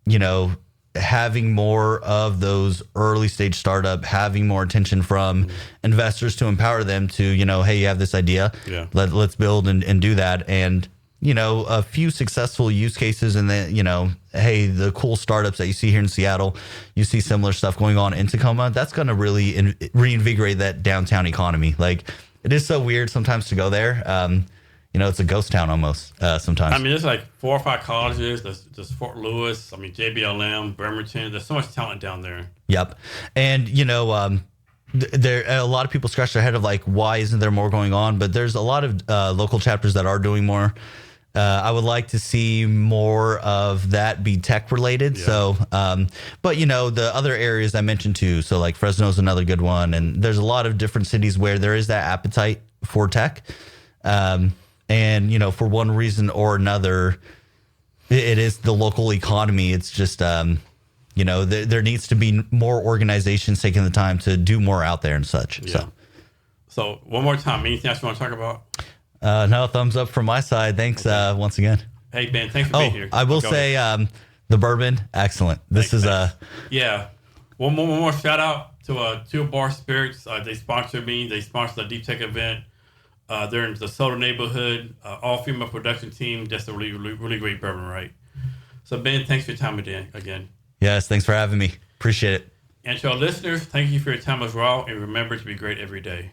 Speaker 2: you know, having more of those early stage startup, having more attention from investors to empower them to, you know, hey, you have this idea, let's build and do that. And, you know, a few successful use cases, and then, you know, hey, the cool startups that you see here in Seattle, you see similar stuff going on in Tacoma. That's going to really reinvigorate that downtown economy. Like, it is so weird sometimes to go there. You know, it's a ghost town almost sometimes.
Speaker 1: I mean, there's like 4 or 5 colleges. There's Fort Lewis. I mean, JBLM, Bremerton. There's so much talent down there.
Speaker 2: Yep. And, you know, there a lot of people scratch their head of like, why isn't there more going on? But there's a lot of local chapters that are doing more. I would like to see more of that be tech related. Yeah. So, but you know, the other areas I mentioned too. So like Fresno's another good one. And there's a lot of different cities where there is that appetite for tech. And, you know, for one reason or another, it is the local economy. It's just, you know, there needs to be more organizations taking the time to do more out there and such.
Speaker 1: Yeah. So one more time, anything else you want to talk about?
Speaker 2: No, thumbs up from my side. Thanks once again.
Speaker 1: Hey, Ben, thanks for being here.
Speaker 2: I will say the bourbon, excellent. This is
Speaker 1: yeah. One more shout out to Two Bar Spirits. They sponsored me. They sponsored the Deep Tech event. They're in the Soda neighborhood, all female production team. Just a really great bourbon, right? So Ben, thanks for your time again.
Speaker 2: Yes, thanks for having me. Appreciate it.
Speaker 1: And to our listeners, thank you for your time as well. And remember to be great every day.